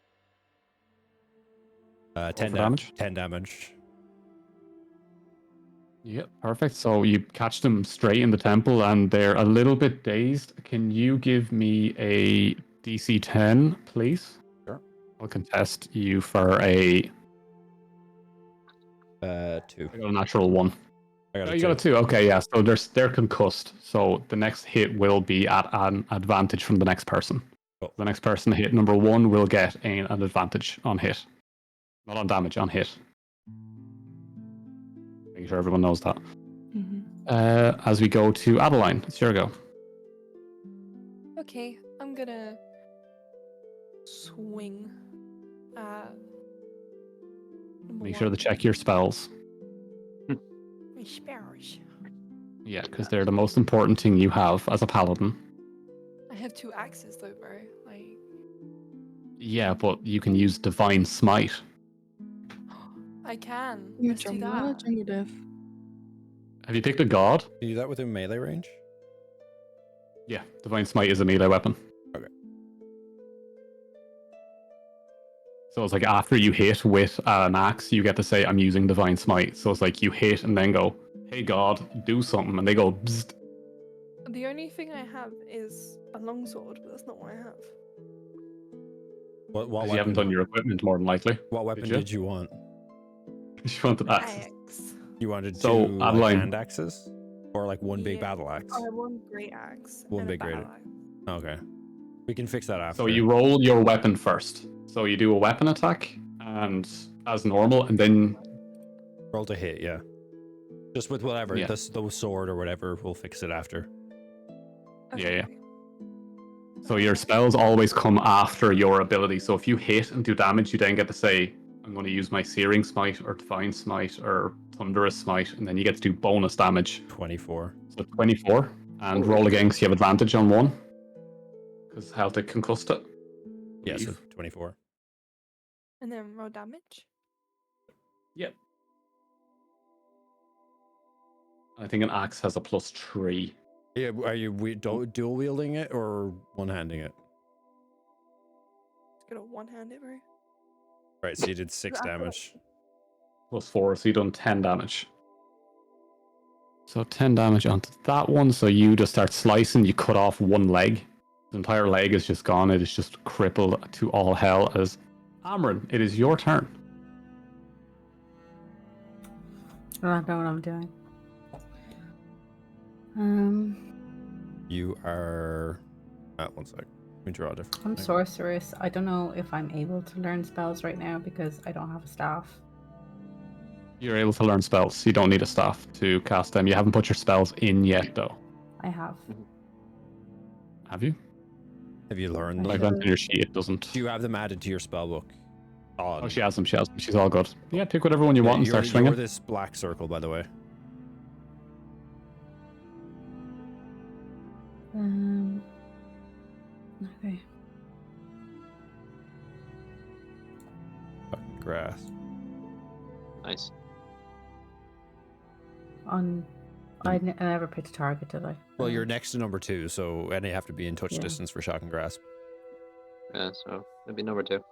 10 for damage. 10 damage. Yeah, perfect. So you catch them straight in the temple and they're a little bit dazed. Can you give me a DC 10, please? Sure. I'll contest you for a... 2. I got a natural 1. I got Oh, you got a 2. Okay, yeah. So they're concussed. So the next hit will be at an advantage from the next person. Cool. The next person to hit number 1 will get an advantage on hit. Not on damage, on hit. Making sure everyone knows that. As we go to Adeline, it's your go. Okay, I'm gonna swing. Make sure to check your spells. My spells. Yeah, because they're the most important thing you have as a paladin. I have 2 axes though, bro. Like. Yeah, but you can use Divine Smite. I can. You Let's do that. jungle diff. Have you picked a god? Can you do that within melee range? Yeah, Divine Smite is a melee weapon. Okay. So it's like after you hit with an axe, you get to say, I'm using Divine Smite. So it's like you hit and then go, hey god, do something. And they go, bzzzt. The only thing I have is a longsword, but that's not what I have. What Because you haven't done your equipment, more than likely. What weapon you? did you want? You wanted axes. Axe. You wanted So, two Adeline- hand axes? Or like one big Yeah. battle axe? I have one great axe. One and a big great- battle axe. Okay. We can fix that after. So you roll your weapon first. So you do a weapon attack, and as normal, and then roll to hit, yeah. Just with whatever, Yeah. the sword or whatever, we'll fix it after. Yeah. So your spells always come after your ability. So if you hit and do damage, you then get to say, I'm going to use my Searing Smite or Divine Smite or Thunderous Smite, and then you get to do bonus damage. 24. So 24, and roll again because you have advantage on one. Because Heltic concussed it. Yeah, so Believe. 24. And then roll damage. Yep. I think an axe has a +3. Yeah, are you dual wielding it or one handing it? Just gonna one-hand it, bro. Right, so you did 6 damage. +4, so you done 10 damage. So 10 damage onto that one. So you just start slicing. You cut off one leg. The entire leg is just gone. It is just crippled to all hell. As Amren, it is your turn. I don't know what I'm doing. You are... one sec. Let me draw a different I'm thing. sorceress. I don't know if I'm able to learn spells right now because I don't have a staff. You're able to learn spells. You don't need a staff to cast them. You haven't put your spells in yet, though. I have. Have you? Have you learned I Like them? should. that's in your sheet. It doesn't. Do you have them added to your spell book? Oh, she has them. She has them. She's all good. Yeah, pick whatever one you want and start You're swinging. this black circle, by the way. Okay. Fucking grass. Nice. I never picked a target, did I? Well, you're next to number 2, so and they have to be in touch Yeah. distance for shock and grasp. Yeah, so that'd be number 2.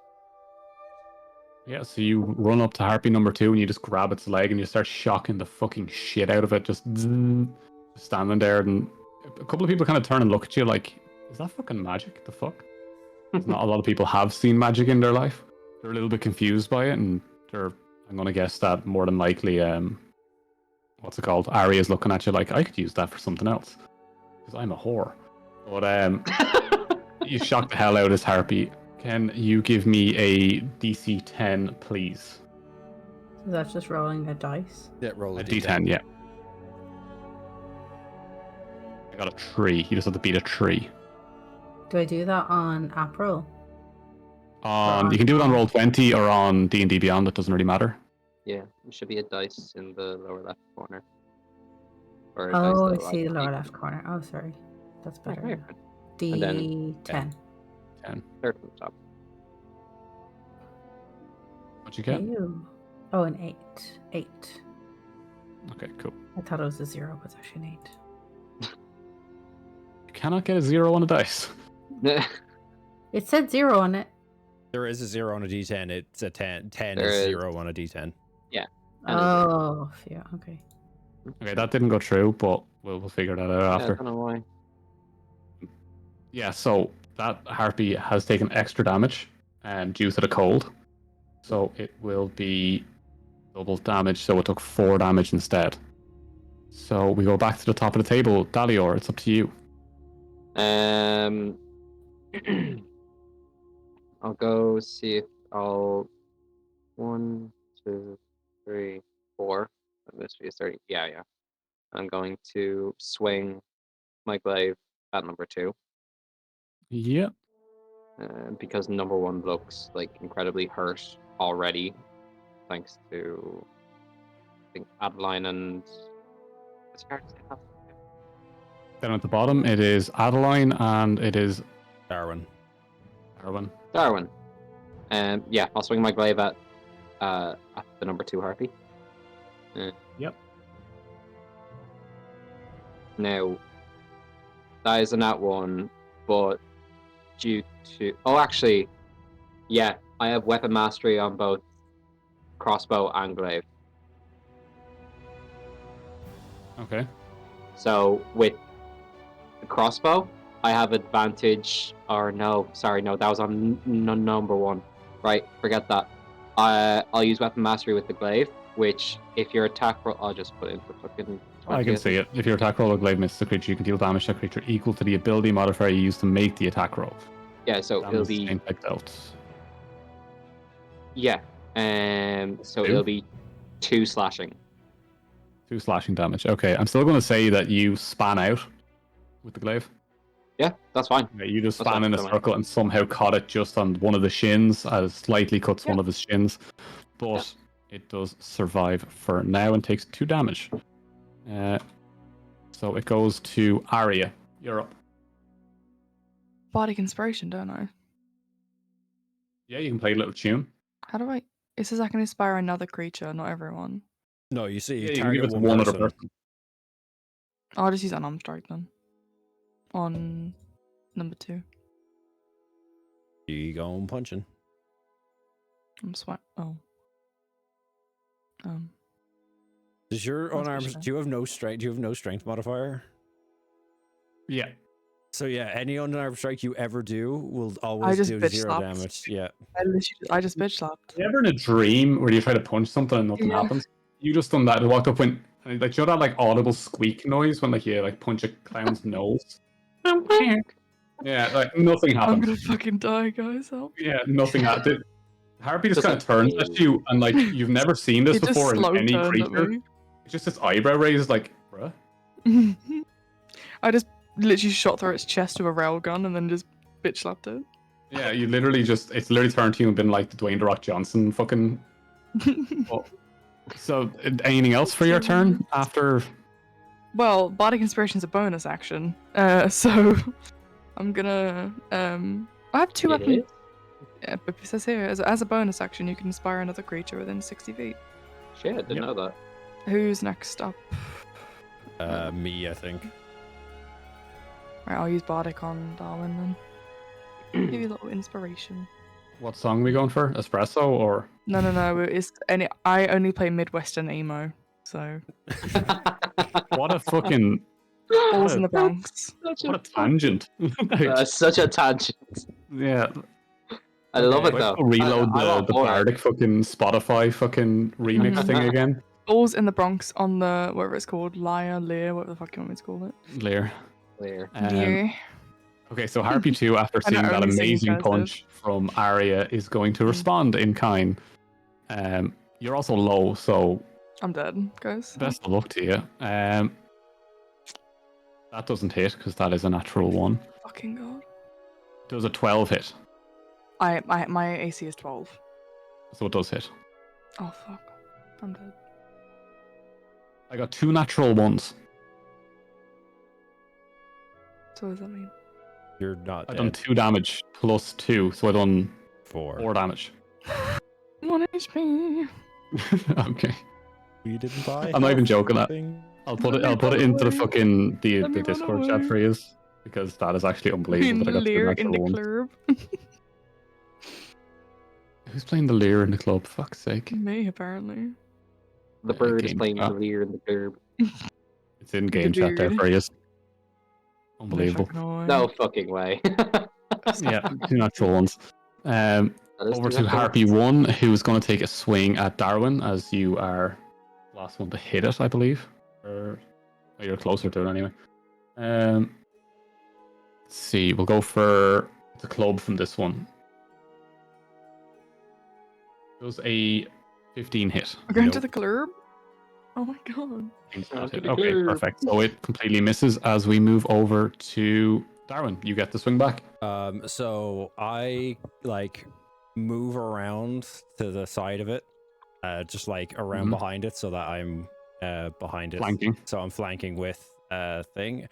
Yeah, so you run up to Harpy number 2 and you just grab its leg and you start shocking the fucking shit out of it. Just standing there, and a couple of people kind of turn and look at you like, is that fucking magic? The fuck? Not a lot of people have seen magic in their life. They're a little bit confused by it, and I'm gonna guess that more than likely, what's it called? Aria's looking at you like, I could use that for something else. Because I'm a whore. But you shock the hell out of this Harpy. Can you give me a DC 10, please? So that's just rolling a dice. Yeah, roll A D10, yeah. I got a 3. You just have to beat a 3. Do I do that on app roll? You can do it on Roll20 or on D&D Beyond. It doesn't really matter. Yeah, it should be a dice in the lower left corner. Or a Oh, I dice see the lower left corner. Oh, sorry. That's Yeah, better. you're D10. And then- 10. third from the top. What'd you get? Ew. Oh, an 8. 8. Okay, cool. I thought it was a 0, but it's actually an 8. You cannot get a 0 on a dice. It said 0 on it. There is a 0 on a D10. It's a 10. 10 There is is. 0 on a D10. And a Oh, yeah, okay. Okay, that didn't go through, but we'll figure that out Yeah, I after. don't know why. Yeah, so that Harpy has taken extra damage due to the cold. So it will be double damage, so it took 4 damage instead. So we go back to the top of the table. Dalyor, it's up to you. I'll go see if I'll 1, 2, 3, 4. This is 30. Yeah. I'm going to swing my glaive at number 2. Yeah. Because number 1 looks like incredibly hurt already, thanks to I think Adeline and what's her name? Then at the bottom, it is Adeline and it is Darwin. Darwin. Darwin. Yeah, I'll swing my glaive at the number 2 harpy. Yep. Now, that is a nat 1, but due to... Oh, actually, yeah, I have weapon mastery on both crossbow and glaive. Okay. So, with the crossbow, I have advantage... Or no, sorry, no, that was on number 1. Right, forget that. I'll use weapon mastery with the glaive, which, if your attack roll... I'll just put it into fucking... I can see it. If your attack roll or glaive misses the creature, you can deal damage to a creature equal to the ability modifier you use to make the attack roll. Yeah, so Damage it'll is be... same like dealt. Yeah. So 2? it'll be 2 slashing. 2 slashing damage. Okay, I'm still going to say that you span out with the glaive. Yeah, that's fine. Yeah, you just That's span fine, in a don't mind. circle and somehow caught it just on one of the shins, as slightly cuts one of his shins. But it does survive for now and takes 2 damage. So it goes to Aria. You're up. Bardic inspiration, don't I? Yeah, you can play a little tune. How do I? It says I can inspire another creature, not everyone. No, you see, Yeah, you can target give it to one one person. other person. I'll just use unarmed strike then. On number 2. You going punching? I'm sweat. Oh. Does your That's unarmed? fine. Do you have no strength? Do you have no strength modifier? Yeah. So yeah, any unarmed strike you ever do will always just do bitch 0 slapped. damage. Yeah. I just bitch slapped. You ever in a dream where you try to punch something and nothing Yeah. happens? You just done that. You walked up when, like, you know that like audible squeak noise when like you like punch a clown's nose? Yeah, like nothing I'm happened. gonna fucking die, guys. Help. Yeah, nothing happened. Harpy just Does kind of it turns feel- at you and like you've never seen this It just before in slow any turned at creature. me. It's just its eyebrow raised like, bruh. I just literally shot through its chest with a railgun and then just bitch slapped it. Yeah, you literally just, it's literally turned to you and been like the Dwayne The Rock Johnson fucking... Oh. So, anything else for your turn after... Well, Bardic Inspiration is a bonus action, so I'm gonna. I have 2 weapons. Yeah, but it says here as a bonus action, you can inspire another creature within 60 feet. Shit, I didn't know that. Who's next up? Me, I think. Right, I'll use Bardic on Darwin then. Give you a little inspiration. What song are we going for? Espresso or... No. It's any. I only play Midwestern emo, so What a fucking... balls in the Bronx. What a tangent. Such a tangent. Yeah. I love it Let's though. go reload I'm on the board. Bardic fucking Spotify fucking remix thing again. Balls in the Bronx on the whatever it's called, Lear, whatever the fuck you want me to call it. Lear. Clear. Yeah. Okay, so Harpy 2, after I seeing know, that only singing amazing cursive. punch from Aria, is going to respond in kind. You're also low, so I'm dead, guys. best of luck to you. That doesn't hit, because that is a natural 1. Fucking god. Does a 12 hit? My AC is 12. So it does hit. Oh fuck. I'm dead. I got 2 natural 1s. So what does that mean? You're not I dead. done 2 damage plus 2, so I done 4. 4 damage. 1 HP. Okay. We didn't buy. I'm not even health joking. anything. I'll put Let me it run into the away. fucking the Let me run Discord chat away. for you, because that is actually unbelievable that I got 2 Lear in natural the 1s. club. Who's playing the Lear in the club? Fuck's sake. Me apparently. The bird is game playing chat. the leer in the curb. It's in game chat there dude. for you. Unbelievable. No fucking way. Yeah, 2 natural 1s. That is Over too to much. Harpy 1, who's going to take a swing at Darwin, as you are the last one to hit it, I believe. Or you're closer to it anyway. Let's see, we'll go for the club from this one. Does a 15 hit? We're going to Nope. the club? Oh my god. Okay, to the club. perfect. So it completely misses as we move over to Darwin. You get the swing back. So I like move around to the side of it, just like around Mhm. behind it, so that I'm behind it. Flanking. So I'm flanking with thing.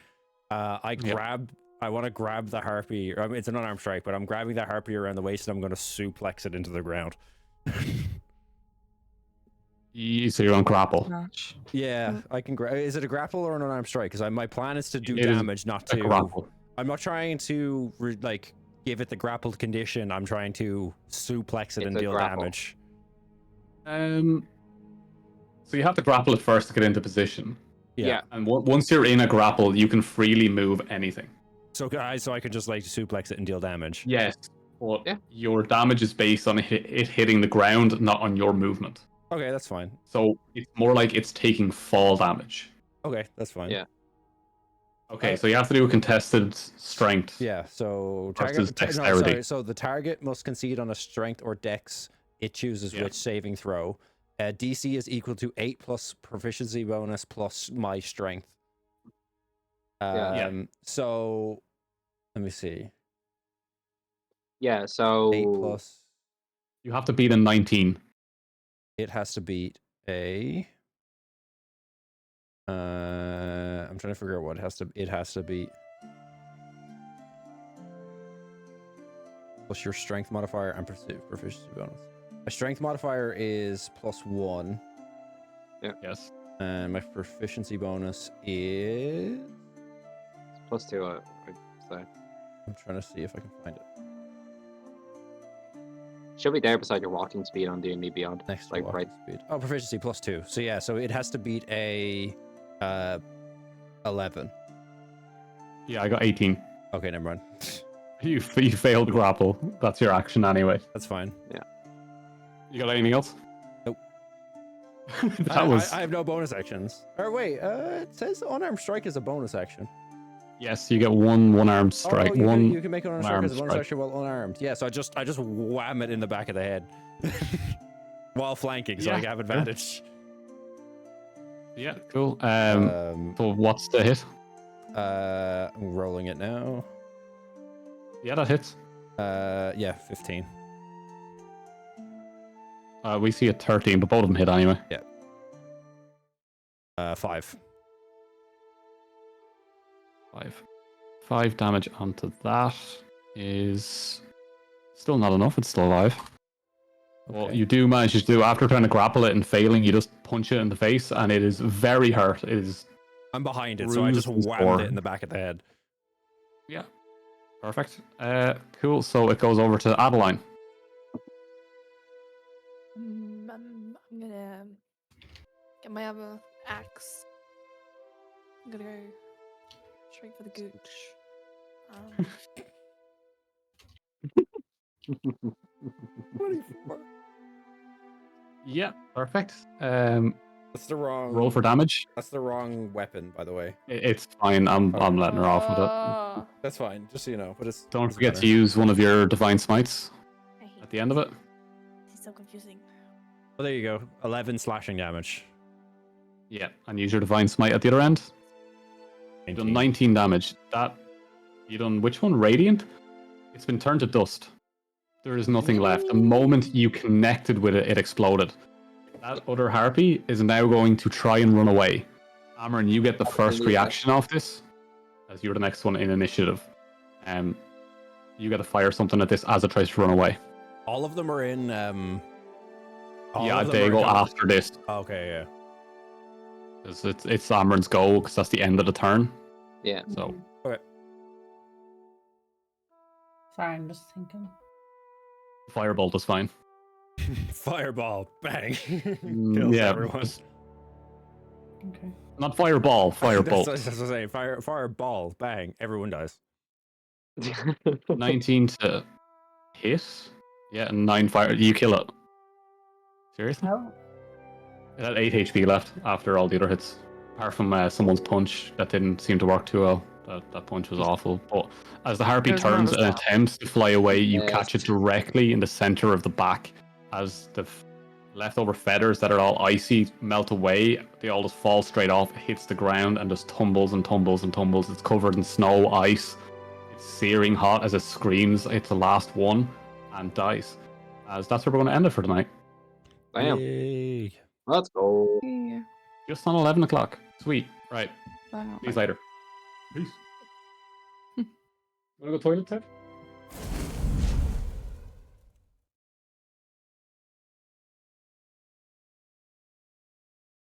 I Yep. grab I want to grab the harpy. I mean, it's an unarmed strike, but I'm grabbing that harpy around the waist and I'm going to suplex it into the ground. So you're on grapple. Smash. Yeah, I can grab. Is it a grapple or an unarmed strike? Because my plan is to do It is damage, not A to. grapple. I'm not trying to like give it the grappled condition. I'm trying to suplex it It's and a deal grapple. damage. So you have to grapple it first to get into position. Yeah. And once you're in a grapple, you can freely move anything. So guys, so I can just like suplex it and deal damage. Yes. But Yeah. your damage is based on it hitting the ground, not on your movement. Okay, that's fine. So it's more like it's taking fall damage. Okay, that's fine. Yeah. Okay, so you have to do a contested strength. Yeah. So Versus target. No, dexterity. sorry. So the target must concede on a strength or dex. It chooses Yeah. which saving throw. DC is equal to 8 plus proficiency bonus plus my strength. Yeah. So let me see. Yeah, so 8 plus. You have to beat a 19. It has to beat a. I'm trying to figure out what it has to beat. Plus your strength modifier and proficiency bonus. My strength modifier is +1, Yes. and my proficiency bonus is. +2, I'd say. I'm trying to see if I can find it. Should be there beside your walking speed on D&D Beyond. Next to Like, walking right. speed. Oh, proficiency +2. So yeah, so it has to beat a 11. Yeah, I got 18. Okay, never mind. You failed grapple. That's your action anyway. That's fine. You got anything else? Nope. That was. I have no bonus actions. Or wait, it says unarmed strike is a bonus action. Yes, you get one armed strike. Oh, you can make an unarmed strike unarmed as a bonus strike. action while unarmed. Yeah, so I just wham it in the back of the head while flanking, so I Yeah, have advantage. Yeah, cool. So what's the hit? I'm rolling it now. Yeah, that hits. Yeah, 15. We see a 13, but both of them hit anyway. 5. 5 damage onto that is still not enough. It's still alive. Well, Okay. you do manage to do, after trying to grapple it and failing, you just punch it in the face, and it is very hurt. It is I'm behind it, so I just bruised and whammed sore. it in the back of the head. perfect. Cool. So it goes over to Adeline. I'm gonna get my other axe. I'm gonna go straight for the gooch. Yeah, perfect. That's the wrong. Roll for damage. That's the wrong weapon, by the way. It's fine. I'm letting her off with it. That's fine, just so you know. But it's Don't doesn't forget matter. to use one of your divine smites I hate at the end of it. This is so confusing. Well, there you go. 11 slashing damage. Yeah, and use your divine smite at the other end. You done 19 damage. That you done which one? Radiant? It's been turned to dust. There is nothing left. The moment you connected with it, it exploded. That other harpy is now going to try and run away. Amren, you get the first reaction off this, as you're the next one in initiative. You got to fire something at this as it tries to run away. All of them are in. All Yeah, of them they are go in- after this. Okay, yeah. 'Cause it's Amren's go, because that's the end of the turn. Yeah. So Sorry, I'm just thinking. firebolt is fine. Fireball, bang! Mm, Kills yeah, everyone. just- Okay. not fireball, firebolt. That's what I'm saying. Fireball, bang! Everyone dies. 19 to hit. Yeah, and 9 fire. You kill it. Seriously? Oh. It had 8 HP left after all the other hits. Apart from someone's punch that didn't seem to work too well. That punch was awful. But as the harpy There's turns another and stab. attempts to fly away, you Yes. catch it directly in the center of the back. As the leftover feathers that are all icy melt away, they all just fall straight off. It hits the ground and just tumbles and tumbles and tumbles. It's covered in snow, ice. It's searing hot as it screams. It's the last one and dies. As that's where we're going to end it for tonight. Damn. Yay. Let's go. Yeah. Just on 11 o'clock. Sweet. Right. Wow. See you later. Peace. Wanna go toilet, Ted?